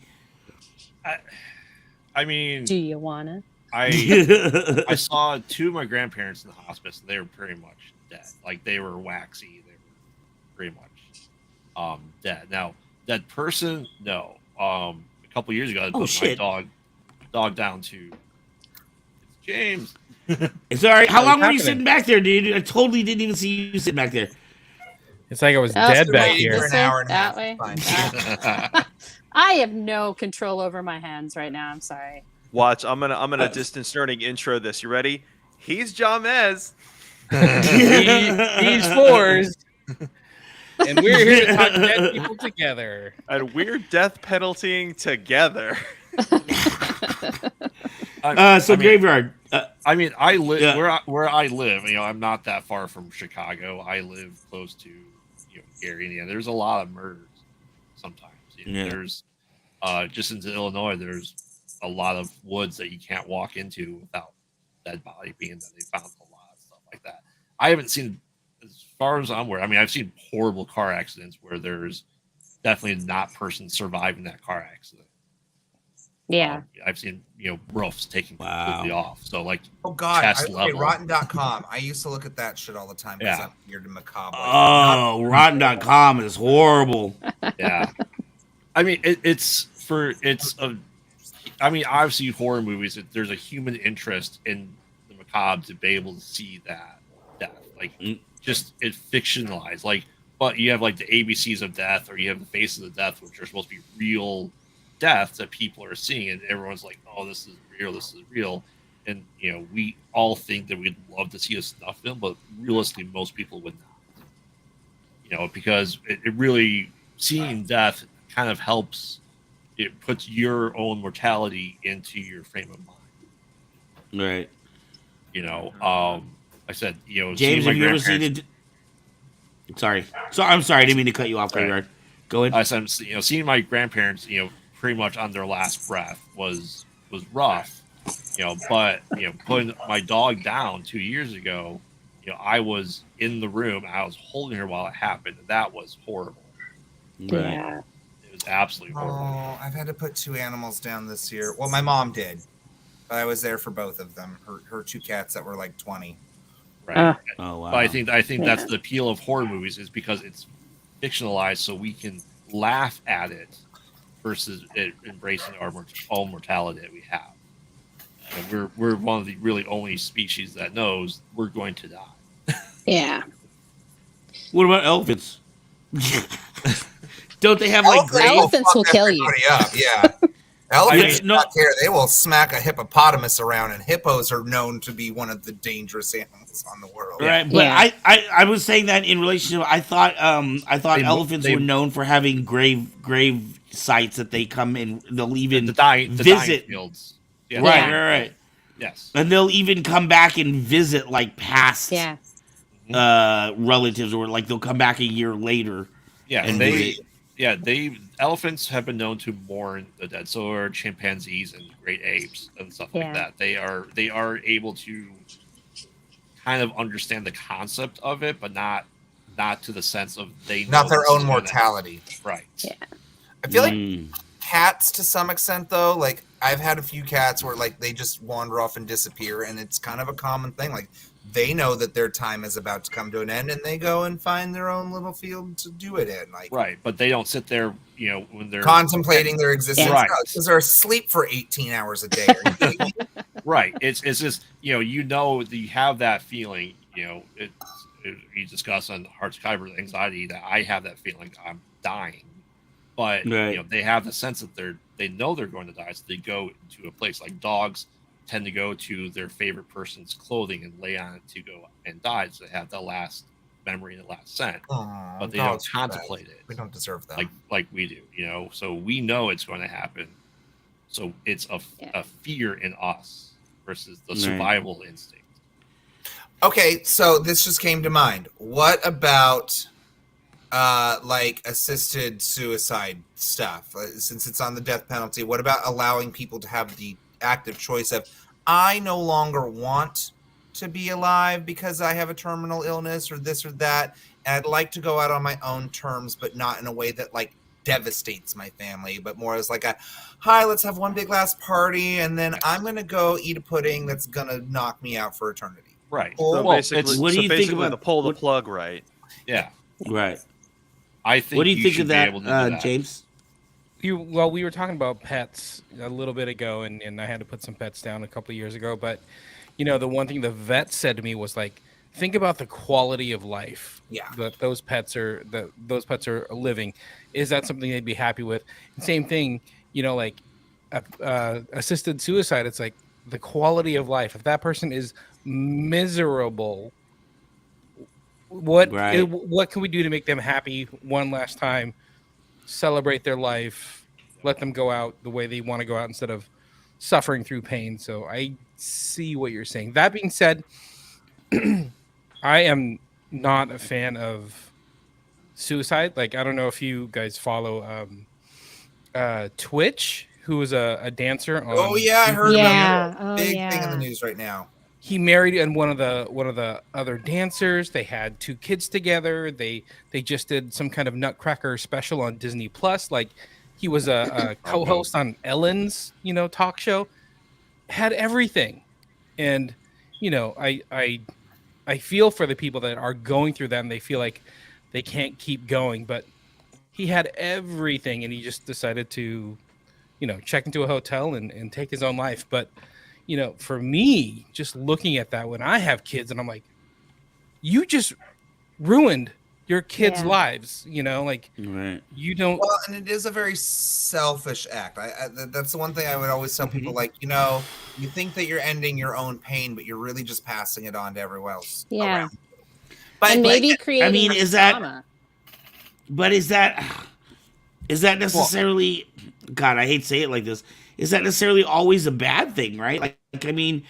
I mean,
do you wanna?
I saw two of my grandparents in the hospice. And they were pretty much dead. Like they were waxy. They were pretty much dead. Now that person, no. A couple years ago, I put my dog down to James.
It's all right. How long were you sitting back there, dude? I totally didn't even see you sitting back there.
It's like I was dead back here.
For an hour and a half.
That way. I have no control over my hands right now. I'm sorry.
Watch, I'm gonna distance learning intro this. You ready? He's Jamez.
He's Fours. And we're here to talk dead people together.
And we're death penaltying together.
Graveyard.
I mean, I live where I live. You know, I'm not that far from Chicago. I live close to Gary, Indiana. There's a lot of murders sometimes. There's just into Illinois. There's a lot of woods that you can't walk into without dead body, being that they found a lot of stuff like that. I haven't seen, as far as I'm aware. I mean, I've seen horrible car accidents where there's definitely not person surviving that car accident.
Yeah,
I've seen roofs taking completely off. So like,
oh god,
chest level.
Rotten.com. I used to look at that shit all the time because I'm weird and macabre.
Oh, Rotten.com is horrible.
Yeah, I mean I mean, obviously horror movies. There's a human interest in the macabre to be able to see that death, like just it fictionalized. Like, but you have like the ABCs of death, or you have the faces of death, which are supposed to be real death that people are seeing, and everyone's like, oh, this is real, and we all think that we'd love to see a snuff film, but realistically most people would not, because it really, seeing death kind of helps. It puts your own mortality into your frame of mind,
right?
I said,
James, have you ever seen it? Sorry, I'm sorry, I didn't mean to cut you off, Graveyard. Go ahead.
I said, seeing my grandparents, pretty much on their last breath was rough, but putting my dog down 2 years ago, I was in the room, I was holding her while it happened. That was horrible.
Yeah,
it was absolutely horrible.
Oh, I've had to put 2 animals down this year. Well, my mom did, but I was there for both of them. Her 2 cats that were like 20.
Right.
Oh wow.
But I think that's the appeal of horror movies, is because it's fictionalized, so we can laugh at it versus it embracing our own mortality that we have. And we're one of the really only species that knows we're going to die.
Yeah.
What about elephants? Don't they have like
elephants will kill you?
Up. Yeah. Elephants do not care. They will smack a hippopotamus around, and hippos are known to be one of the dangerous animals on the world.
Right, but I was saying that in relationship. I thought elephants were known for having grave sites that they come in. They'll even
the
visit
dying fields.
Yeah. Right.
Yes,
and they'll even come back and visit like past relatives, or like they'll come back a year later.
Yeah, and elephants have been known to mourn the dead. So are chimpanzees and great apes and stuff like that. They are able to kind of understand the concept of it, but not to the sense of they know
not their own mortality.
Right.
Yeah.
I feel like cats to some extent though, like I've had a few cats where like they just wander off and disappear, and it's kind of a common thing. Like they know that their time is about to come to an end, and they go and find their own little field to do it in. Like,
right, but they don't sit there, when they're
contemplating their existence,
because
they're asleep for 18 hours a day.
Right. It's just that you have that feeling. you discuss on Hearts of Kyber anxiety that I have that feeling I'm dying, but they have the sense that they know they're going to die, so they go to a place like dogs tend to go to their favorite person's clothing and lay on it to go and die, so they have the last memory and the last scent. But they don't contemplate it.
We don't deserve that
like we do, so we know it's going to happen, so it's a fear in us versus the survival instinct.
Okay, so this just came to mind. What about like assisted suicide stuff? Since it's on the death penalty, what about allowing people to have the active choice of, I no longer want to be alive because I have a terminal illness or this or that, and I'd like to go out on my own terms, but not in a way that like devastates my family, but more as like a, hi, let's have one big last party, and then I'm gonna go eat a pudding that's gonna knock me out for eternity.
Right.
So basically,
what do you think about
the pull the plug? Right.
Yeah.
Right.
I think.
What do you think of
that,
James?
We were talking about pets a little bit ago, and I had to put some pets down a couple of years ago. But the one thing the vet said to me was like, think about the quality of life.
Yeah.
That those pets are living. Is that something they'd be happy with? And same thing. Like assisted suicide. It's like the quality of life. If that person is miserable, what can we do to make them happy one last time? Celebrate their life, let them go out the way they want to go out instead of suffering through pain. So I see what you're saying. That being said, I am not a fan of suicide. Like, I don't know if you guys follow Twitch, who is a dancer on
I heard about
Oh,
big thing in the news right now.
He married and one of the other dancers. They had 2 kids together. They just did some kind of Nutcracker special on Disney Plus. Like, he was a co-host on Ellen's talk show. Had everything, and I feel for the people that are going through that and they feel like they can't keep going. But he had everything, and he just decided to check into a hotel and take his own life. But for me, just looking at that when I have kids, and I'm like, you just ruined your kids' lives, you don't.
Well, and it is a very selfish act. That's the one thing I would always tell people, like, you think that you're ending your own pain, but you're really just passing it on to everyone else.
Yeah.
Around. But
and maybe creating.
I mean, is
trauma.
that necessarily? God, I hate to say it like this. Is that necessarily always a bad thing, right? Like, I mean,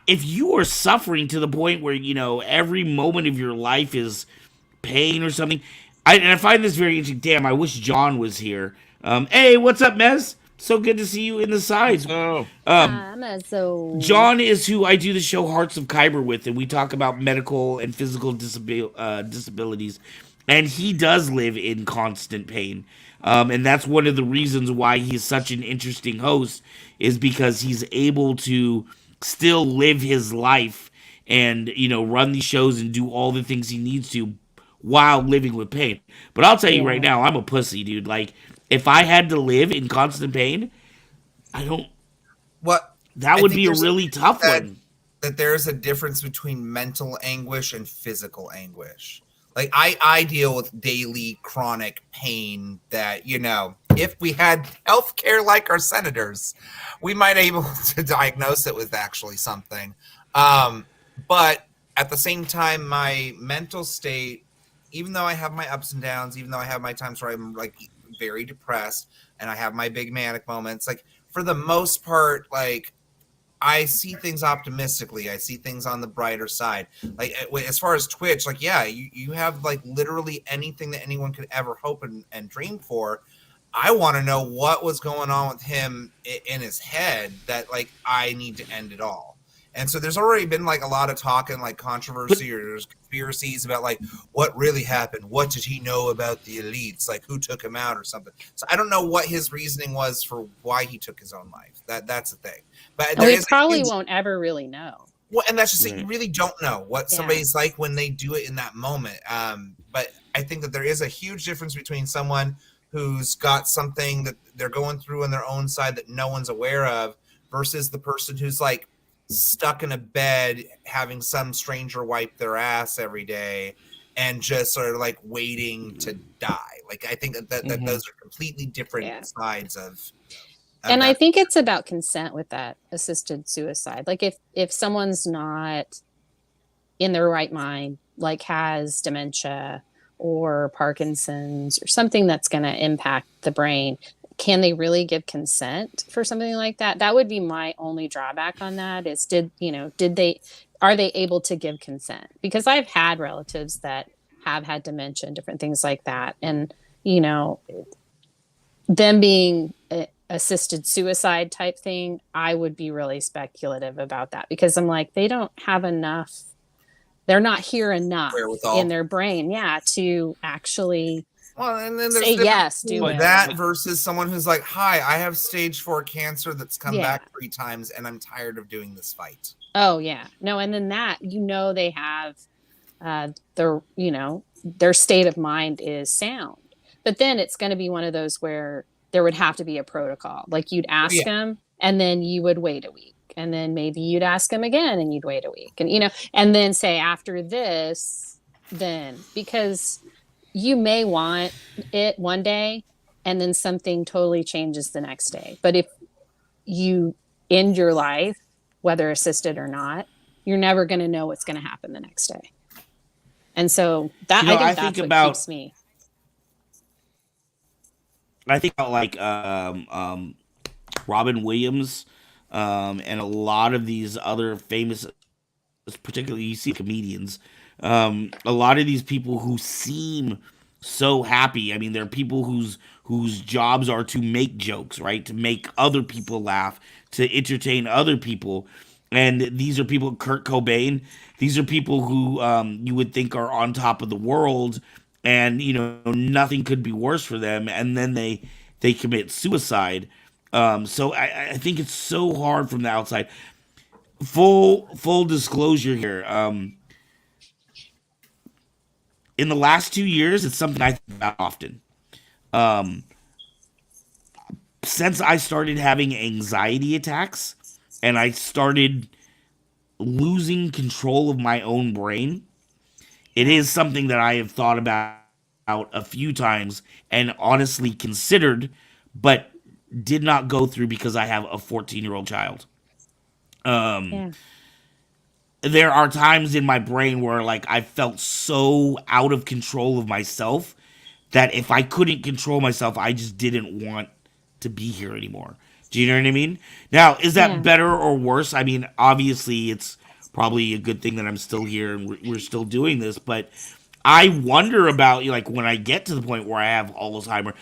if you are suffering to the point where, every moment of your life is pain or something, I find this very interesting. Damn, I wish John was here. Hey, what's up, Mez? So good to see you in the sides. John is who I do the show Hearts of Kyber with, and we talk about medical and physical disabilities. And he does live in constant pain. And that's one of the reasons why he's such an interesting host, is because he's able to still live his life and, run these shows and do all the things he needs to while living with pain. But I'll tell you right now, I'm a pussy, dude. Like, if I had to live in constant pain, that would be a really tough one.
That there's a difference between mental anguish and physical anguish. Like, I deal with daily chronic pain that, if we had healthcare like our senators, we might be able to diagnose it with actually something. But at the same time, my mental state, even though I have my ups and downs, even though I have my times where I'm like very depressed and I have my big manic moments, like, for the most part, like, I see things optimistically. I see things on the brighter side. Like, as far as Twitch, like, yeah, you have like literally anything that anyone could ever hope and dream for. I want to know what was going on with him in his head that, like, I need to end it all. And so there's already been like a lot of talk and like controversy or there's conspiracies about like what really happened. What did he know about the elites? Like, who took him out or something? So I don't know what his reasoning was for why he took his own life. That's the thing. But
we probably won't ever really know.
Well, and that's just it. You really don't know what somebody's like when they do it in that moment. But I think that there is a huge difference between someone who's got something that they're going through on their own side that no one's aware of versus the person who's like stuck in a bed having some stranger wipe their ass every day and just sort of like waiting to die. Like I think that those are completely different sides of
and I think it's about consent with that assisted suicide. Like if someone's not in their right mind, like has dementia or Parkinson's or something that's going to impact the brain, can they really give consent for something like that? That would be my only drawback on that is are they able to give consent? Because I've had relatives that have had dementia and different things like that. And, them being assisted suicide type thing, I would be really speculative about that because I'm like, they don't have enough. They're not here enough in their brain, to actually
and then
say yes, do it.
That versus someone who's like, hi, I have stage 4 cancer that's come back 3 times and I'm tired of doing this fight.
Oh, yeah. No, and then that, they have their state of mind is sound. But then it's going to be one of those where there would have to be a protocol. Like you'd ask them and then you would wait a week. And then maybe you'd ask them again and you'd wait a week. And, and then say after this, then, because you may want it one day and then something totally changes the next day. But if you end your life, whether assisted or not, you're never going to know what's going to happen the next day. And so that I think that's what keeps me.
I think about like Robin Williams and a lot of these other famous, particularly you see comedians, a lot of these people who seem so happy. I mean, there are people whose jobs are to make jokes, right? To make other people laugh, to entertain other people. And these are people, Kurt Cobain, these are people who you would think are on top of the world and, nothing could be worse for them. And then they commit suicide. So I think it's so hard from the outside. Full disclosure here. In the last 2 years, it's something I think about often. Since I started having anxiety attacks and I started losing control of my own brain, it is something that I have thought about a few times and honestly considered, but did not go through because I have a 14-year-old child. There are times in my brain where like I felt so out of control of myself that if I couldn't control myself, I just didn't want to be here anymore. Do you know what I mean? Now, is that better or worse? I mean, obviously it's probably a good thing that I'm still here and we're still doing this, but I wonder about like when I get to the point where I have Alzheimer's.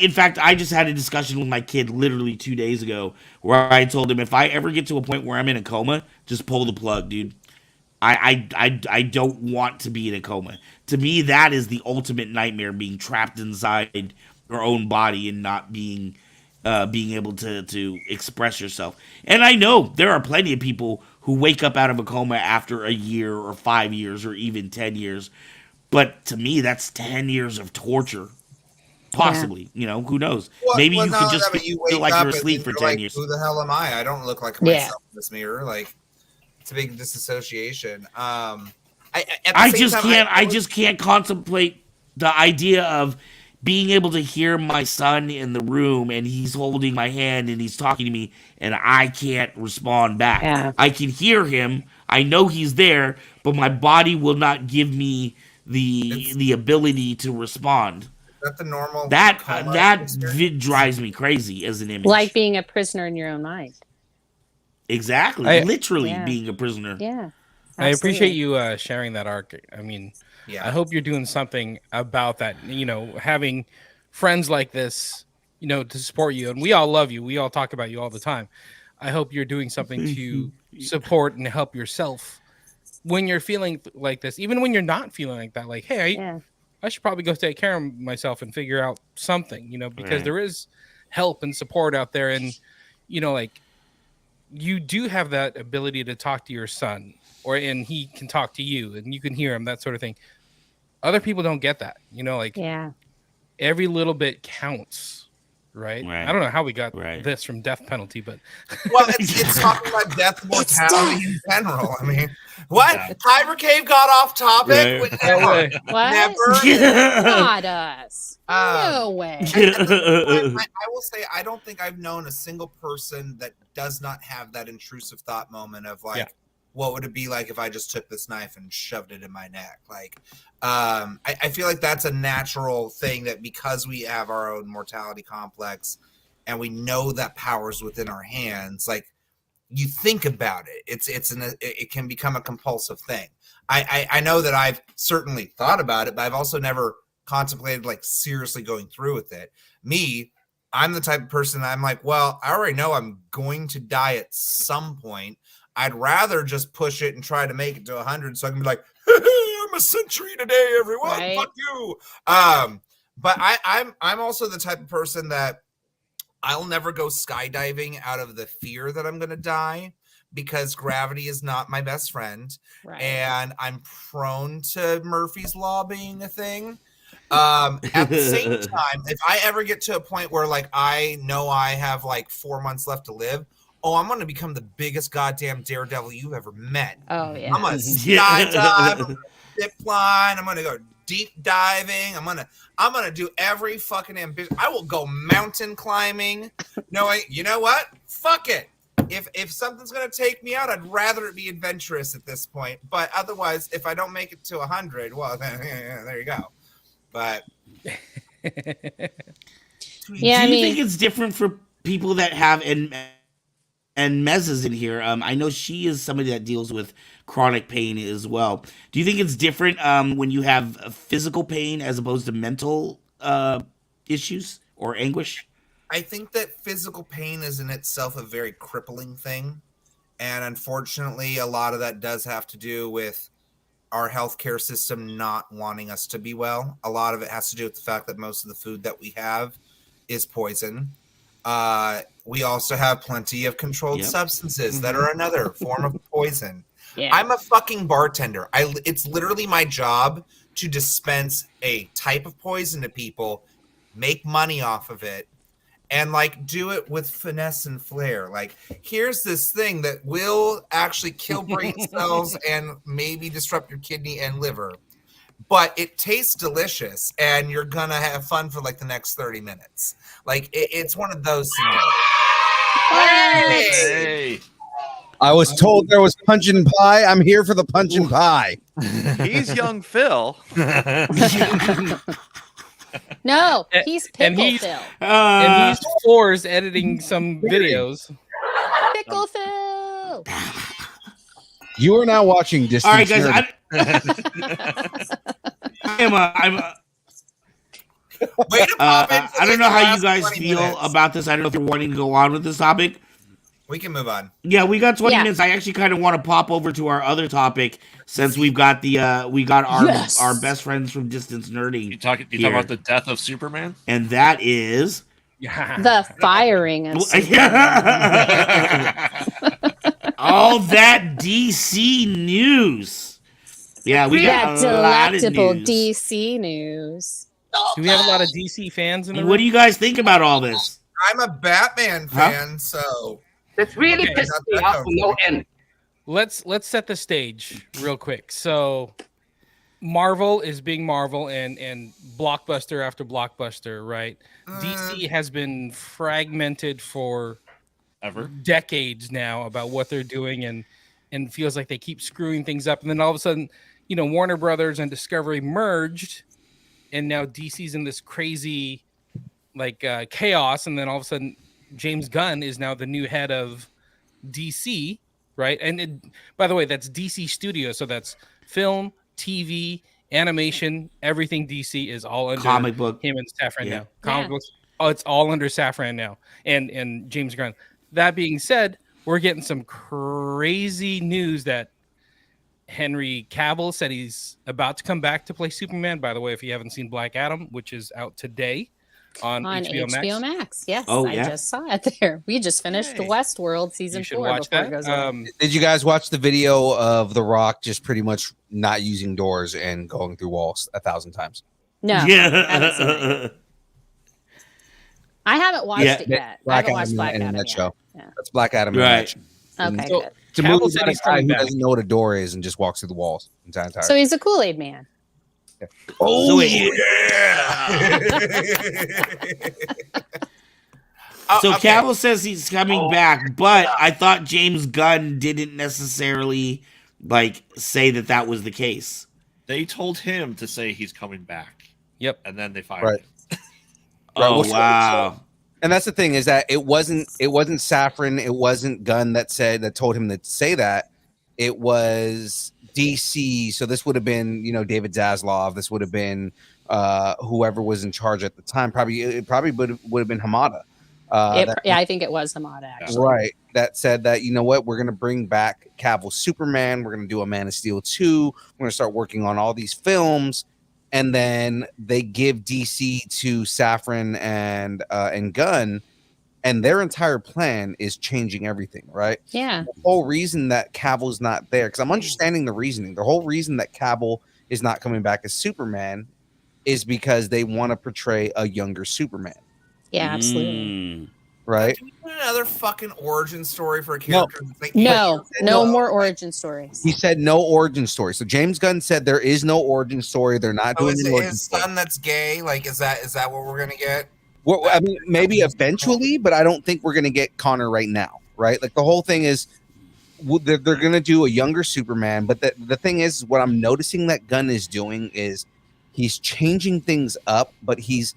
In fact, I just had a discussion with my kid literally 2 days ago where I told him if I ever get to a point where I'm in a coma, just pull the plug, dude. I don't want to be in a coma. To me, that is the ultimate nightmare, being trapped inside your own body and not being able to express yourself. And I know there are plenty of people who wake up out of a coma after a year or 5 years or even 10 years. But to me, that's 10 years of torture. Possibly, who knows? Maybe you could just feel like you're asleep for 10 years.
Who the hell am I? I don't look like myself in this mirror. Like, it's a big disassociation. I
just can't contemplate the idea of being able to hear my son in the room and he's holding my hand and he's talking to me and I can't respond back. Yeah. I can hear him. I know he's there, but my body will not give me the ability to respond.
Is that the normal?
That drives me crazy as an image.
Like being a prisoner in your own mind.
Exactly. Literally being a prisoner.
Yeah. Absolutely.
I appreciate you sharing that arc. I mean, I hope you're doing something about that, having friends like this, to support you. And we all love you. We all talk about you all the time. I hope you're doing something to support and help yourself when you're feeling like this, even when you're not feeling like that. Like, hey, I should probably go take care of myself and figure out something, because there is help and support out there. And, like you do have that ability to talk to your son and he can talk to you and you can hear him, that sort of thing. Other people don't get that, every little bit counts right?
Right.
I don't know how we got
Right.
this from death penalty, but
Well, it's talking about death mortality in general. I mean, what? Kyber Cave got off topic?
Right.
Never.
What?
Never.
Not us. No way.
I will say, I don't think I've known a single person that does not have that intrusive thought moment of like, what would it be like if I just took this knife and shoved it in my neck? Like, I feel like that's a natural thing that because we have our own mortality complex and we know that power's within our hands, like you think about it. It can become a compulsive thing. I know that I've certainly thought about it, but I've also never contemplated like seriously going through with it. I'm the type of person that I'm like, well, I already know I'm going to die at some point. I'd rather just push it and try to make it to 100 so I can be like, I'm a century today, everyone.
Right.
Fuck you. But I'm also the type of person that I'll never go skydiving out of the fear that I'm going to die, because gravity is not my best friend.
Right.
And I'm prone to Murphy's Law being a thing. At the same time, if I ever get to a point where like I know I have like 4 months left to live, I'm going to become the biggest goddamn daredevil you've ever met.
Oh yeah.
I'm going to skydive, I'm gonna zip line, I'm going to go deep diving, I'm going to do every fucking ambition. I will go mountain climbing, knowing, you know what? Fuck it. If something's going to take me out, I'd rather it be adventurous at this point. But otherwise, if I don't make it to 100, well, then, there you go. But
Yeah,
Do you think it's different for people that have and Mez is in here? I know she is somebody that deals with chronic pain as well. Do you think it's different when you have physical pain as opposed to mental issues or anguish?
I think that physical pain is in itself a very crippling thing. And unfortunately, a lot of that does have to do with our healthcare system not wanting us to be well. A lot of it has to do with the fact that most of the food that we have is poison. We also have plenty of controlled substances that are another form of poison.
Yeah.
I'm a fucking bartender. It's literally my job to dispense a type of poison to people, make money off of it, and like do it with finesse and flair. Like, here's this thing that will actually kill brain cells and maybe disrupt your kidney and liver, but it tastes delicious and you're gonna have fun for like the next 30 minutes. Like it's one of those scenarios.
Hey.
I was told there was punch and pie. I'm here for the punch and pie.
He's young Phil.
No, he's
and
Pickle
he's-
Phil.
and he's Fours editing some videos.
Pickle Phil.
You are now watching Distance
All right, guys.
Nerd.
I'm
Way to pop in for
I don't
like
know
the
how you
last
guys
20
feel
minutes.
about this. I don't know if you're wanting to go on with this topic.
We can move on.
Yeah, we got 20
Yeah.
minutes. I actually kind of want to pop over to our other topic since we've got our
Yes.
our best friends from Distance Nerdy.
You talk
here.
about the death of Superman?
And that is
The firing of
all that DC news. Yeah, we got
that
a lot of
delectable
news.
DC news.
Do we have a lot of DC fans in the
And what do
room?
you guys think about all this?
I'm a Batman fan, so
That's really
Okay.
pissed me off for no end.
Let's set the stage real quick. So Marvel is being Marvel and blockbuster after blockbuster, right? DC has been fragmented for
Ever?
decades now about what they're doing and feels like they keep screwing things up. And then all of a sudden, Warner Brothers and Discovery merged, and now DC's in this crazy chaos. And then all of a sudden, James Gunn is now the new head of DC, right? And by the way, that's DC Studios, so that's film, TV, animation, everything DC is all under
Comic book.
him and Safran
Yeah.
now. Comic books, it's all under Safran now, and James Gunn. That being said, we're getting some crazy news that Henry Cavill said he's about to come back to play Superman. By the way, if you haven't seen Black Adam, which is out today on
HBO Max. Yes,
Oh,
I
yeah.
just saw it there. We just finished
Hey.
Westworld season
You should
4
watch
before
that.
it goes on.
Did you guys watch the video of The Rock just pretty much not using doors and going through walls 1,000 times?
No, I haven't seen it.
Yeah.
I haven't watched
Yeah.
it yet. I
Black
haven't watched
Adam
Black
in
Adam
that
yet.
show.
Yeah.
That's Black Adam. in
Right.
that show.
Okay,
So
good.
It's a
Cavill
movie
said
about a
he's
guy
coming
who
back.
doesn't know what a door is and just walks through the walls. Entire
So he's a Kool-Aid man.
So wait, so
okay.
Cavill says he's coming back, but I thought James Gunn didn't necessarily like say that was the case.
They told him to say he's coming back.
Yep.
And then they fired
Right.
him.
Oh
well,
wow!
And that's the thing is that it wasn't Safran, it wasn't Gunn that told him to say that. It was DC. So this would have been, David Zaslav. This would have been whoever was in charge at the time. It probably would have been Hamada.
I think it was Hamada actually.
Right. That said that, you know what, we're going to bring back Cavill Superman. We're going to do a Man of Steel 2. We're going to start working on all these films. And then they give DC to Safran and Gunn, and their entire plan is changing everything, right?
Yeah.
The whole reason that Cavill's not there, because I'm understanding the reasoning. The whole reason that Cavill is not coming back as Superman is because they want to portray a younger Superman.
Yeah, absolutely.
Right?
Do we do another fucking origin story for a character?
No more origin stories.
He said no origin story. So James Gunn said there is no origin story. They're not doing
is
an
it
origin
his
story.
son that's gay? Like, is that what we're gonna get?
Well, I mean, maybe eventually, but I don't think we're going to get Connor right now, right? Like the whole thing is they're going to do a younger Superman. But the thing is, what I'm noticing that Gunn is doing is he's changing things up, but he's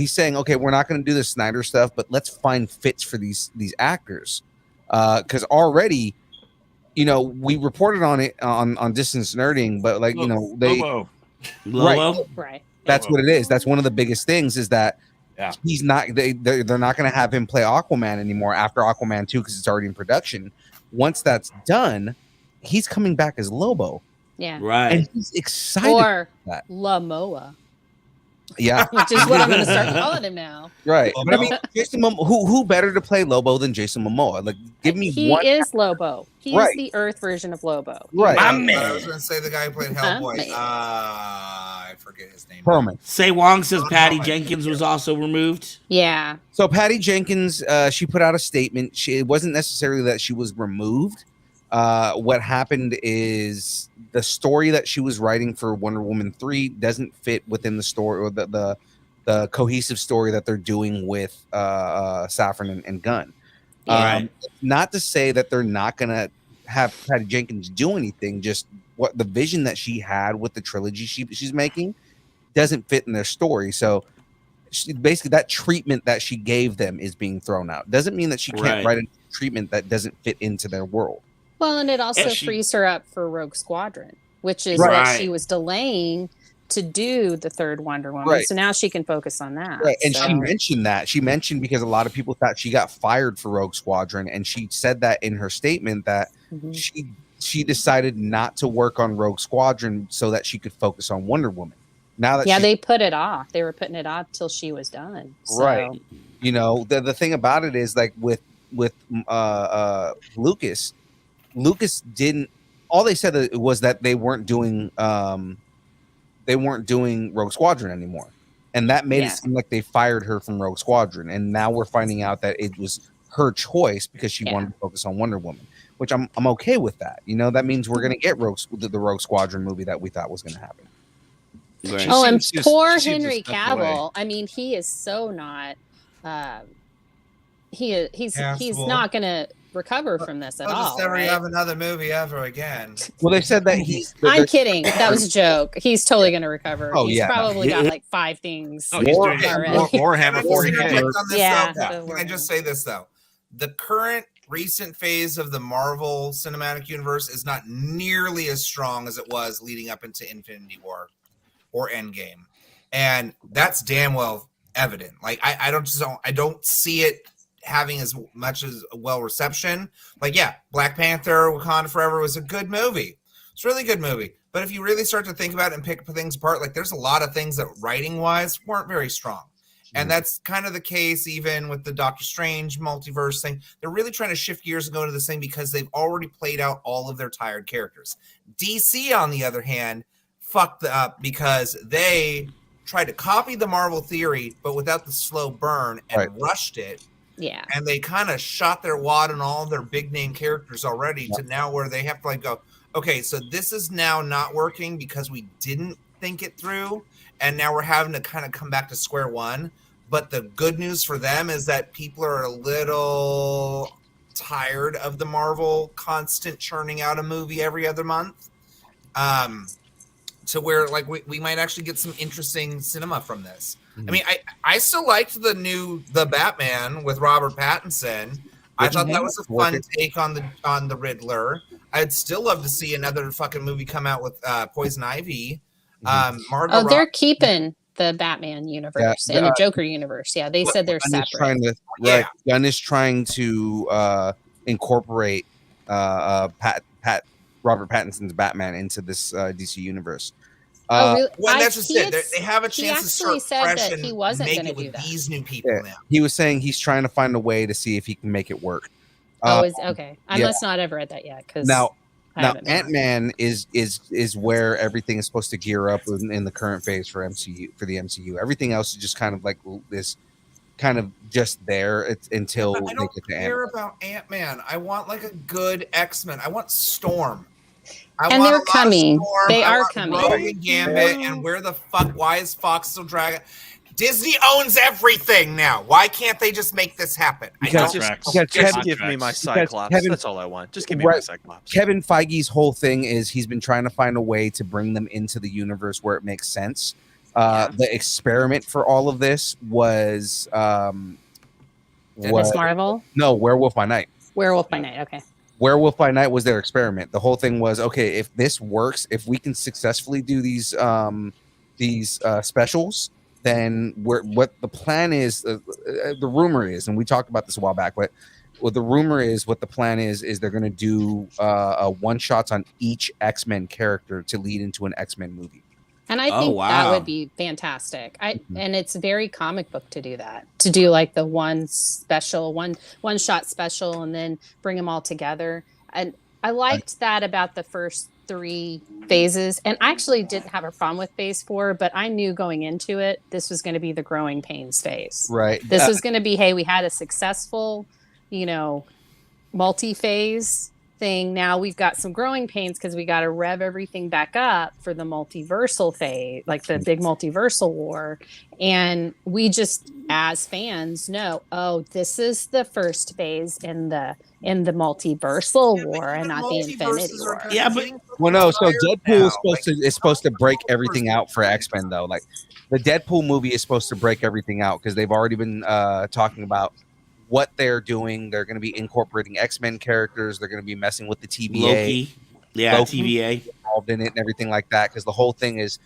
saying, okay, we're not going to do the Snyder stuff, but let's find fits for these actors. Because already, we reported on it on Distance Nerding, but like,
Lobo.
Right.
That's what it is. That's one of the biggest things is that he's not. They're not going to have him play Aquaman anymore after Aquaman 2 because it's already in production. Once that's done, he's coming back as Lobo.
Yeah.
Right.
And he's excited.
Or
for that.
Lamoa.
Yeah.
Which is what I'm going to start calling him now.
Right. But I mean, Jason who better to play Lobo than Jason Momoa? Like, give me one.
He is Lobo. He's
Right.
the Earth version of Lobo.
Right.
I was gonna say the guy who played Hellboy. I forget his name.
Perlman.
Say Wong says Patty Jenkins was also removed.
Yeah.
So Patty Jenkins, she put out a statement. It wasn't necessarily that she was removed. What happened is the story that she was writing for Wonder Woman 3 doesn't fit within the story or the cohesive story that they're doing with Safran and Gunn. Not to say that they're not gonna have Patty Jenkins do anything, just what the vision that she had with the trilogy she's making doesn't fit in their story. So basically that treatment that she gave them is being thrown out. Doesn't mean that she can't write a treatment that doesn't fit into their world.
Well, and it also frees her up for Rogue Squadron, which is what she was delaying to do the third Wonder Woman.
Right.
So now she can focus on that.
Right. And
so.
she mentioned that. She mentioned because a lot of people thought she got fired for Rogue Squadron. And she said that in her statement that she decided not to work on Rogue Squadron so that she could focus on Wonder Woman. Now that
they put it off. They were putting it off till she was done. So.
Right. The thing about it is like with Lucas didn't. All they said was that they weren't doing Rogue Squadron anymore, and that made it seem like they fired her from Rogue Squadron. And now we're finding out that it was her choice because she wanted to focus on Wonder Woman, which I'm okay with that. That means we're gonna get the Rogue Squadron movie that we thought was gonna happen.
Right.
Oh, and poor Henry Cavill. I mean, he is so not. He's not gonna recover from this at all.
Just never have another movie ever again.
Well, they said that
I'm kidding. That was a joke. He's totally going to recover.
Oh,
he's probably got like 5 things.
Oh, he's doing Warhammer 40K.
Can I just say this though? The current recent phase of the Marvel Cinematic Universe is not nearly as strong as it was leading up into Infinity War or Endgame, and that's damn well evident. Like I don't see it having as much as a well reception. Like, Black Panther, Wakanda Forever was a good movie. It's a really good movie. But if you really start to think about it and pick things apart, like there's a lot of things that writing wise weren't very strong. And that's kind of the case even with the Doctor Strange multiverse thing. They're really trying to shift gears and go to this thing because they've already played out all of their tired characters. DC, on the other hand, fucked up because they tried to copy the Marvel theory, but without the slow burn and rushed it.
Yeah.
And they kind of shot their wad on all their big name characters already to now where they have to like go, okay, so this is now not working because we didn't think it through. And now we're having to kind of come back to square one. But the good news for them is that people are a little tired of the Marvel constant churning out a movie every other month. To where like we might actually get some interesting cinema from this. I mean, I still liked the Batman with Robert Pattinson. I thought that was a fun take on the Riddler. I'd still love to see another fucking movie come out with Poison Ivy.
They're keeping the Batman universe and the Joker universe. Yeah, they said they're separate.
Gunn is trying to incorporate Robert Pattinson's Batman into this DC universe.
Really?
Well, that's just it. They have a chance to start fresh and make it with these new people now.
He was saying he's trying to find a way to see if he can make it work.
Okay. I must not have read that yet. Because
now Ant-Man is where everything is supposed to gear up in the current phase for the MCU. Everything else is just kind of like this, kind of just there until
I don't care about Ant-Man. I want like a good X-Men. I want Storm.
And they're coming. They are coming.
Rogue and Gambit, and why is Fox still dragging? Disney owns everything now. Why can't they just make this happen?
Just give me my Cyclops. That's all I want. Just give me my Cyclops.
Kevin Feige's whole thing is he's been trying to find a way to bring them into the universe where it makes sense. The experiment for all of this was
Miss Marvel?
No, Werewolf by Night.
Werewolf by Night, okay.
Werewolf by Night was their experiment. The whole thing was, okay, if this works, if we can successfully do these specials, then what the plan is, the rumor is, and we talked about this a while back, but what the rumor is, what the plan is they're going to do one shots on each X-Men character to lead into an X-Men movie.
And I think that would be fantastic. And it's very comic book to do that, to do like the one shot special and then bring them all together. And I liked that about the first 3 phases. And I actually didn't have a problem with phase 4, but I knew going into it, this was going to be the growing pains phase.
Right.
This was going to be, hey, we had a successful, multi-phase thing. Now we've got some growing pains because we got to rev everything back up for the multiversal phase, like the big multiversal war. And we just, as fans, know, this is the first phase in the multiversal war and not the Infinity War.
Yeah, but
so Deadpool is supposed to break everything out for X-Men though. Like the Deadpool movie is supposed to break everything out because they've already been talking about what they're doing. They're going to be incorporating X-Men characters. They're going to be messing with the TVA.
Loki, TVA
involved in it and everything like that. Because the whole thing is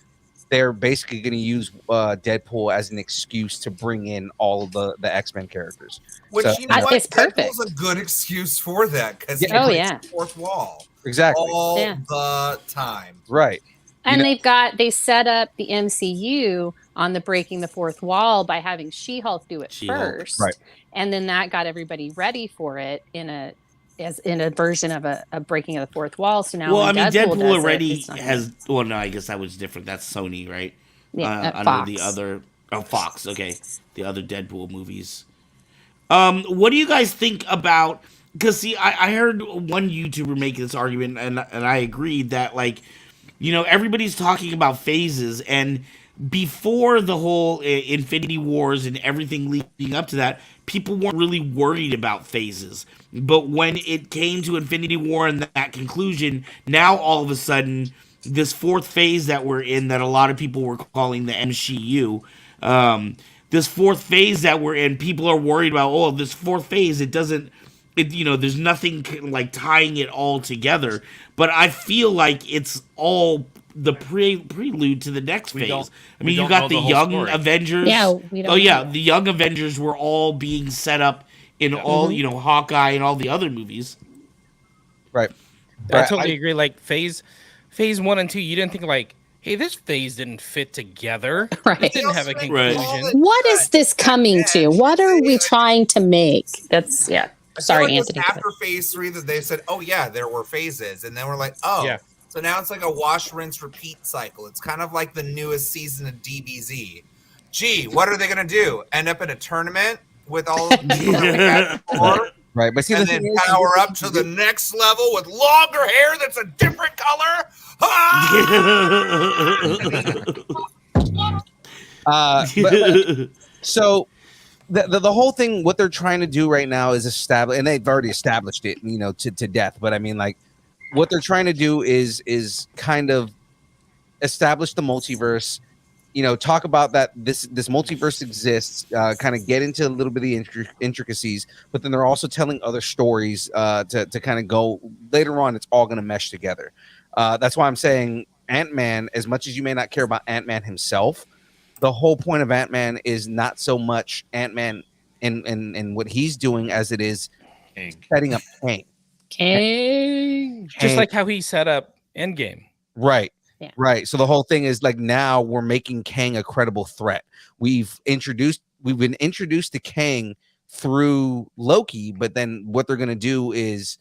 they're basically going to use Deadpool as an excuse to bring in all of the X-Men characters.
Which
it's perfect.
Deadpool's a good excuse for that because he
breaks
the fourth wall
exactly
all the time.
Right.
And they set up the MCU on the breaking the fourth wall by having She-Hulk do it first. Right. And then that got everybody ready for it in a version of a breaking of the fourth wall. So now,
Deadpool already has. Well, no, I guess that was different. That's Sony, right?
Yeah,
under
Fox.
the other Fox. Okay, the other Deadpool movies. What do you guys think about? Because see, I heard one YouTuber make this argument, and I agreed that everybody's talking about phases and. Before the whole Infinity Wars and everything leading up to that, people weren't really worried about phases. But when it came to Infinity War and that conclusion, now all of a sudden, this 4th phase that we're in, that a lot of people were calling the MCU, this 4th phase that we're in, people are worried about, this 4th phase, there's nothing like tying it all together. But I feel like it's all the prelude to the next phase. I mean, you got the Young Avengers.
Yeah, we don't.
The Young Avengers were all being set up in all, Hawkeye and all the other movies.
Right.
I totally agree. Like phase 1 and 2, you didn't think like, hey, this phase didn't fit together.
Right.
It didn't have a conclusion.
What is this coming to? What are we trying to make? That's Sorry, Anthony.
After phase 3 that they said, there were phases, and then we're like, So now it's like a wash, rinse, repeat cycle. It's kind of like the newest season of DBZ. Gee, what are they going to do? End up in a tournament with all of the people that we had before?
Right, but see,
and then power up to the next level with longer hair that's a different color.
So the whole thing, what they're trying to do right now is establish, and they've already established it, to death. But I mean, like, what they're trying to do is kind of establish the multiverse. Talk about that this multiverse exists, kind of get into a little bit of the intricacies, but then they're also telling other stories to kind of go later on. It's all going to mesh together. That's why I'm saying Ant-Man, as much as you may not care about Ant-Man himself, the whole point of Ant-Man is not so much Ant-Man and what he's doing as it is setting up
Kang.
Just like how he set up Endgame.
Right.
Yeah.
Right. So the whole thing is like, now we're making Kang a credible threat. We've been introduced to Kang through Loki, but then what they're going to do is,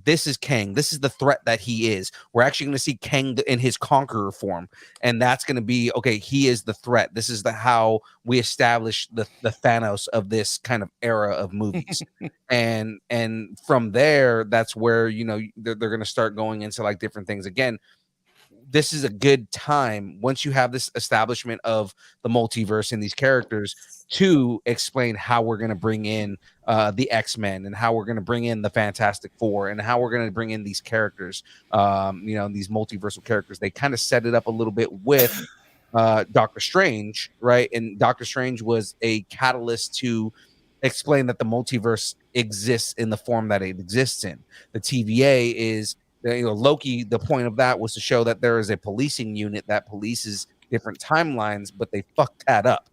this is Kang. This is the threat that he is. We're actually going to see Kang in his conqueror form. And that's going to be, okay, he is the threat. This is how we establish the Thanos of this kind of era of movies. and from there, that's where, they're going to start going into like different things. Again, this is a good time, once you have this establishment of the multiverse and these characters, to explain how we're going to bring in the X-Men, and how we're going to bring in the Fantastic Four, and how we're going to bring in these characters, these multiversal characters. They kind of set it up a little bit with Doctor Strange, right? And Doctor Strange was a catalyst to explain that the multiverse exists in the form that it exists in. The TVA is, Loki, the point of that was to show that there is a policing unit that polices different timelines, but they fucked that up,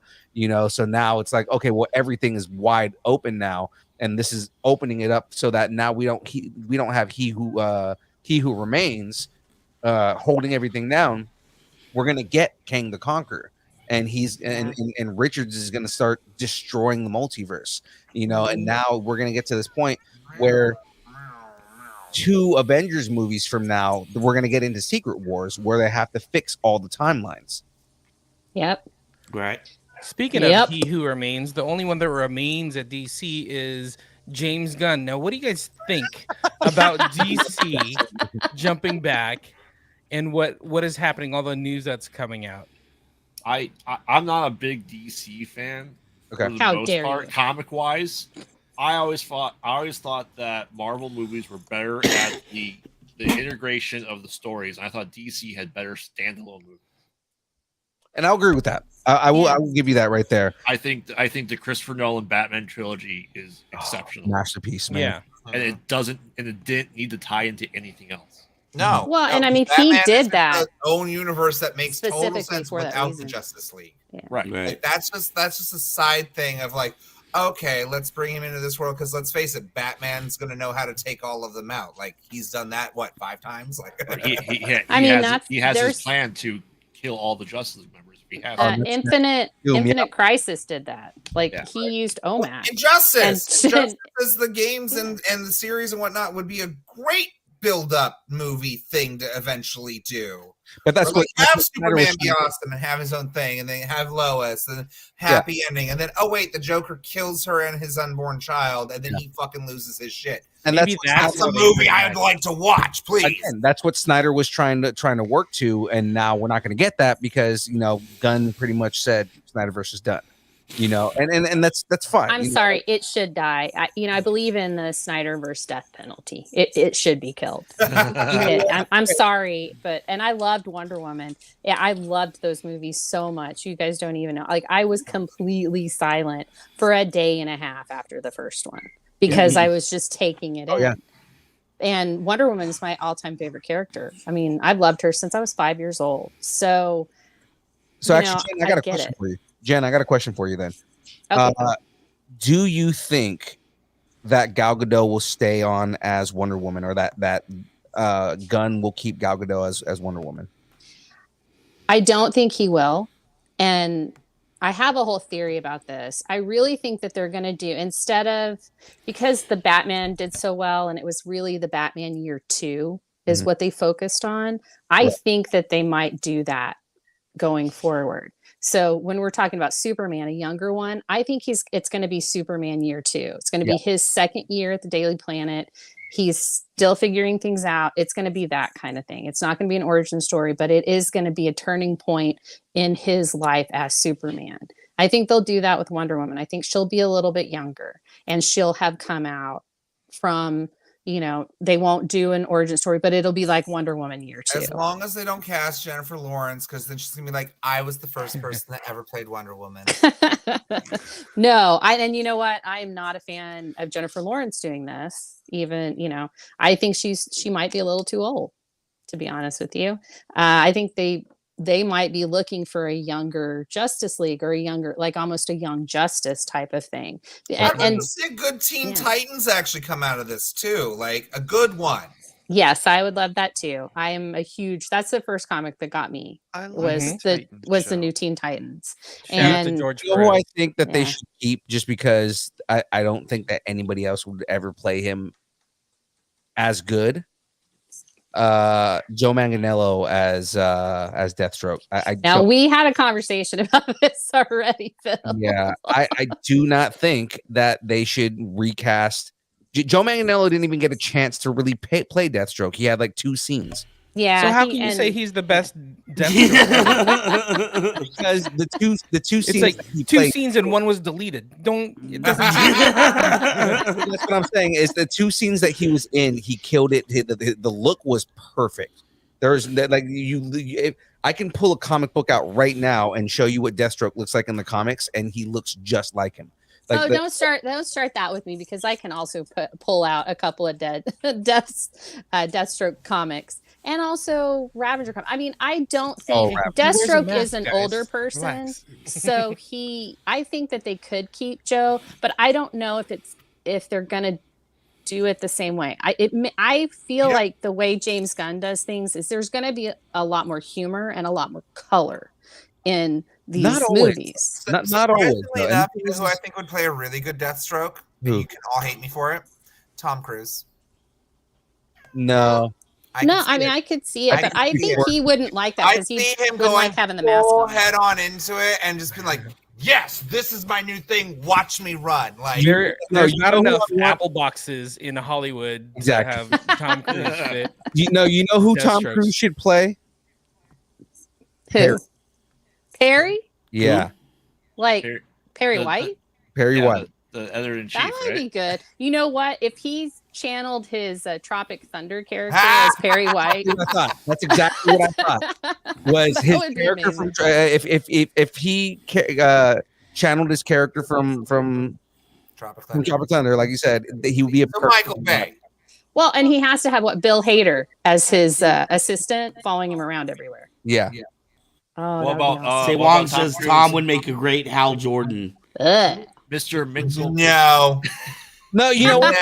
so now it's like, okay, well, everything is wide open now, and this is opening it up so that now we don't have he who remains holding everything down. We're gonna get Kang the Conqueror, and and Richards is gonna start destroying the multiverse, and now we're gonna get to this point where 2 Avengers movies from now, we're going to get into Secret Wars, where they have to fix all the timelines.
Yep.
Right.
Speaking of He Who Remains, the only one that remains at DC is James Gunn. Now, what do you guys think about DC jumping back, and what is happening, all the news that's coming out?
I'm not a big DC fan.
Okay.
For the
How
most
dare
part,
you.
comic-wise. I always thought that Marvel movies were better at the integration of the stories. I thought DC had better standalone movies.
And I'll agree with that. I will give you that right there.
I think the Christopher Nolan Batman trilogy is exceptional.
Masterpiece, man.
Yeah.
And it didn't need to tie into anything else.
No.
Well,
no,
and I mean,
Batman
he did
is
that
his own universe that makes total
specifically
sense
for that
without the
reason.
Justice League.
Yeah.
Right.
Like, that's just a side thing of like, okay, let's bring him into this world, because let's face it, Batman's going to know how to take all of them out. Like, he's done that 5 times. Like,
He has his plan to kill all the Justice League members if he has.
Infinite Crisis did that. Like, he used OMAC.
Injustice as the games and the series and whatnot would be a great build-up movie thing to eventually do.
But that's what
have Superman be awesome and have his own thing, and then have Lois and happy ending, and then the Joker kills her and his unborn child, and then he fucking loses his shit.
And
that's a movie I'd like to watch, please.
Again, that's what Snyder was trying to work to, and now we're not going to get that because Gunn pretty much said Snyderverse is done. And that's fine.
I'm sorry, it should die. I believe in the Snyderverse death penalty. It should be killed. I'm sorry, and I loved Wonder Woman. Yeah, I loved those movies so much. You guys don't even know. Like, I was completely silent for a day and a half after the first one because I was just taking it in.
Yeah.
And Wonder Woman is my all-time favorite character. I mean, I've loved her since I was 5 years old. So
actually, Jen, I got a question for you. Jen, I got a question for you then.
Okay.
Do you think that Gal Gadot will stay on as Wonder Woman, or that Gunn will keep Gal Gadot as Wonder Woman?
I don't think he will. And I have a whole theory about this. I really think that they're going to do, instead of, because the Batman did so well and it was really the Batman year 2 is what they focused on. I think that they might do that going forward. So when we're talking about Superman, a younger one, I think it's going to be Superman year 2. It's going to be his second year at the Daily Planet. He's still figuring things out. It's going to be that kind of thing. It's not going to be an origin story, but it is going to be a turning point in his life as Superman. I think they'll do that with Wonder Woman. I think she'll be a little bit younger and she'll have come out from, they won't do an origin story, but it'll be like Wonder Woman year 2.
As long as they don't cast Jennifer Lawrence, because then she's going to be like, I was the first person that ever played Wonder Woman.
No, and you know what? I am not a fan of Jennifer Lawrence doing this. Even, I think she might be a little too old, to be honest with you. I think they might be looking for a younger Justice League or a younger, like almost a Young Justice type of thing.
I'd like to see a good Teen Titans actually come out of this too, like a good one.
Yes, I would love that too. I am that's the first comic that got me was the new Teen Titans. And
who I think that they should keep, just because I don't think that anybody else would ever play him as good. Joe Manganiello as Deathstroke.
We had a conversation about this already, Phil.
Yeah, I do not think that they should recast. Joe Manganiello didn't even get a chance to really play Deathstroke. He had like 2 scenes.
Yeah. So how can you say he's the best Deathstroke?
Because the two scenes,
it's like 2 scenes and one was deleted. It doesn't.
That's what I'm saying. Is the 2 scenes that he was in, he killed it. The look was perfect. There's like I can pull a comic book out right now and show you what Deathstroke looks like in the comics, and he looks just like him.
Don't start that with me, because I can also pull out a couple of Deathstroke comics. And also Ravager. I mean, I don't think Deathstroke is an older person, so I think that they could keep Joe, but I don't know if they're gonna do it the same way. I feel like the way James Gunn does things is there's gonna be a lot more humor and a lot more color in these movies.
Not always.
Enough, who I think would play a really good Deathstroke, and you can all hate me for it. Tom Cruise.
No.
I could see it, but I think he wouldn't like that, because he wouldn't like having the mask on.
Head on into it and just been like, yes, this is my new thing. Watch me run. Like,
there's not enough Apple boxes in Hollywood to have Tom Cruise fit.
You know who Tom Cruise should play?
Who? Perry?
Yeah.
Like Perry White?
Perry White.
The editor-in-chief,
that might be good. You know what? If he's channeled his Tropic Thunder character as Perry White,
that's exactly what I thought. Was his character from if he channeled his character from Tropic Thunder, like you said, he would be a
Michael Bay.
Well, and he has to have Bill Hader as his assistant, following him around everywhere.
Yeah.
Oh,
what about Say Wong says Tom would make a great Hal Jordan.
Mr. Mitchell.
No, you know what?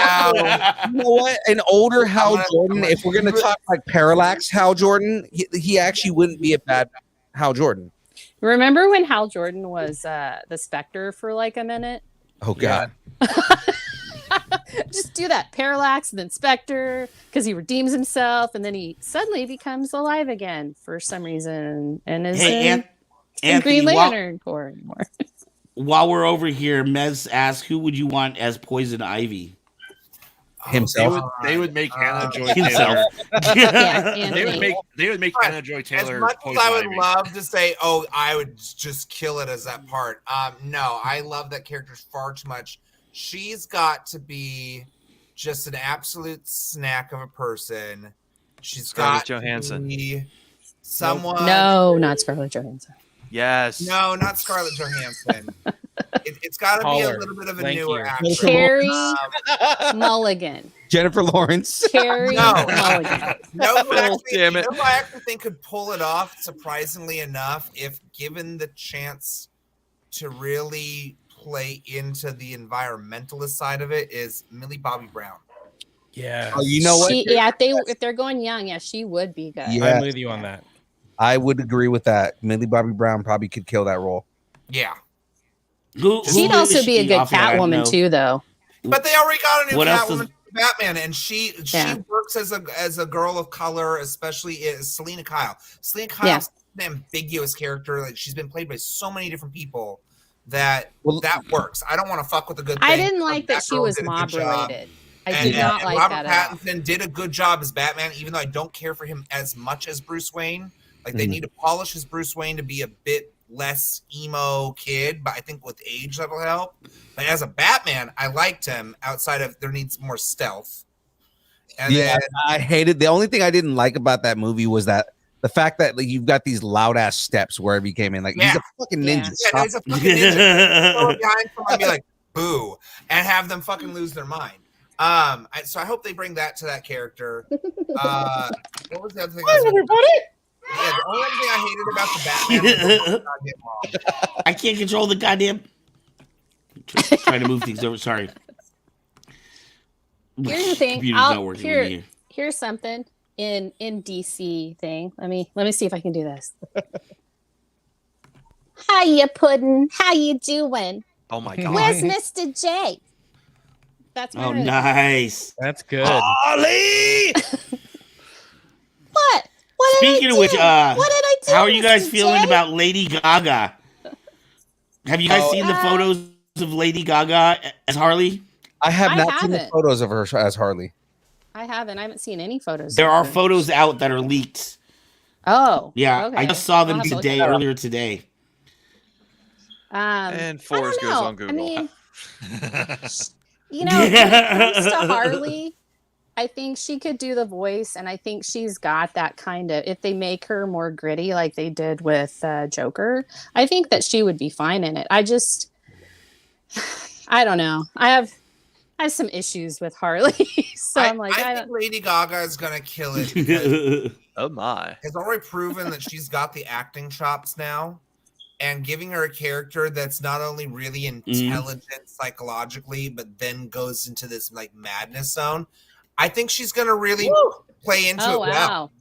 You know what? An older Hal Jordan. If we're gonna talk like Parallax Hal Jordan, he actually wouldn't be a bad Hal Jordan.
Remember when Hal Jordan was the Spectre for like a minute?
Oh God.
Just do that. Parallax and then Spectre, because he redeems himself and then he suddenly becomes alive again for some reason and is in Green Lantern Corps anymore.
While we're over here, Mez asked, who would you want as Poison Ivy?
Himself.
They would make Anna Joy Taylor. They would make Anna Joy Taylor.
As much as I would love to say, oh, I would just kill it as that part. No, I love that character far too much. She's got to be just an absolute snack of a person. She's got
Johansson.
To be someone.
No, not Scarlett Johansson.
Yes.
No, not Scarlett Johansson. It's got to be a little bit of a newer actress.
Carrie Mulligan.
Jennifer Lawrence.
Carrie Mulligan.
Damn it. I actually think could pull it off, surprisingly enough, if given the chance to really play into the environmentalist side of it, is Millie Bobby Brown.
Yeah.
Oh, you know what?
If they're going young, she would be good.
Yeah.
I'm with you on that.
I would agree with that. Millie Bobby Brown probably could kill that role.
Yeah.
She'd also be a good Catwoman too, though.
But they already got a new Catwoman. Batman, and she works as a girl of color, especially as Selena Kyle. Selena Kyle's an ambiguous character. Like she's been played by so many different people that works. I don't want to fuck with a good thing.
I didn't like that she was mob related. I did not like
Robert
that at all.
Pattinson did a good job as Batman, even though I don't care for him as much as Bruce Wayne. Like they need to polish his Bruce Wayne to be a bit less emo kid, but I think with age that'll help. But as a Batman, I liked him outside of there needs more stealth. And then,
I hated the only thing I didn't like about that movie was that the fact that like, you've got these loud ass steps wherever he came in. Like he's a fucking ninja.
Yeah, he's a fucking ninja. Throw it behind someone and be like, boo, and have them fucking lose their mind. So I hope they bring that to that character. What was the other thing?
Hi, everybody.
Yeah, the only thing I hated about the Batman was
I can't control the goddamn. Trying to move things over. Sorry.
Here's the thing.
Computer's not working with me.
Here's something in DC thing. Let me see if I can do this. Hiya, Puddin'. How you doing?
Oh my god.
Where's Mr. J? That's my really
nice.
That's good.
Ollie!
What?
Speaking of which,
what did I do?
how are you guys
Mr.
feeling
J?
about Lady Gaga? Have you guys seen the photos of Lady Gaga as Harley?
I have not seen the photos of her as Harley.
I haven't seen any photos.
There
of
are
her.
photos out that are leaked.
Oh.
Yeah,
okay.
I just saw them
I'll have to look
today,
at that.
earlier today.
And Forrest goes on Google.
I mean, you know, when it comes to Harley, I think she could do the voice, and I think she's got that kind of. If they make her more gritty, like they did with Joker, I think that she would be fine in it. I don't know. I have some issues with Harley, so I'm like,
I think Lady Gaga is gonna kill it. Because
oh my!
It's already proven that she's got the acting chops now. And giving her a character that's not only really intelligent psychologically, but then goes into this like madness zone. I think she's gonna really play into it well.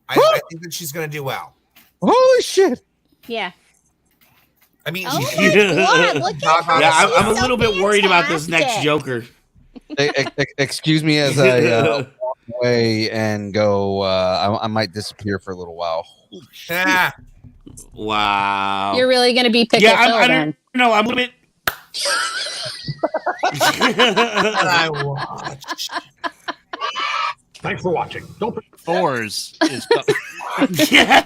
I think that she's gonna do well.
Holy shit!
Yeah.
I mean,
God, look at her.
Yeah, I'm a
She's
little bit worried about this next Joker.
Excuse me as I walk away and go. I might disappear for a little while.
Yeah.
Wow.
You're really going to be Pickle Phil then.
No, I'm a little bit.
I watch.
Thanks for watching. Don't forget
Thor's is.
Yeah.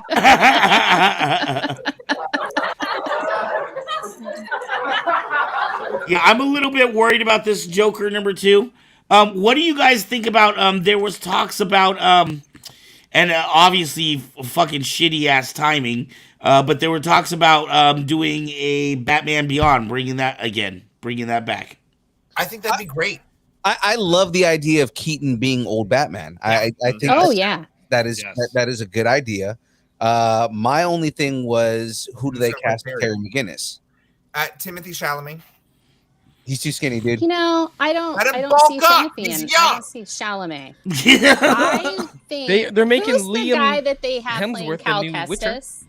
Yeah, I'm a little bit worried about this Joker number 2. What do you guys think about? There was talks about, and obviously fucking shitty ass timing. But there were talks about doing a Batman Beyond, bringing that back.
I think that'd be great.
I love the idea of Keaton being old Batman. I think. That is a good idea. My only thing was, who do they cast Terry McGinnis?
Timothy Chalamet.
He's too skinny, dude.
You know, I don't see Champion. I don't see Chalamet. I think
they're making
who's
Liam
the guy that they have
Hemsworth
playing
the
Cal
new Witcher.
Kestis?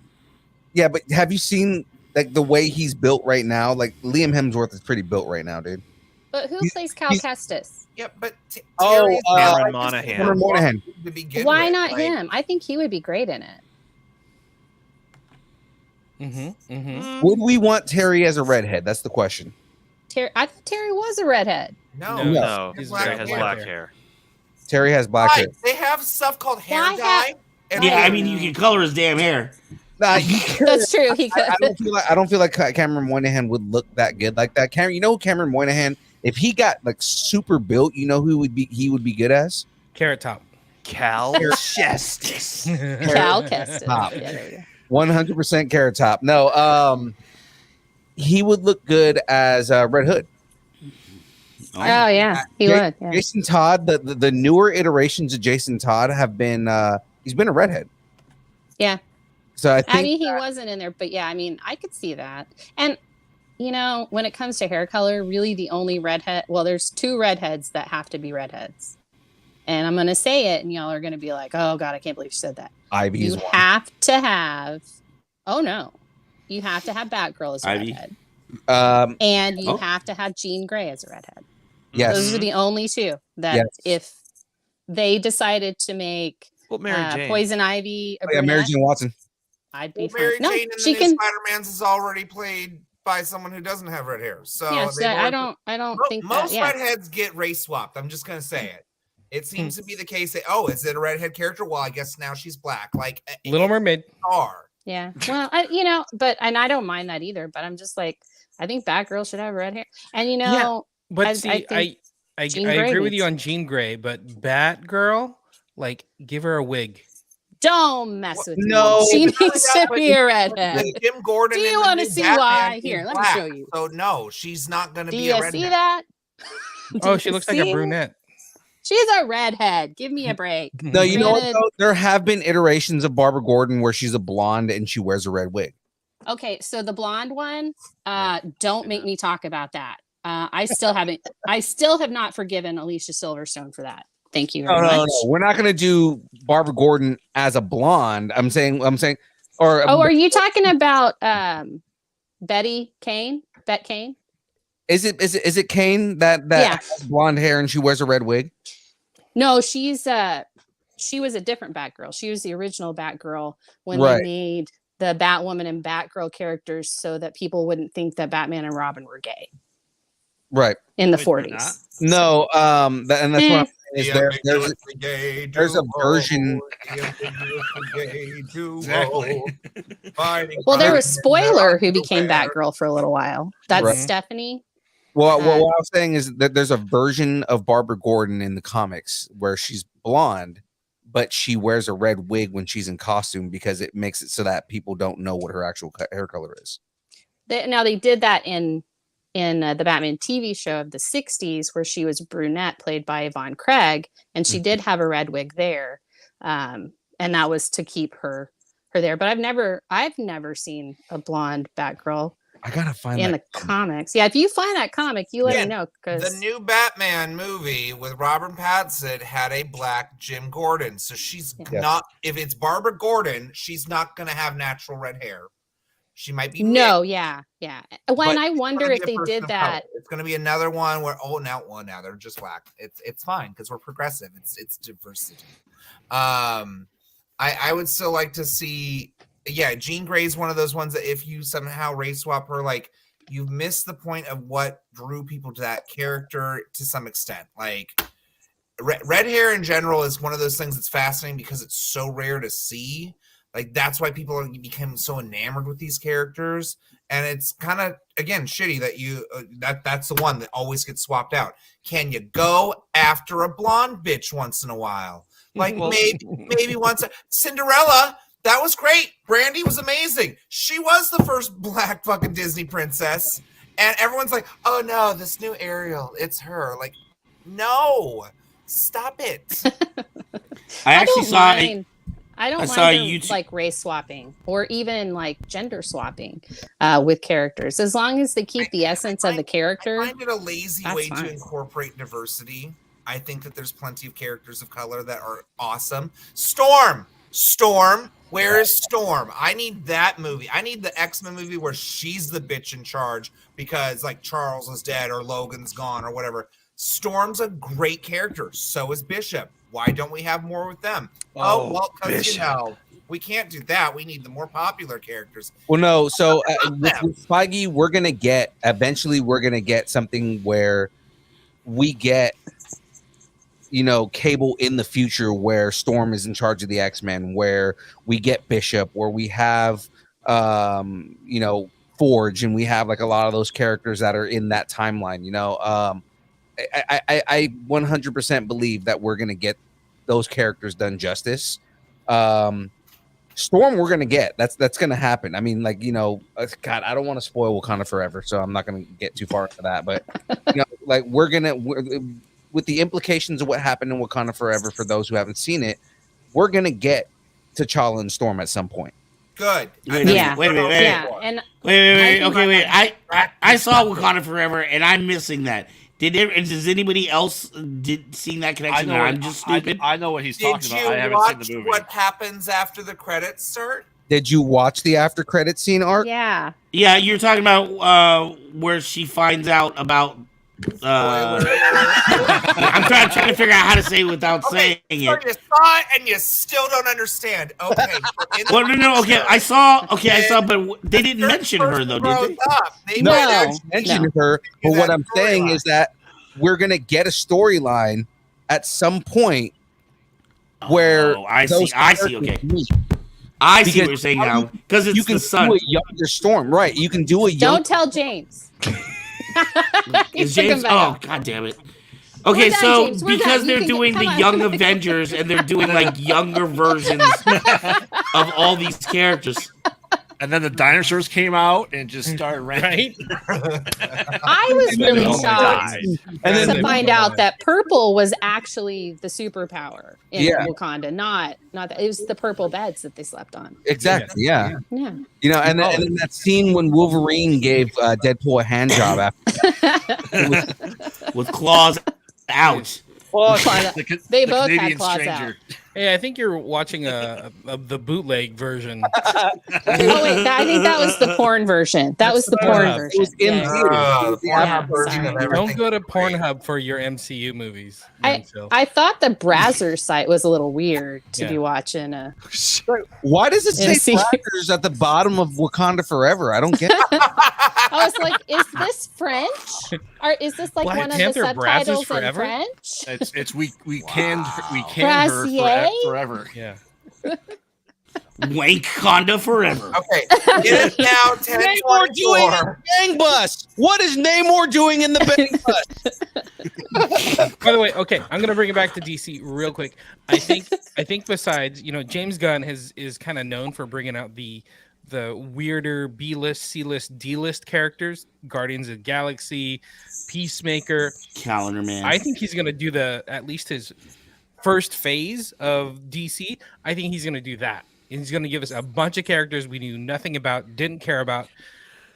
Yeah, but have you seen like the way he's built right now? Like Liam Hemsworth is pretty built right now, dude.
But who plays Cal Kestis?
Yeah, but
Cameron Monaghan.
Cameron Monaghan.
Why not him? I think he would be great in it.
Would we want Terry as a redhead? That's the question.
I thought Terry was a redhead.
No,
Terry has black hair.
Terry has black hair.
They have stuff called hair dye.
Yeah, I mean, you can color his damn hair.
That's true. He could.
I don't feel like Cameron Moynihan would look that good like that. Cameron Moynihan, if he got like super built, you know who he would be good as?
Carrot Top.
Cal Kestis.
Cal Kestis. Yeah, there you go.
100% Carrot Top. No, he would look good as Red Hood.
Oh yeah, he would. Yeah.
Jason Todd, the newer iterations of Jason Todd have been he's been a redhead.
Yeah.
So I
mean, he wasn't in there, but yeah, I mean, I could see that. And you know, when it comes to hair color, really the only redhead, well, there's 2 redheads that have to be redheads. And I'm going to say it, and y'all are going to be like, oh God, I can't believe you said that.
Ivy is one.
You have to have, you have to have Batgirl as a
Ivy.
redhead. And you have to have Jean Grey as a redhead.
Yes.
Those are the only two that
Yes.
if they decided to make
Mary Jane.
Poison Ivy a
Yeah, Mary
brunette,
Jane Watson.
I'd be fine.
Mary
No,
Jane in the
she
new
can.
Spider-Man's is already played by someone who doesn't have red hair. So
Yeah, so
they've
I
already-
don't think
most
that. Yeah.
redheads get race swapped. I'm just gonna say it. It seems to be the case that is it a redhead character? Well, I guess now she's black. Like
Little Mermaid.
Yeah. Well, and I don't mind that either. But I'm just like, I think Batgirl should have red hair. And
But
I
see, I
Jean Grey
agree with you
needs-
on Jean Grey, but Batgirl, like, give her a wig.
Don't mess with
No.
me. She needs to be a redhead.
Jim Gordon.
Do you
want to
see why? Here, let me show you.
So no, she's not going to
Do
be
you
a redhead.
see that?
Oh, she looks like a brunette.
She's a redhead. Give me a break.
No, you know what?
Granted-
Though? There have been iterations of Barbara Gordon where she's a blonde and she wears a red wig.
Okay, so the blonde one, don't make me talk about that. I still have not forgiven Alicia Silverstone for that. Thank you very much.
No. We're not going to do Barbara Gordon as a blonde. I'm saying, or
are you talking about Betty Kane? Bet Kane?
Is it Kane that has blonde hair and she wears a red wig?
No, she was a different Batgirl. She was the original Batgirl when
Right.
they made the Batwoman and Batgirl characters so that people wouldn't think that Batman and Robin were gay.
Right.
In the
Wait,
40s.
No, and that's what I'm saying is there's a version.
Exactly.
Well, there was Spoiler who became Batgirl for a little while. That's
Right.
Stephanie.
Well, what I was saying is that there's a version of Barbara Gordon in the comics where she's blonde, but she wears a red wig when she's in costume because it makes it so that people don't know what her actual hair color is.
Now they did that in the Batman TV show of the 60s where she was brunette played by Yvonne Craig, and she did have a red wig there. And that was to keep her there. But I've never seen a blonde Batgirl.
I gotta find
in
that
the comics. Yeah, if you find that comic, you let me know.
The new Batman movie with Robert Pattinson had a black Jim Gordon. So she's not, if it's Barbara Gordon, she's not going to have natural red hair. She might be.
Yeah. When I
it's
wonder
gonna
if
be a
they
person
did
of
that.
color. It's going to be another one where, now they're just black. It's fine because we're progressive. It's diversity. I would still like to see. Yeah, Jean Grey is one of those ones that if you somehow race swap her, like you've missed the point of what drew people to that character to some extent. Like red hair in general is one of those things that's fascinating because it's so rare to see. Like that's why people became so enamored with these characters, and it's kind of again shitty that that's the one that always gets swapped out. Can you go after a blonde bitch once in a while? Like maybe once Cinderella. That was great. Brandy was amazing. She was the first black fucking Disney princess. And everyone's like, oh no, this new Ariel, it's her. Like, no, stop it.
I don't mind
like race swapping or even like gender swapping with characters. As long as they keep the essence of the character.
I find it a lazy way
fine.
to incorporate diversity. I think that there's plenty of characters of color that are awesome. Storm, where is Storm? I need that movie. I need the X-Men movie where she's the bitch in charge because like Charles is dead or Logan's gone or whatever. Storm's a great character. So is Bishop. Why don't we have more with them? Well, because we can't do that. We need the more popular characters.
Well, no. So with Feige, we're gonna get something where we get. Cable in the future where Storm is in charge of the X-Men, where we get Bishop, where we have, Forge, and we have like a lot of those characters that are in that timeline. I 100% believe that we're going to get those characters done justice. Storm, we're going to get. That's going to happen. I mean, God, I don't want to spoil Wakanda Forever, so I'm not going to get too far into that. But, with the implications of what happened in Wakanda Forever, for those who haven't seen it, we're gonna get T'Challa and Storm at some point.
Good.
Wait. Okay, wait. I saw Wakanda Forever, and I'm missing that. Does anybody else seen that connection? I'm just stupid.
I know what he's talking about. I haven't seen the movie.
What happens after the credits start?
Did you watch the after credit scene, Art?
Yeah.
Yeah, you're talking about where she finds out about I'm trying to figure out how to say it without saying
so
it.
you saw it and you still don't understand. Okay.
Well, no. Okay, I saw, but they didn't mention her though, did they?
No,
No,
they mentioned her. But what I'm saying is that we're gonna get a storyline at some point where
I see. Okay. I see what you're saying now because it's the sun.
Do a younger Storm, right? You can do a
Don't tell James.
Is James? Oh, god damn it. Okay,
done,
so
James. We're
because
done.
they're doing the Young Avengers and they're doing like younger versions of all these characters.
And then the dinosaurs came out and just started
Right?
I was really shocked to find out that purple was actually the superpower in Wakanda, not that it was the purple beds that they slept on.
Exactly. Yeah.
Yeah.
You know, and then that scene when Wolverine gave Deadpool a hand job after
with claws out.
Well, they both had claws out.
Hey, I think you're watching the bootleg version.
Oh wait, I think that was the porn version. That was the porn version.
Don't go to Pornhub for your MCU movies.
I thought the Brazzers site was a little weird to be watching.
Why does it say Brazzers at the bottom of Wakanda Forever? I don't get it.
I was like, is this French? Or is this like
Black
one
Panther,
of the
Brazzers
subtitles in
Forever?
French?
It's we canned her forever.
Yeah.
Wakanda forever.
Okay. It is now 10:24.
Doing in Bang Bus. What is Namor doing in the Bang Bus?
By the way, okay, I'm gonna bring it back to DC real quick. I think besides, James Gunn is kind of known for bringing out the weirder B-list, C-list, D-list characters, Guardians of the Galaxy, Peacemaker,
Calendar Man.
I think he's gonna do at least his first phase of DC. I think he's gonna do that. And he's gonna give us a bunch of characters we knew nothing about, didn't care about,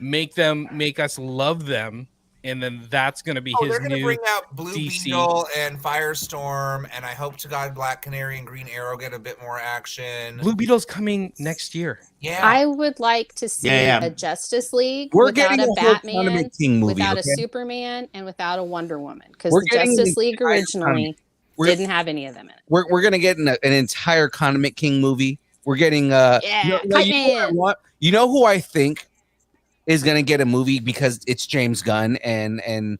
make us love them, and then that's gonna be his
they're gonna
new
bring out Blue
DC.
Beetle and Firestorm, and I hope to God Black Canary and Green Arrow get a bit more action.
Blue Beetle's coming next year.
Yeah,
I would like to see a Justice League
We're
without
getting
a Batman,
King movie,
without a Superman, and without a Wonder Woman, because the Justice League originally didn't have any of them in it.
We're gonna get an entire Condiment King movie. We're getting you know who I think is gonna get a movie because it's James Gunn and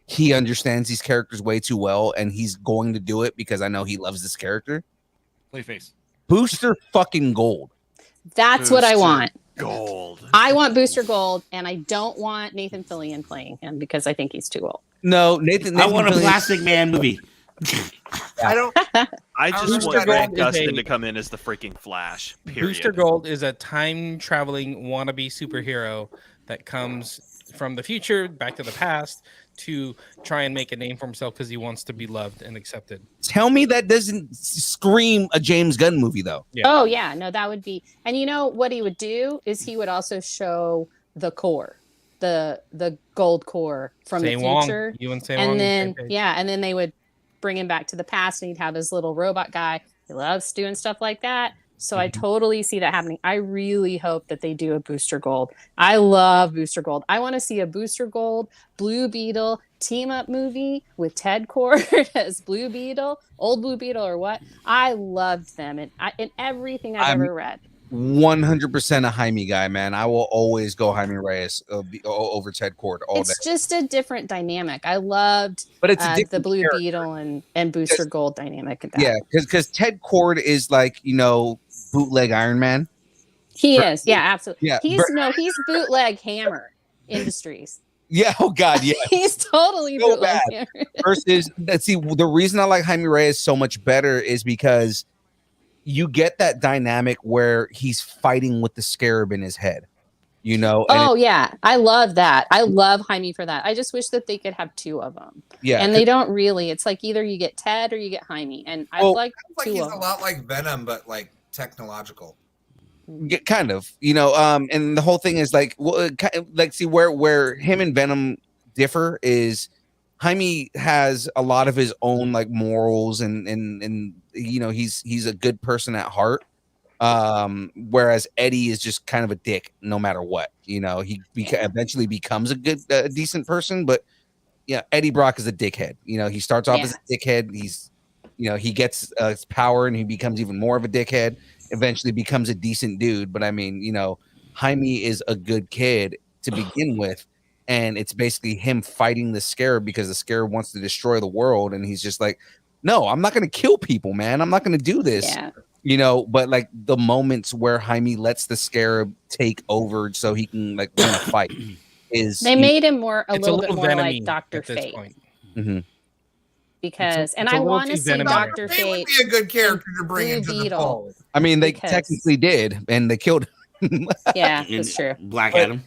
he understands these characters way too well, and he's going to do it because I know he loves this character.
Clayface.
Booster fucking Gold.
That's what I want.
Gold.
I want Booster Gold, and I don't want Nathan Fillion playing him because I think he's too old.
No, Nathan
I want a Plastic Man movie.
I don't.
I just want Grant Gustin to come in as the freaking Flash. Period.
Booster Gold is a time-traveling wannabe superhero that comes from the future back to the past to try and make a name for himself because he wants to be loved and accepted.
Tell me that doesn't scream a James Gunn movie, though.
Yeah. Oh, yeah. No, that would be... And you know what he would do is he would also show the core, the gold core from the future. And then they would bring him back to the past, and he'd have his little robot guy. He loves doing stuff like that. So I totally see that happening. I really hope that they do a Booster Gold. I love Booster Gold. I want to see a Booster Gold, Blue Beetle team-up movie with Ted Cord as Blue Beetle, old Blue Beetle or what. I loved them in everything I've ever read.
100% a Jaime guy, man. I will always go Jaime Reyes over Ted Cord all day.
It's just a different dynamic. I loved the Blue Beetle and Booster Gold dynamic.
Yeah, because Ted Cord is like, bootleg Iron Man.
He is, yeah, absolutely.
Yeah,
he's bootleg Hammer Industries.
Yeah, oh god, yeah.
He's totally
so
bootleg
bad.
Hammer.
Versus, let's see, the reason I like Jaime Reyes so much better is because you get that dynamic where he's fighting with the scarab in his head,
Oh yeah, I love that. I love Jaime for that. I just wish that they could have two of them.
Yeah,
and they don't really. It's like either you get Ted or you get Jaime, and I like two
he's
of
a
them.
lot like Venom, but like technological.
Yeah, kind of, and the whole thing is like, see where him and Venom differ is Jaime has a lot of his own like morals and he's a good person at heart, whereas Eddie is just kind of a dick no matter what. He eventually becomes a good decent person, but Eddie Brock is a dickhead. He starts off as a dickhead. He's, he gets his power and he becomes even more of a dickhead. Eventually becomes a decent dude. But I mean, Jaime is a good kid to begin with. And it's basically him fighting the Scarab because the Scarab wants to destroy the world. And he's just like, no, I'm not going to kill people, man. I'm not going to do this. Yeah. But like the moments where Jaime lets the Scarab take over so he can like win a fight is
they made him a little bit more like Dr. Fate.
Mm-hmm.
Because I want to see Dr. Fate
would be a good character to bring into the fold.
I mean, they technically did, and they killed him.
Yeah, that's true.
Black Adam.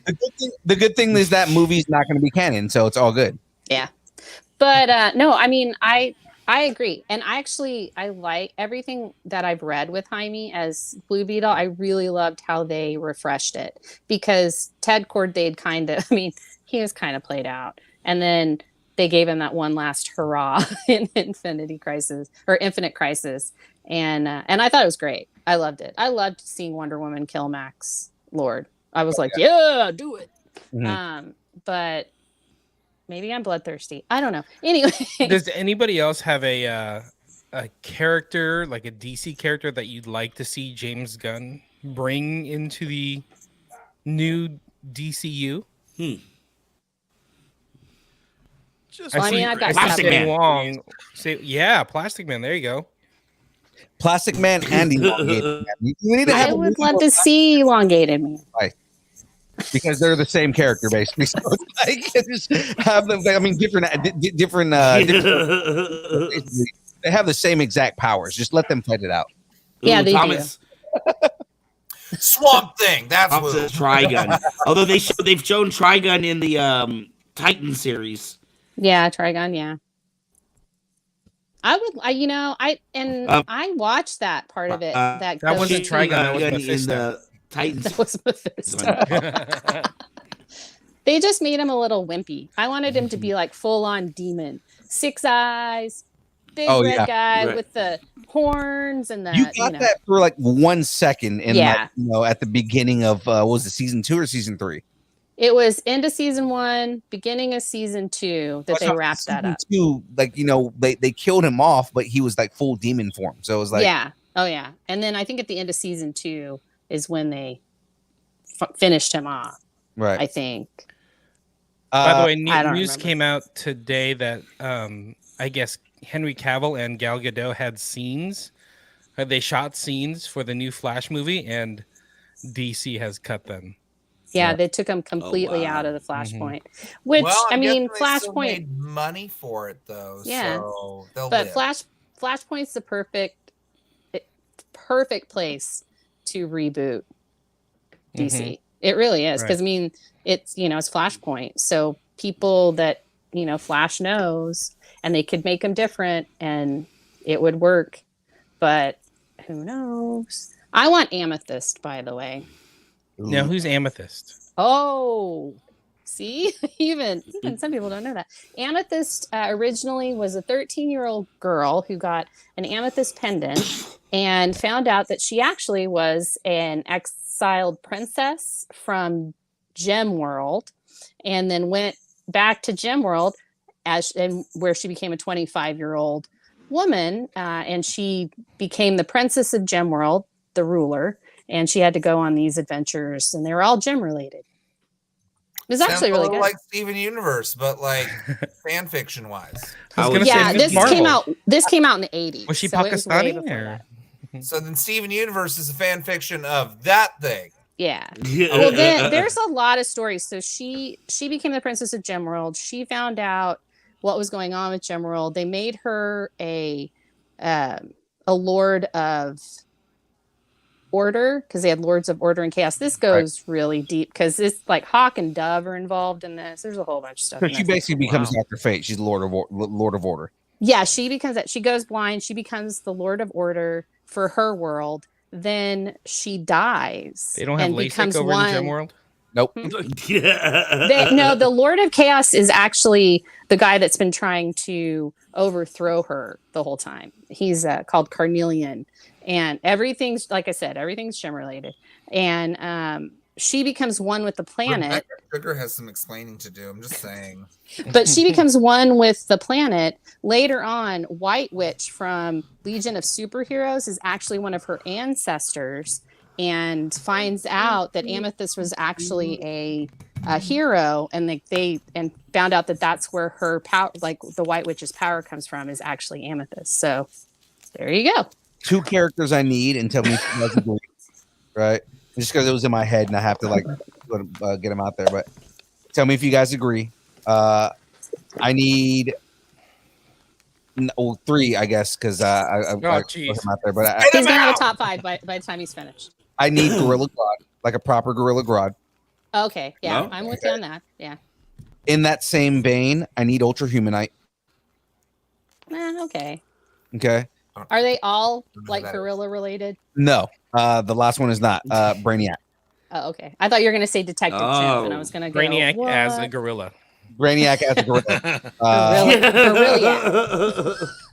The good thing is that movie's not going to be canon, so it's all good.
Yeah, but no, I mean, I agree, and I like everything that I've read with Jaime as Blue Beetle. I really loved how they refreshed it because Ted Corday he was kind of played out, and then they gave him that one last hurrah in Infinite Crisis, and I thought it was great. I loved it. I loved seeing Wonder Woman kill Max Lord. I was like, yeah, do it. Mm-hmm. But maybe I'm bloodthirsty. I don't know. Anyway,
does anybody else have a character, like a DC character, that you'd like to see James Gunn bring into the new DCU?
I've got
Plastic Man.
Wong. Plastic Man. There you go.
Plastic Man and Elongated Man.
I would love to see Elongated Man.
Right. Because they're the same character, basically. So just have them. I mean, different. They have the same exact powers. Just let them fight it out.
Yeah, they do.
Swamp Thing. That's what
Trigun. Although they've shown Trigun in the Titan series.
Yeah, Trigun. Yeah. I watched that part of it. That
wasn't Trigun. That was
in the Titans.
That was Mephisto. They just made him a little wimpy. I wanted him to be like full on demon, 6 eyes, big red guy with the horns and the.
You got that for like 1 second in at the beginning of what was it, season 2 or season 3?
It was end of season 1, beginning of season 2 that they wrapped that up.
2, like they killed him off, but he was like full demon form. So it was like
and then I think at the end of season 2 is when they finished him off.
Right,
I think.
By the way, news came out today that I guess Henry Cavill and Gal Gadot had scenes. They shot scenes for the new Flash movie, and DC has cut them.
Yeah, they took them completely out of the Flashpoint. Which Flashpoint
made money for it though.
Yeah,
so
but Flashpoint's the perfect place to reboot DC. It really is because it's it's Flashpoint, so people that Flash knows, and they could make them different, and it would work. But who knows? I want Amethyst, by the way.
Now, who's Amethyst?
Oh, see, even some people don't know that. Amethyst originally was a 13-year-old girl who got an amethyst pendant and found out that she actually was an exiled princess from Gem World, and then went back to Gem World where she became a 25-year-old woman, and she became the princess of Gem World, the ruler. And she had to go on these adventures, and they were all gem related. It was actually really good,
like Steven Universe, but like fan fiction wise.
This came out in the 80s.
Was she Pakistani?
So then Steven Universe is a fan fiction of that thing.
Yeah. Well, then there's a lot of stories. So she became the princess of Gem World. She found out what was going on with Gem World. They made her a lord of order because they had lords of order and chaos. This goes really deep because it's like Hawk and Dove are involved in this. There's a whole bunch of stuff.
So she basically becomes Dr. Fate. She's Lord of Order.
Yeah, she becomes that. She goes blind. She becomes the Lord of Order for her world. Then she dies.
They don't have LASIK over in Gem World?
Nope.
The Lord of Chaos is actually the guy that's been trying to overthrow her the whole time. He's called Carnelian. And everything's, like I said, everything's gem related. And she becomes one with the planet.
Rebecca Sugar has some explaining to do. I'm just saying.
But she becomes one with the planet. Later on, White Witch from Legion of Superheroes is actually one of her ancestors and finds out that Amethyst was actually a hero, and they found out that that's where her power, like the White Witch's power comes from, is actually Amethyst. So there you go.
2 characters I need, and tell me if you guys agree. Right? Just because it was in my head and I have to like get them out there. But tell me if you guys agree. I need 3, I guess, because I put him out there. But
He's gonna have a top 5 by the time he's finished.
I need Gorilla Grodd, like a proper Gorilla Grodd.
Okay, yeah,
No?
I'm with you on that. Yeah.
In that same vein, I need Ultra Humanite.
Okay.
Okay.
Are they all like gorilla related?
No, the last one is not Brainiac.
Oh, okay. I thought you were gonna say Detective Chimp, and I was gonna go
Brainiac
what?
as a gorilla.
Brainiac as a gorilla.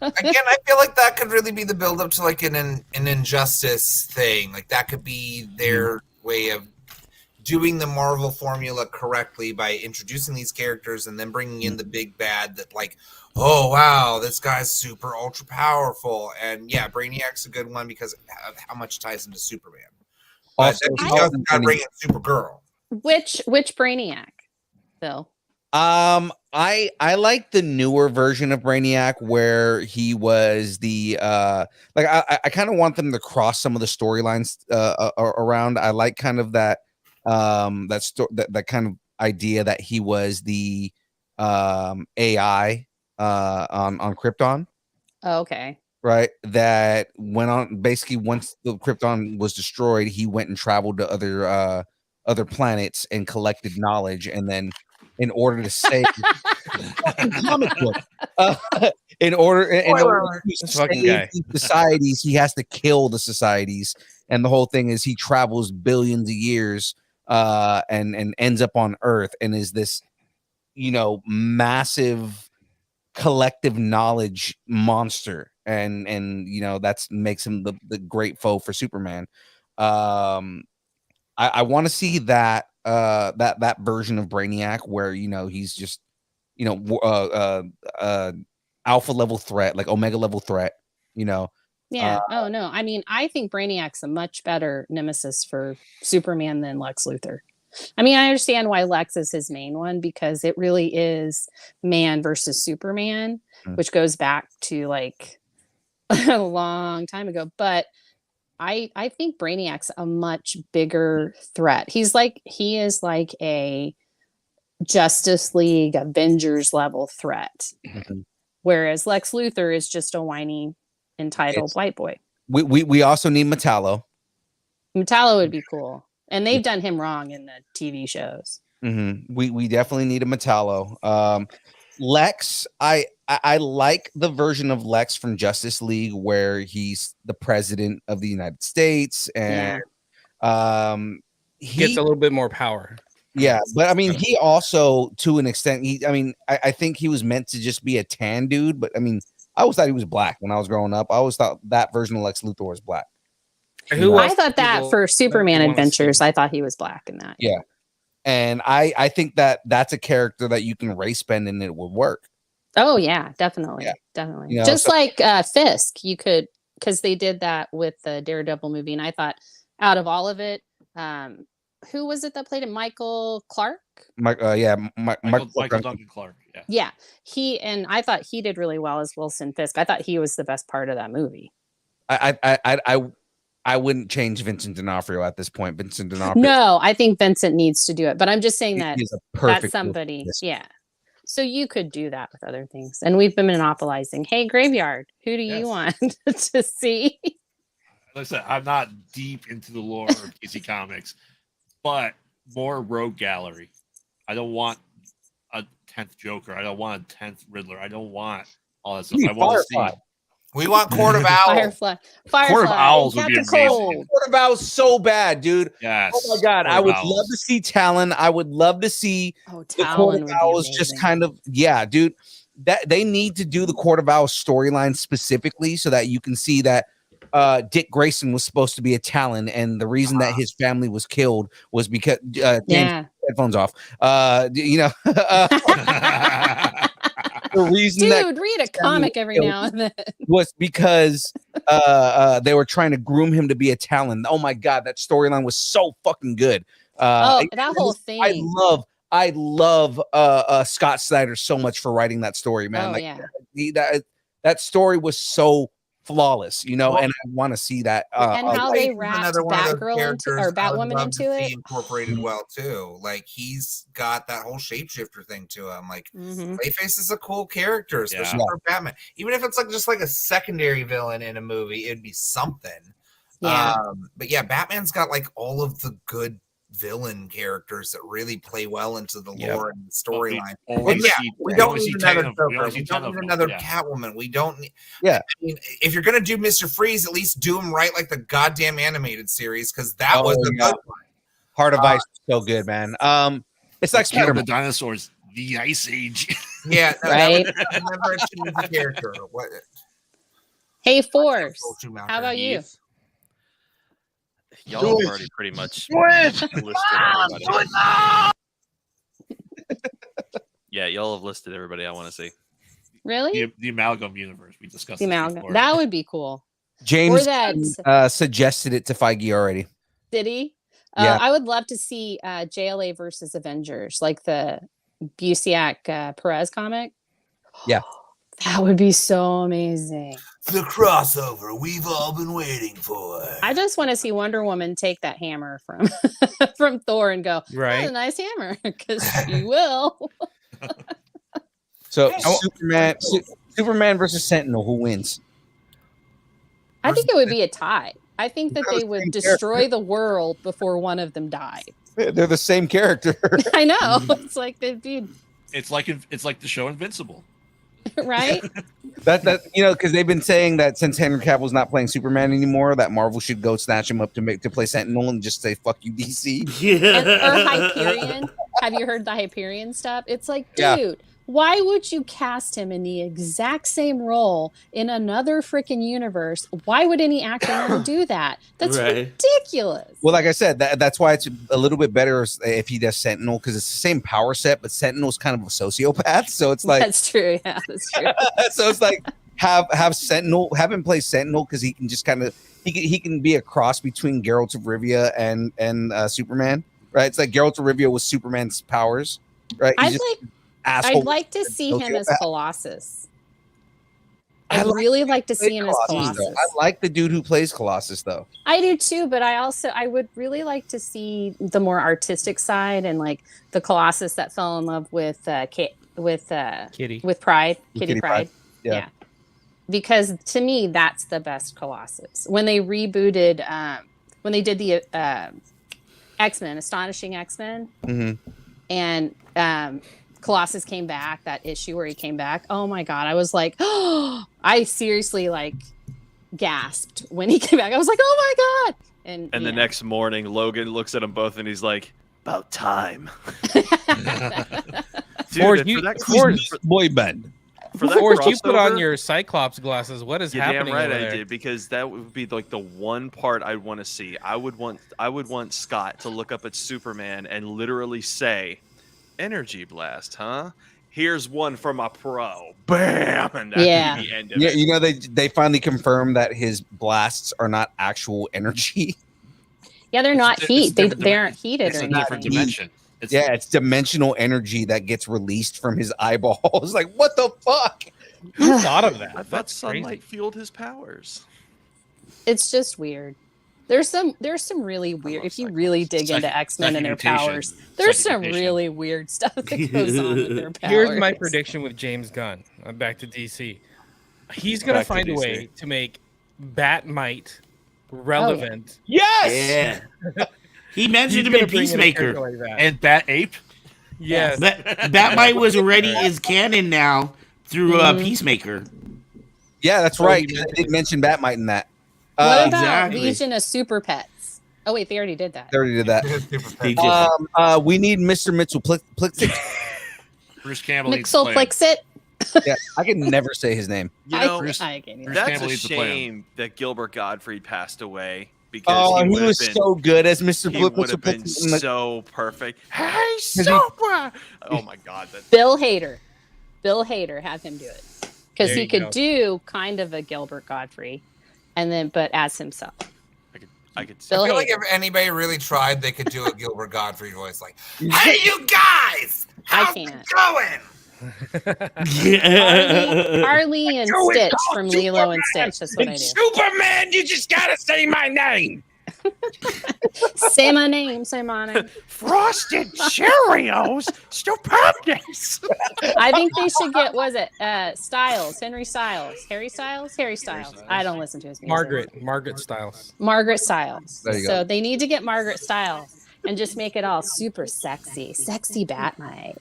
Again, I feel like that could really be the build up to like an Injustice thing. Like that could be their way of doing the Marvel formula correctly by introducing these characters and then bringing in the big bad that like, oh wow, this guy's super ultra powerful. And yeah, Brainiac's a good one because of how much ties into Superman. But
Also,
then you also gotta bring in Supergirl.
Which Brainiac, Phil?
I like the newer version of Brainiac where he was the like I kind of want them to cross some of the storylines around. I like kind of that that kind of idea that he was the AI on Krypton.
Oh, okay.
Right, that went on basically once the Krypton was destroyed, he went and traveled to other planets and collected knowledge, and then in order to save comic book, in order to save these societies, he has to kill the societies, and the whole thing is he travels billions of years and ends up on Earth and is this massive collective knowledge monster, and that's makes him the great foe for Superman. I want to see that that version of Brainiac where he's just alpha level threat, like omega level threat.
Yeah. Oh no. I mean, I think Brainiac's a much better nemesis for Superman than Lex Luthor. I mean, I understand why Lex is his main one because it really is man versus Superman, which goes back to like a long time ago. But I think Brainiac's a much bigger threat. He is like a Justice League Avengers level threat, whereas Lex Luthor is just a whiny, entitled white boy.
We also need Metallo.
Metallo would be cool. And they've done him wrong in the TV shows.
We definitely need a Metallo. Lex, I like the version of Lex from Justice League where he's the president of the United States and he
gets a little bit more power.
Yeah, but I mean, he also, to an extent, I think he was meant to just be a tan dude. But I mean, I always thought he was black when I was growing up. I always thought that version of Lex Luthor was black.
I thought that for Superman Adventures, I thought he was black in that.
Yeah. And I think that's a character that you can race bend and it would work.
Oh yeah, definitely. Yeah. Definitely. Just like Fisk, you could, because they did that with the Daredevil movie. And I thought out of all of it, who was it that played it? Michael Clark?
Michael Duncan Clark.
Yeah. I thought he did really well as Wilson Fisk. I thought he was the best part of that movie.
I wouldn't change Vincent D'Onofrio at this point. Vincent D'Onofrio.
No, I think Vincent needs to do it. But I'm just saying that that's somebody.
List.
Yeah. So you could do that with other things. And we've been monopolizing. Hey, Graveyard, who do you want to see?
Like I said, I'm not deep into the lore of DC Comics, but more Rogue Gallery. I don't want a 10th Joker. I don't want a 10th Riddler. I don't want all that stuff. I want to see.
We want Court of Owls.
Firefly.
Court of Owls would be amazing.
Court of Owls so bad, dude.
Yes.
Oh my god, I would love to see Talon. I would love to see the Court of Owls just kind of dude. That they need to do the Court of Owls storyline specifically so that you can see that Dick Grayson was supposed to be a Talon, and the reason that his family was killed was because James, headphones off. The reason
Dude, read a comic every now and then
was because they were trying to groom him to be a Talon. Oh my god, that storyline was so fucking good.
That whole thing.
I love Scott Snyder so much for writing that story, man. That story was so flawless, and I want to see that.
And how they wrapped Batgirl or Batwoman into it
incorporated well too. Like he's got that whole shapeshifter thing to him. Like Clayface is a cool character, especially for Batman. Even if it's just like a secondary villain in a movie, it'd be something.
Yeah.
But yeah, Batman's got like all of the good villain characters that really play well into the lore and the storyline. We don't need another Joker. We don't need another Catwoman. We don't need.
Yeah.
I mean, if you're gonna do Mr. Freeze, at least do him right, like the goddamn animated series, because that was the good one.
Heart of Ice is so good, man. It's like
Spider-Man. The dinosaurs, the Ice Age.
Yeah,
right.
Never a cheesy character. What?
Hey, Force. How about you?
Y'all have already pretty much listed everybody. Yeah, y'all have listed everybody I want to see.
Really?
The Amalgam universe. We discussed
the Amalgam. That would be cool.
James suggested it to Feige already.
Did he? I would love to see JLA versus Avengers, like the Busiek Perez comic.
Yeah.
That would be so amazing.
The crossover we've all been waiting for.
I just want to see Wonder Woman take that hammer from from Thor and go, that's a nice hammer, because she will.
So Superman versus Sentinel, who wins?
I think it would be a tie. I think that they would destroy the world before one of them died.
They're the same character.
I know. It's like they'd be.
It's like the show Invincible.
Right?
that because they've been saying that since Henry Cavill's not playing Superman anymore, that Marvel should go snatch him up to play Sentinel and just say fuck you, DC.
Yeah. Or Hyperion. Have you heard the Hyperion stuff? It's like, dude, why would you cast him in the exact same role in another freaking universe? Why would any actor want to do that? That's ridiculous.
Well, like I said, that's why it's a little bit better if he does Sentinel, because it's the same power set, but Sentinel's kind of a sociopath. So it's like
that's true. Yeah, that's true.
So it's like have Sentinel, have him play Sentinel, because he can just kind of he can be a cross between Geralt of Rivia and Superman, right? It's like Geralt of Rivia with Superman's powers, right?
I'd like to see him as Colossus. I'd really like to see him as Colossus.
I like the dude who plays Colossus, though.
I do too, but I would really like to see the more artistic side, and like the Colossus that fell in love with Kitty Pryde. Yeah. Because to me, that's the best Colossus. When they rebooted, when they did the X-Men, Astonishing X-Men, and Colossus came back, that issue where he came back. Oh my God. I was like, oh, I seriously gasped when he came back. I was like, oh my God. And
the next morning, Logan looks at them both and he's like, about time.
Boy band.
Forrest, you put on your Cyclops glasses. What is happening?
Damn right I did, because that would be like the one part I'd want to see. I would want Scott to look up at Superman and literally say, "Energy blast, huh? Here's one for my pro." Bam! And that would be the end of it.
You know, they finally confirmed that his blasts are not actual energy.
Yeah, they're not heat. They aren't heated
or
anything.
It's a different dimension.
It's dimensional energy that gets released from his eyeballs. Like, what the fuck?
Who thought of that?
I thought sunlight fueled his powers.
It's just weird. There's some really weird. If you really dig into X-Men and their powers, there's some really weird stuff that goes on with their powers.
Here's my prediction with James Gunn. I'm back to DC. He's gonna find a way to make Batmite relevant.
Yes.
Yeah. He mentioned him in Peacemaker
and Bat Ape.
Yes.
Batmite was already is canon now through Peacemaker.
Yeah, that's right. I did mention Batmite in that.
What about Legion of Super Pets? Oh wait, they already did that.
They already did that. We need Mr. Mitchell Plixit.
Bruce Campbell.
Mixel Plixit.
Yeah, I can never say his name.
You know,
Bruce
I can't either.
that's
Campbell
a
needs to play him.
shame that Gilbert Gottfried passed away because
He
would have
was
been
so good as Mr.
he
Blip.
would have been so perfect. Hey, Super! Oh my God!
Bill Hader. Bill Hader, have him do it because
There
he
you
could
go.
do kind of a Gilbert Godfrey, and then but as himself.
I could.
Bill
I feel like
Hader.
if anybody really tried, they could do a Gilbert Godfrey voice, like, "Hey, you guys, how's it
can't.
going?"
Harley and Stitch from Lilo and Stitch. That's what I do.
Superman, you just gotta say my name.
Say my name. Say my name.
Frosted Cheerios, stupendous.
I think they should get. Was it Styles? Harry Styles. I don't listen to his music.
Margaret Styles.
Margaret Styles.
There you
So
go.
they need to get Margaret Styles and just make it all super sexy Batman.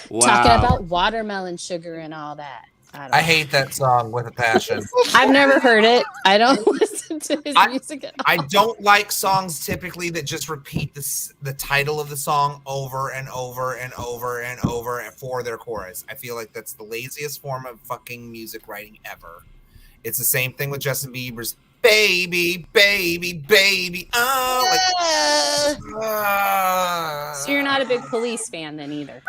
Wow.
Talking about watermelon sugar and all that.
I hate that song with a passion.
I've never heard it. I don't listen to his music at all.
I don't like songs typically that just repeat the title of the song over and over and over and over for their chorus. I feel like that's the laziest form of fucking music writing ever. It's the same thing with Justin Bieber's "Baby, Baby, Baby." Oh,
So you're not a big Police fan then either.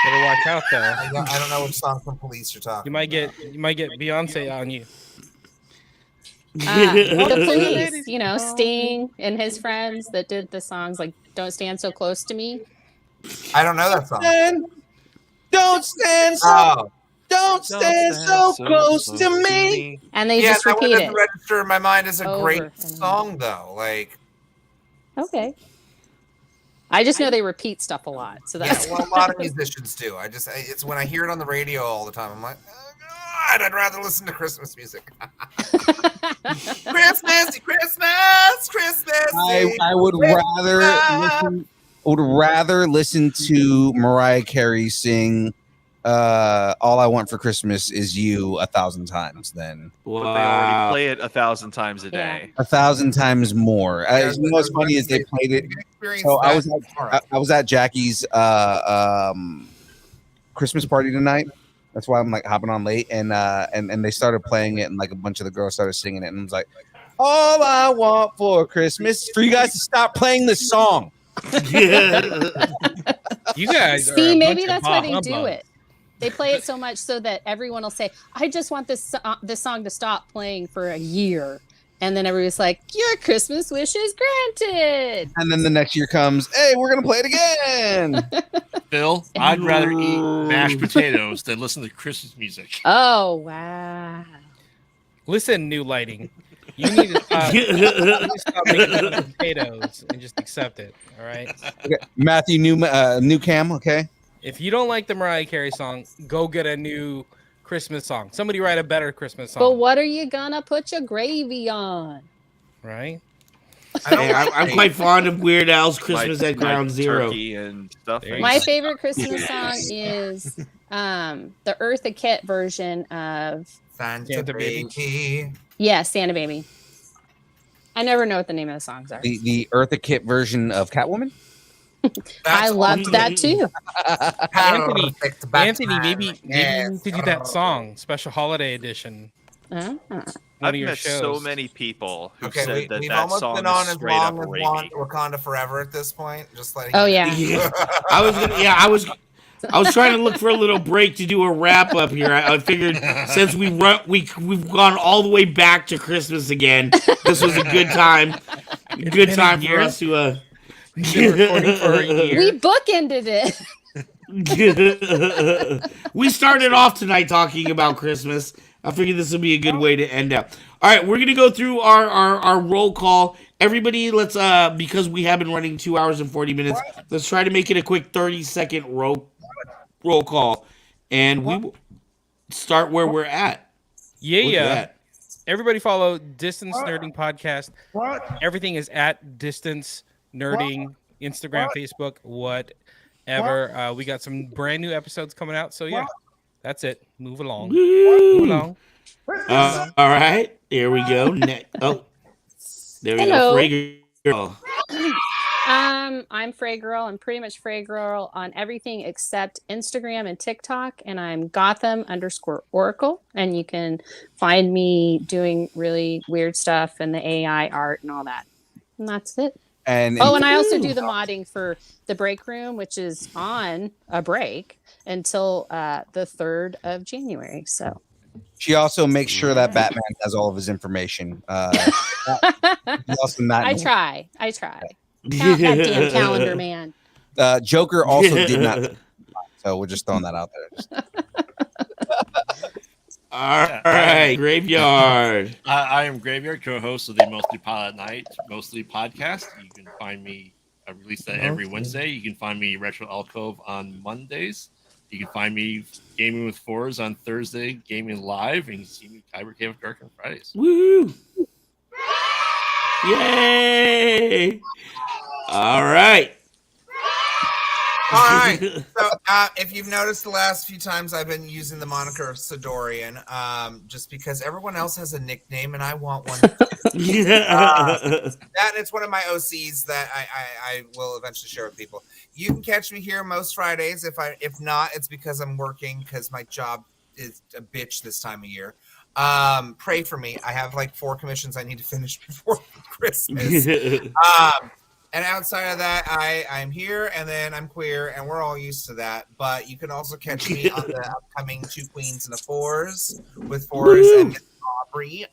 Better watch out though.
I don't know which song from Police you're talking.
You might get Beyonce on you.
The Police, Sting and his friends that did the songs like "Don't Stand So Close to Me."
I don't know that song.
Don't stand so.
Oh,
Don't stand so close to me.
And they
yeah,
just
that one
repeat
doesn't
it.
register in my mind as a
Over
great
and over.
song, though. Like,
Okay. I just know they repeat stuff a lot. So
yeah,
that's
well, a lot of musicians do. It's when I hear it on the radio all the time, I'm like, oh God, I'd rather listen to Christmas music. Christmas, Christmas.
I would rather listen to Mariah Carey sing "All I Want for Christmas Is You" 1,000 times than
But they already play it 1,000 times a
Yeah.
day.
1,000 times more. What's funny is they played it. So I was at Jackie's Christmas party tonight. That's why I'm like hopping on late, and they started playing it, and like a bunch of the girls started singing it, and I was like, "All I want for Christmas is for you guys to stop playing this song."
You guys
See,
are a
maybe
bunch of
that's why they
bah
do
humbug.
it. They play it so much so that everyone will say, "I just want this song to stop playing for a year," and then everybody's like, "Your Christmas wish is granted."
And then the next year comes, "Hey, we're gonna play it again."
Phil, I'd rather eat mashed potatoes than listen to Christmas music.
Oh wow!
Listen, New Lighting. You need to stop making potatoes and just accept it. All right.
Okay, Matthew, new cam. Okay.
If you don't like the Mariah Carey song, go get a new Christmas song. Somebody write a better Christmas song.
But what are you gonna put your gravy on?
Right?
Hey, I'm quite fond of Weird Al's Christmas
My-
at Ground
my
Zero.
turkey and stuff.
There you
My
go.
favorite Christmas song is the Eartha Kitt version of
Santa Baby.
Santa Baby. I never know what the name of the songs are.
The Eartha Kitt version of Catwoman.
I loved that too.
Anthony, maybe you need to do that song, special holiday edition.
Uh-huh.
One
I've
of your
met
shows.
so many people who
Okay,
said that
we've
that
almost
song
been on
is
as
straight up
long as
rapey.
Wakanda Forever at this point. Just letting
Oh,
you
yeah.
Yeah. I was trying to look for a little break to do a wrap up here. I figured since we've gone all the way back to Christmas again, this was a good time. Good time for us to.
Been recording for a year.
We bookended it.
We started off tonight talking about Christmas. I figured this would be a good way to end up. All right, we're gonna go through our roll call. Everybody, let's because we have been running 2 hours and 40 minutes. Let's try to make it a quick 30-second roll call, and we will start where we're at. Where's
Yeah.
that?
Everybody follow Distance Nerding Podcast. Everything is at Distance Nerding, Instagram, Facebook, whatever. We got some brand new episodes coming out. So yeah, that's it. Move along.
Woo.
Move along.
All right, here we go. Oh, there we
Hello.
go. Free girl.
I'm Frey Girl. I'm pretty much Frey Girl on everything except Instagram and TikTok, and I'm Gotham_Oracle. And you can find me doing really weird stuff and the AI art and all that. And that's it. And I also do the modding for the break room, which is on a break until the 3rd of January. So
she also makes sure that Batman has all of his information. I
try. Count that damn calendar, man.
Joker also did not. So we're just throwing that out there.
All right, Graveyard.
I am Graveyard, co-host of the Mostly Pod at Night, Mostly podcast. You can find me. I release that every Wednesday. You can find me Retro Alcove on Mondays. You can find me Gaming with Fours on Thursday, Gaming Live, and you can see me Kyber Cave Dark on Fridays.
Woo! Yay! All right.
So if you've noticed the last few times I've been using the moniker Sidorian, just because everyone else has a nickname and I want one. That it's one of my OCs that I will eventually share with people. You can catch me here most Fridays. If not, it's because I'm working because my job is a bitch this time of year. Pray for me. I have like 4 commissions I need to finish before Christmas. And outside of that, I'm here, and then I'm queer, and we're all used to that. But you can also catch me on the upcoming 2 Queens and a Fours with Fours and Miss Aubrey.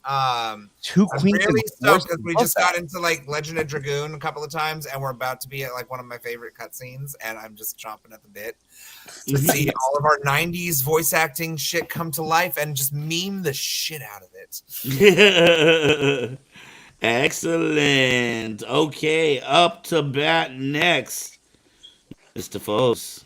2 Queens
really
and Fours.
because we just got into like Legend of Dragoon a couple of times, and we're about to be at like one of my favorite cutscenes, and I'm just chomping at the bit to see all of our 90s voice acting shit come to life and just meme the shit out of it.
Excellent. Okay, up to bat next, Mr. Foes.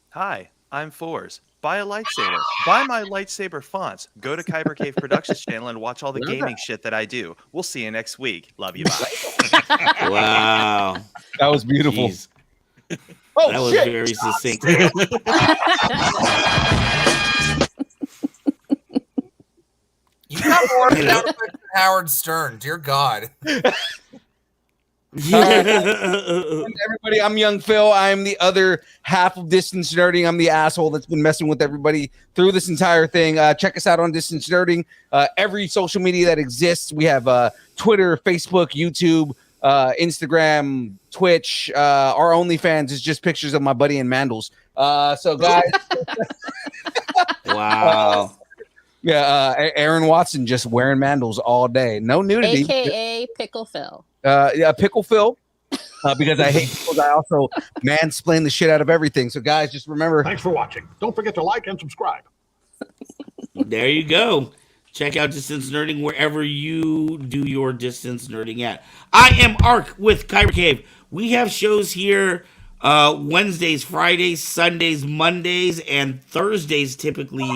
Hi, I'm Fours. Buy a lightsaber. Buy my lightsaber fonts. Go to Kyber Cave Productions channel and watch all the gaming shit that I do. We'll see you next week. Love you. Bye.
Wow.
That was beautiful.
Jeez. That was very succinct.
You got more than Howard Stern, dear God.
Everybody, I'm Young Phil. I'm the other half of Distance Nerding. I'm the asshole that's been messing with everybody through this entire thing. Check us out on Distance Nerding. Every social media that exists. We have Twitter, Facebook, YouTube, Instagram, Twitch. Our OnlyFans is just pictures of my buddy and Mandels. So guys.
Wow.
Aaron Watson just wearing mandals all day. No nudity.
AKA Pickle Phil.
Pickle Phil. Because I hate pickles. I also mansplain the shit out of everything. So guys, just remember.
Thanks for watching. Don't forget to like and subscribe.
There you go. Check out Distance Nerding wherever you do your distance nerding at. I am Ark with Kyber Cave. We have shows here Wednesdays, Fridays, Sundays, Mondays, and Thursdays typically,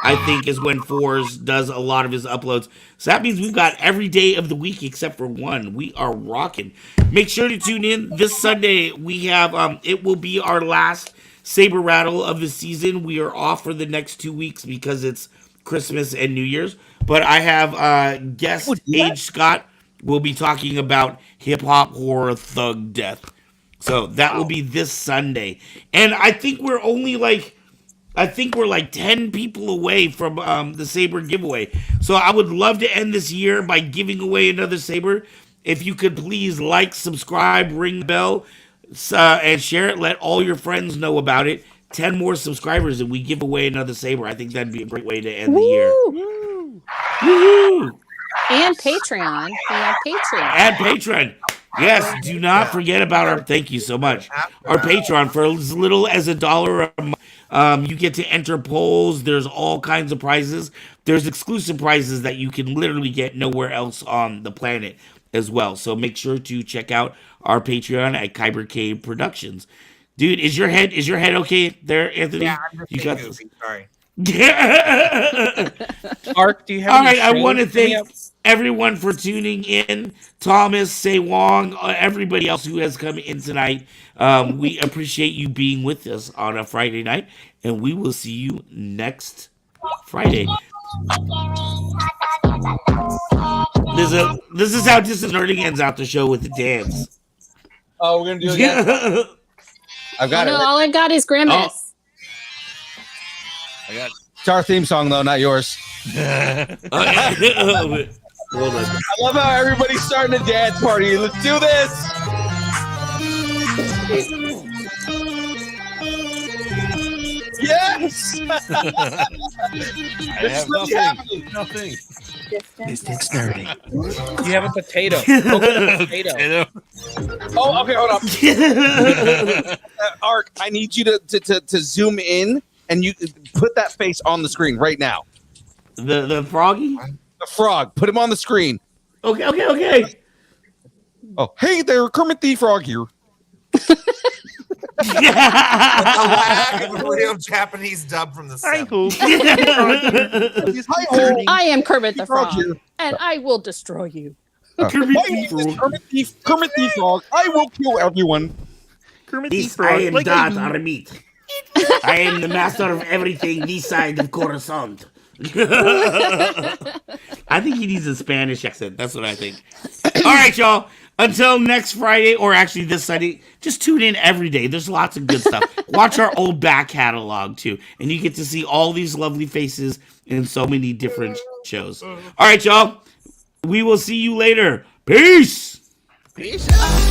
I think, is when Fours does a lot of his uploads. So that means we've got every day of the week except for one. We are rocking. Make sure to tune in. This Sunday, we have, it will be our last Saber Rattle of the season. We are off for the next 2 weeks because it's Christmas and New Year's. But I have guest Age Scott will be talking about hip-hop horror thug death. So that will be this Sunday. And I think we're only like 10 people away from the Saber giveaway. So I would love to end this year by giving away another Saber. If you could please like, subscribe, ring the bell, and share it. Let all your friends know about it. 10 more subscribers and we give away another Saber. I think that'd be a great way to end the year. Woo!
And Patreon. We have Patreon.
And Patreon. Yes, do not forget about our, thank you so much, our Patreon. For as little as $1 a month, you get to enter polls. There's all kinds of prizes. There's exclusive prizes that you can literally get nowhere else on the planet as well. So make sure to check out our Patreon at Kyber Cave Productions. Dude, is your head okay there, Anthony?
Yeah, I'm just
you got
goofy. Sorry.
Ark, do you have
all right, I want to thank everyone for tuning in. Thomas, Say Wong, everybody else who has come in tonight. We appreciate you being with us on a Friday night, and we will see you next Friday. This is how Distance Nerding ends out the show with the dance.
Oh, we're gonna do it again. I've got it.
All I've got is Grimace.
I got.
It's our theme song though, not yours.
Hold on.
I love how everybody's starting a dance party. Let's do this. Yes.
I have nothing.
Distance nerdy.
You have a potato. Potato.
Oh, okay, hold on. Ark, I need you to zoom in and you put that face on the screen right now.
The froggy?
The frog. Put him on the screen.
Okay.
Oh, hey there, Kermit the Frog here.
A real Japanese dub from the 70s.
I am Kermit the Frog, and I will destroy you.
Kermit the Frog. I will kill everyone.
Kermit the Frog. I am that Armit. I am the master of everything this side of Coruscant. I think he needs a Spanish accent. That's what I think. All right, y'all. Until next Friday, or actually this Sunday, just tune in every day. There's lots of good stuff. Watch our old back catalog, too. And you get to see all these lovely faces in so many different shows. All right, y'all. We will see you later. Peace.
Peace out.